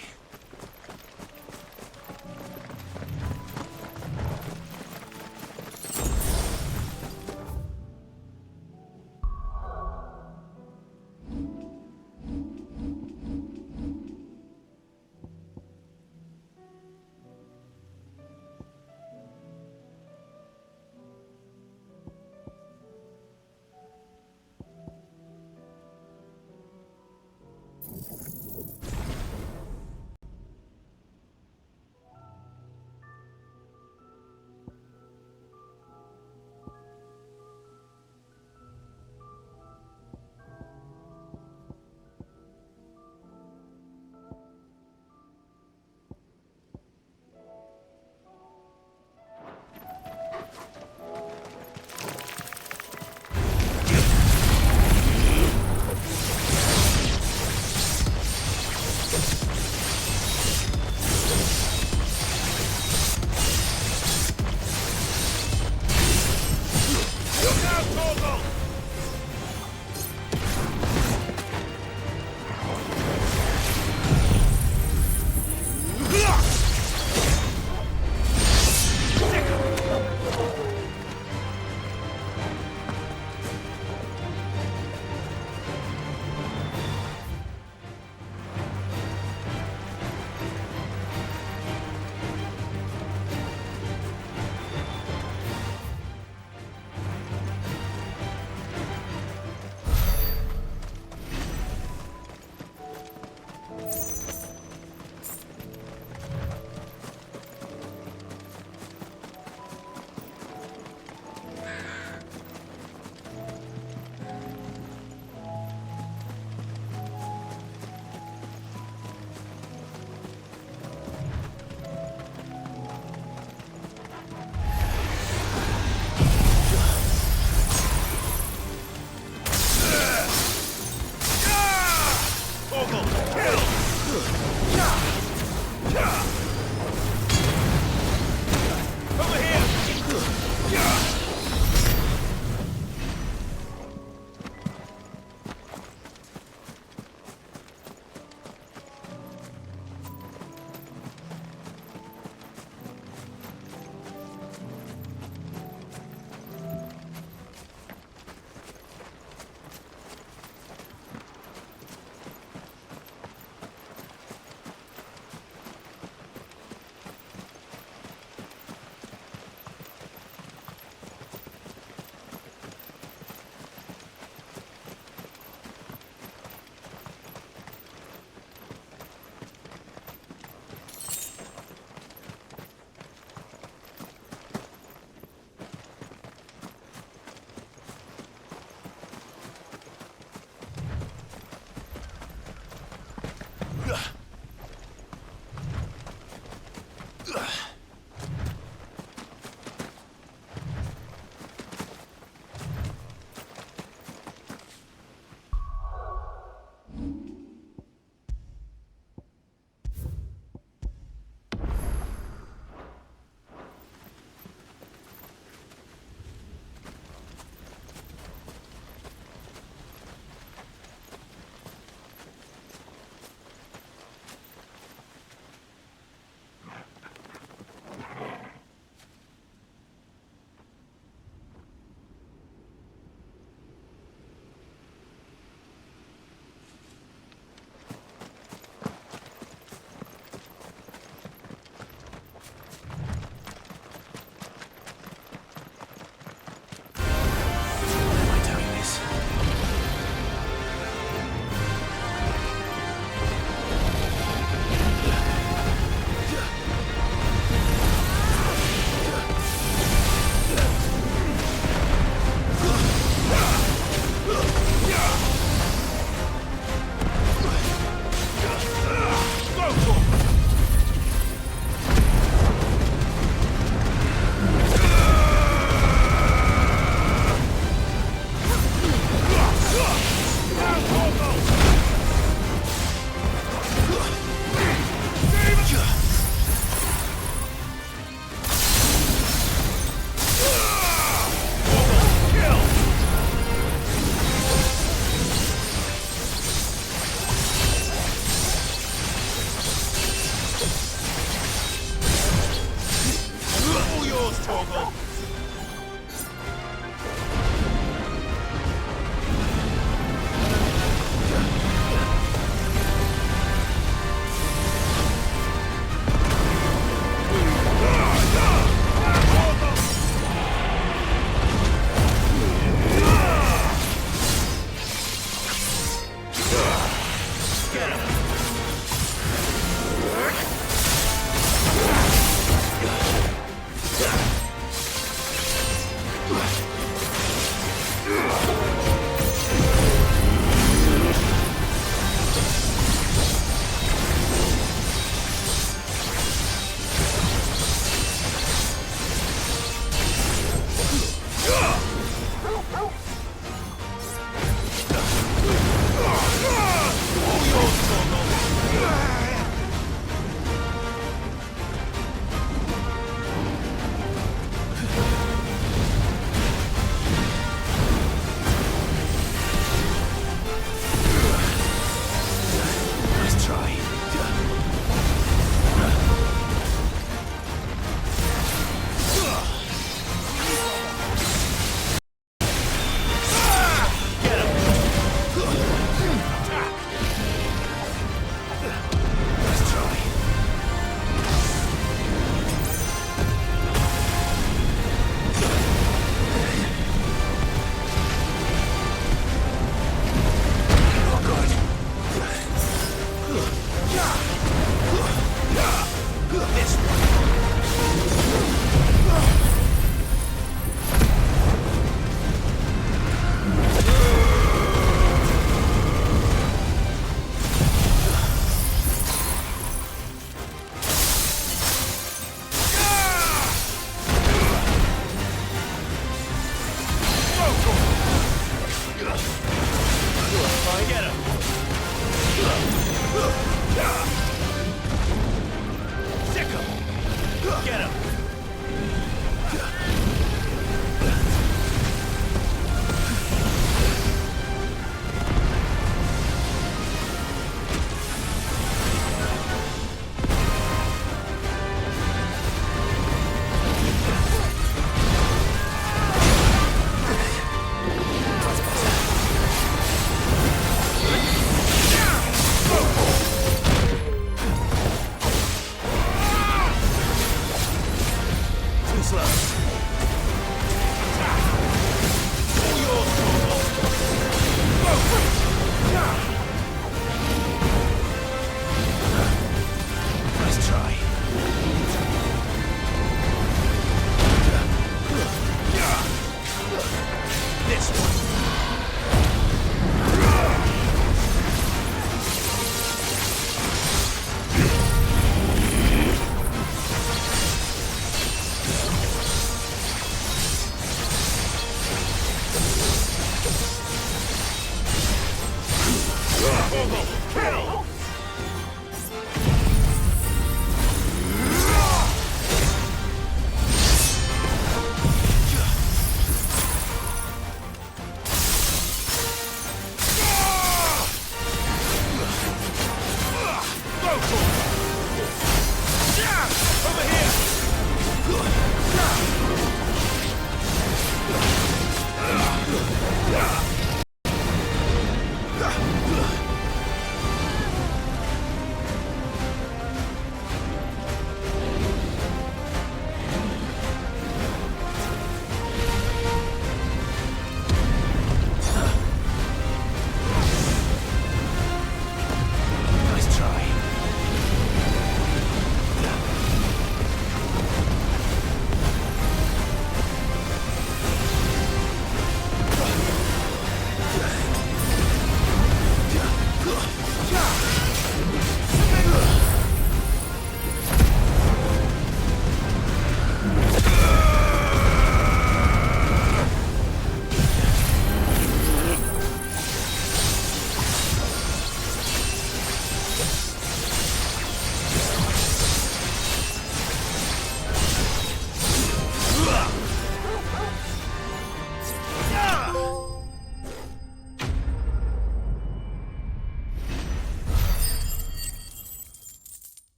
Kill!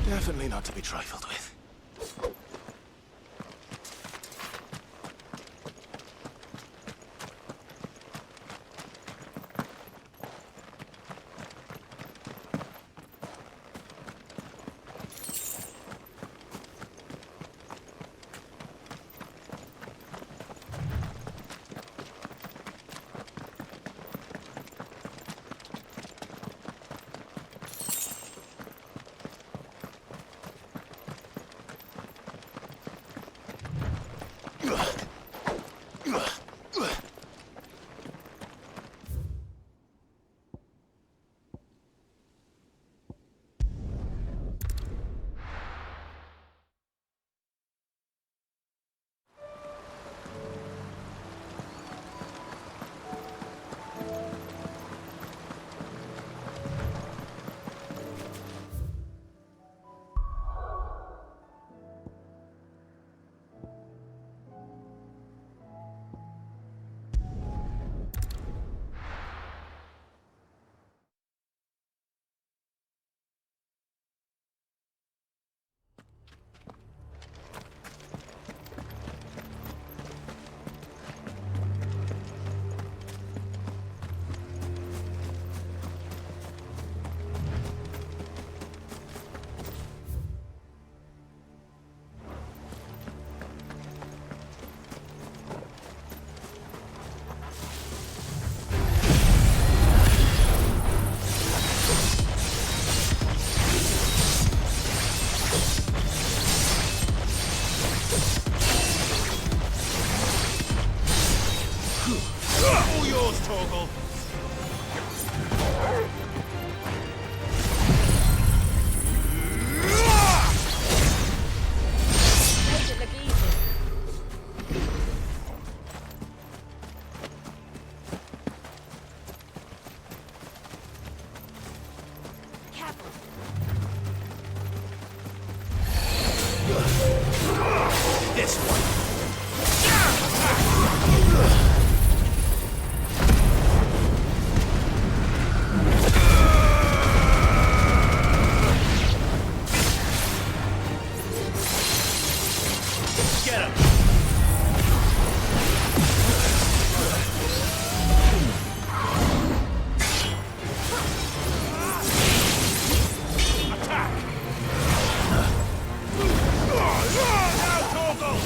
Definitely not to be trifled with. All yours, Torgal! Make it look easy. Careful. This one! Get him! Attack! Now, Torgal!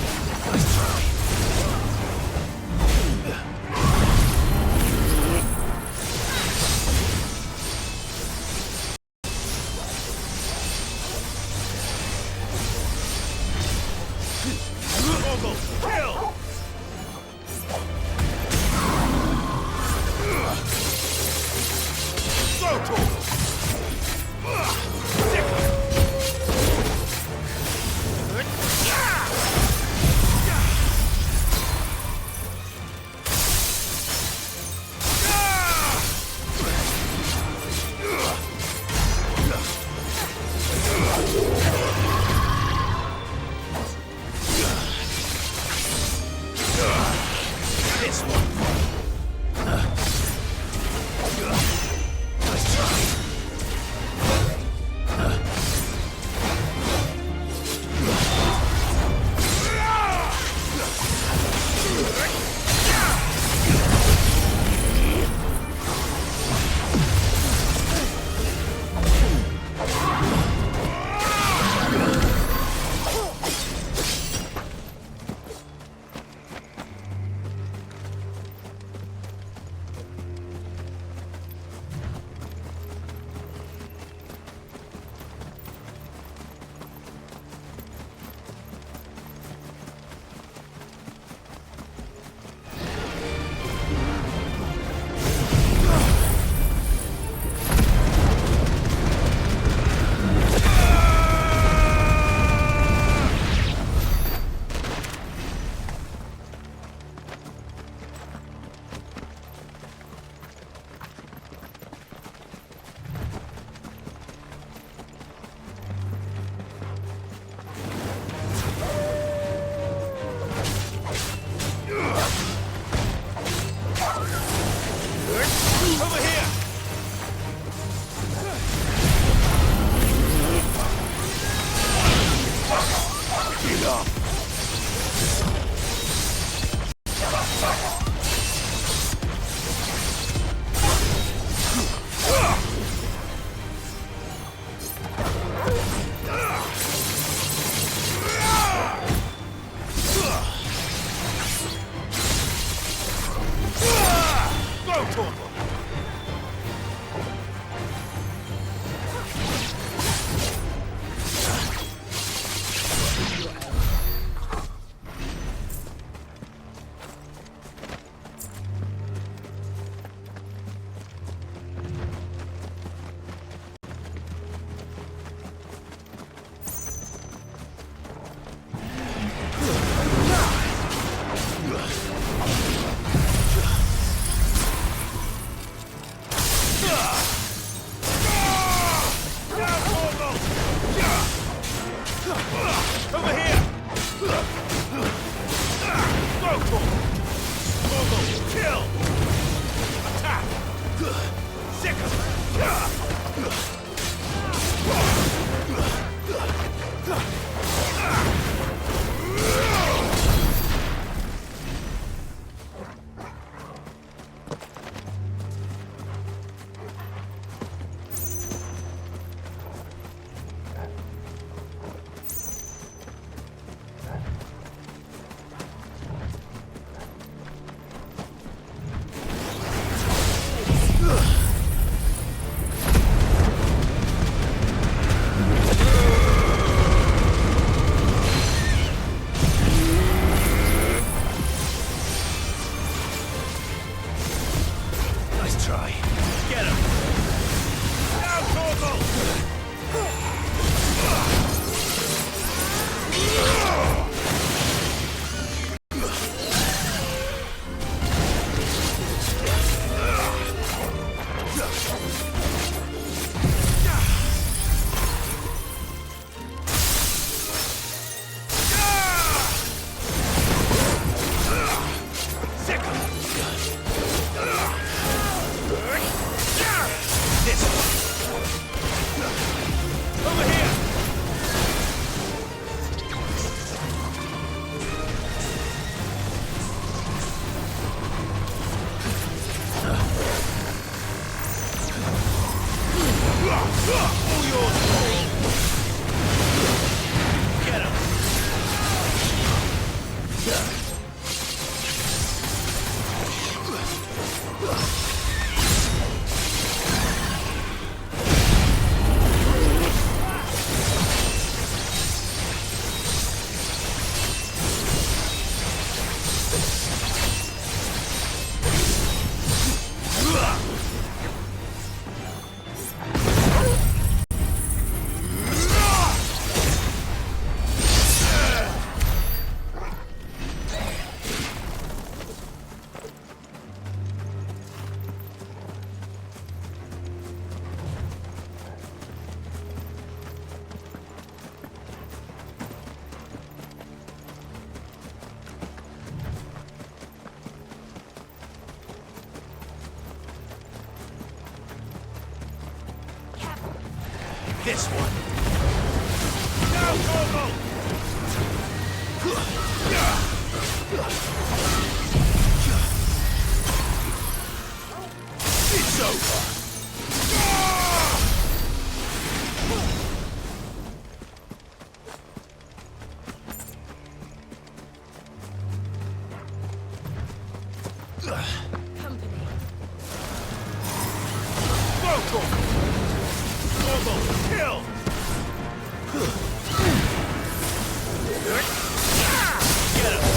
All yours, get him! This one. Now, Corvo! It's over! Company. Corvo! Corvo, kill! Get him!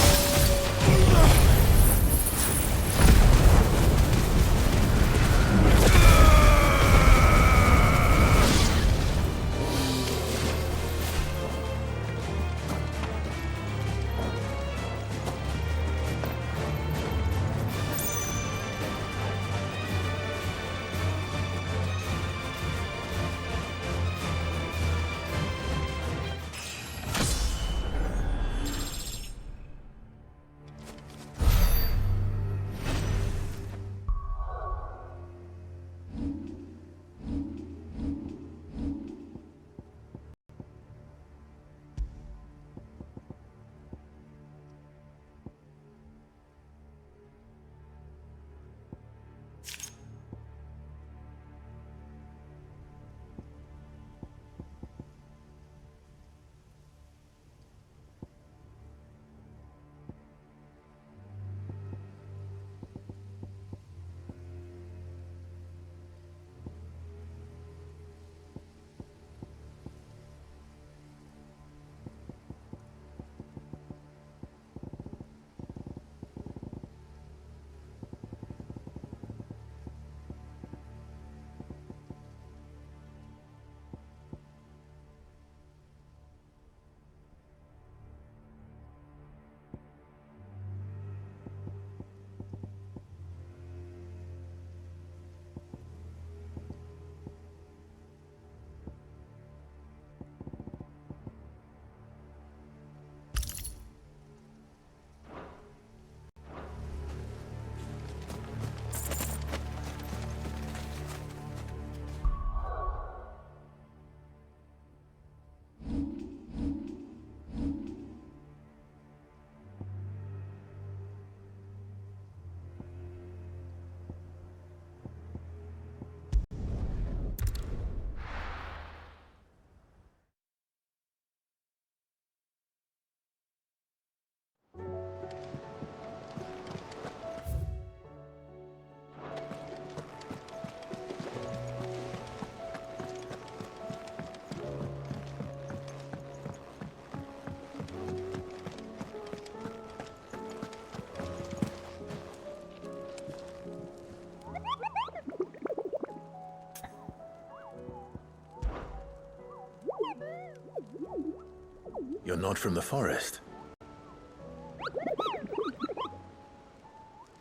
You're not from the forest.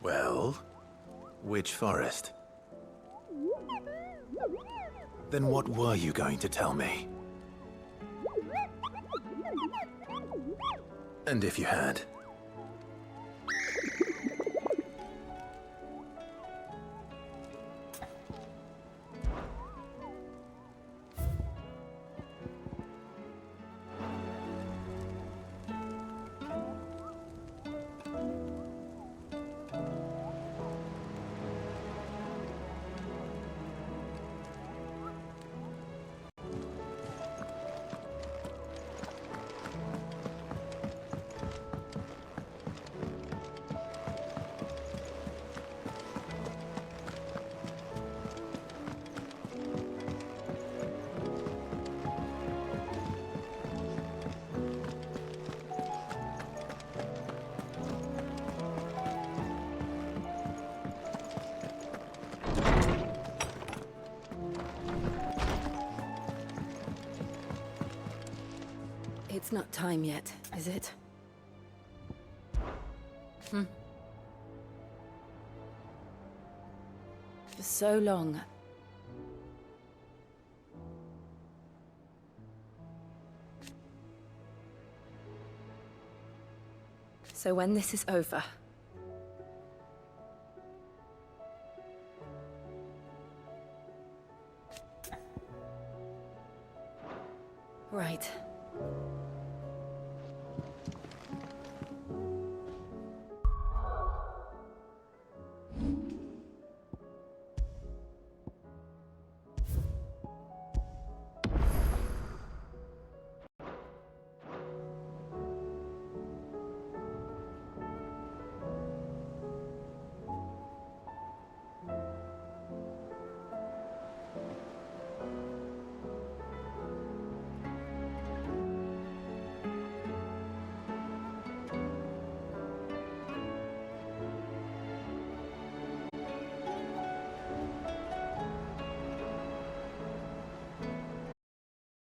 Well, which forest? Then what were you going to tell me? And if you had? It's not time yet, is it? For so long. So when this is over, Right.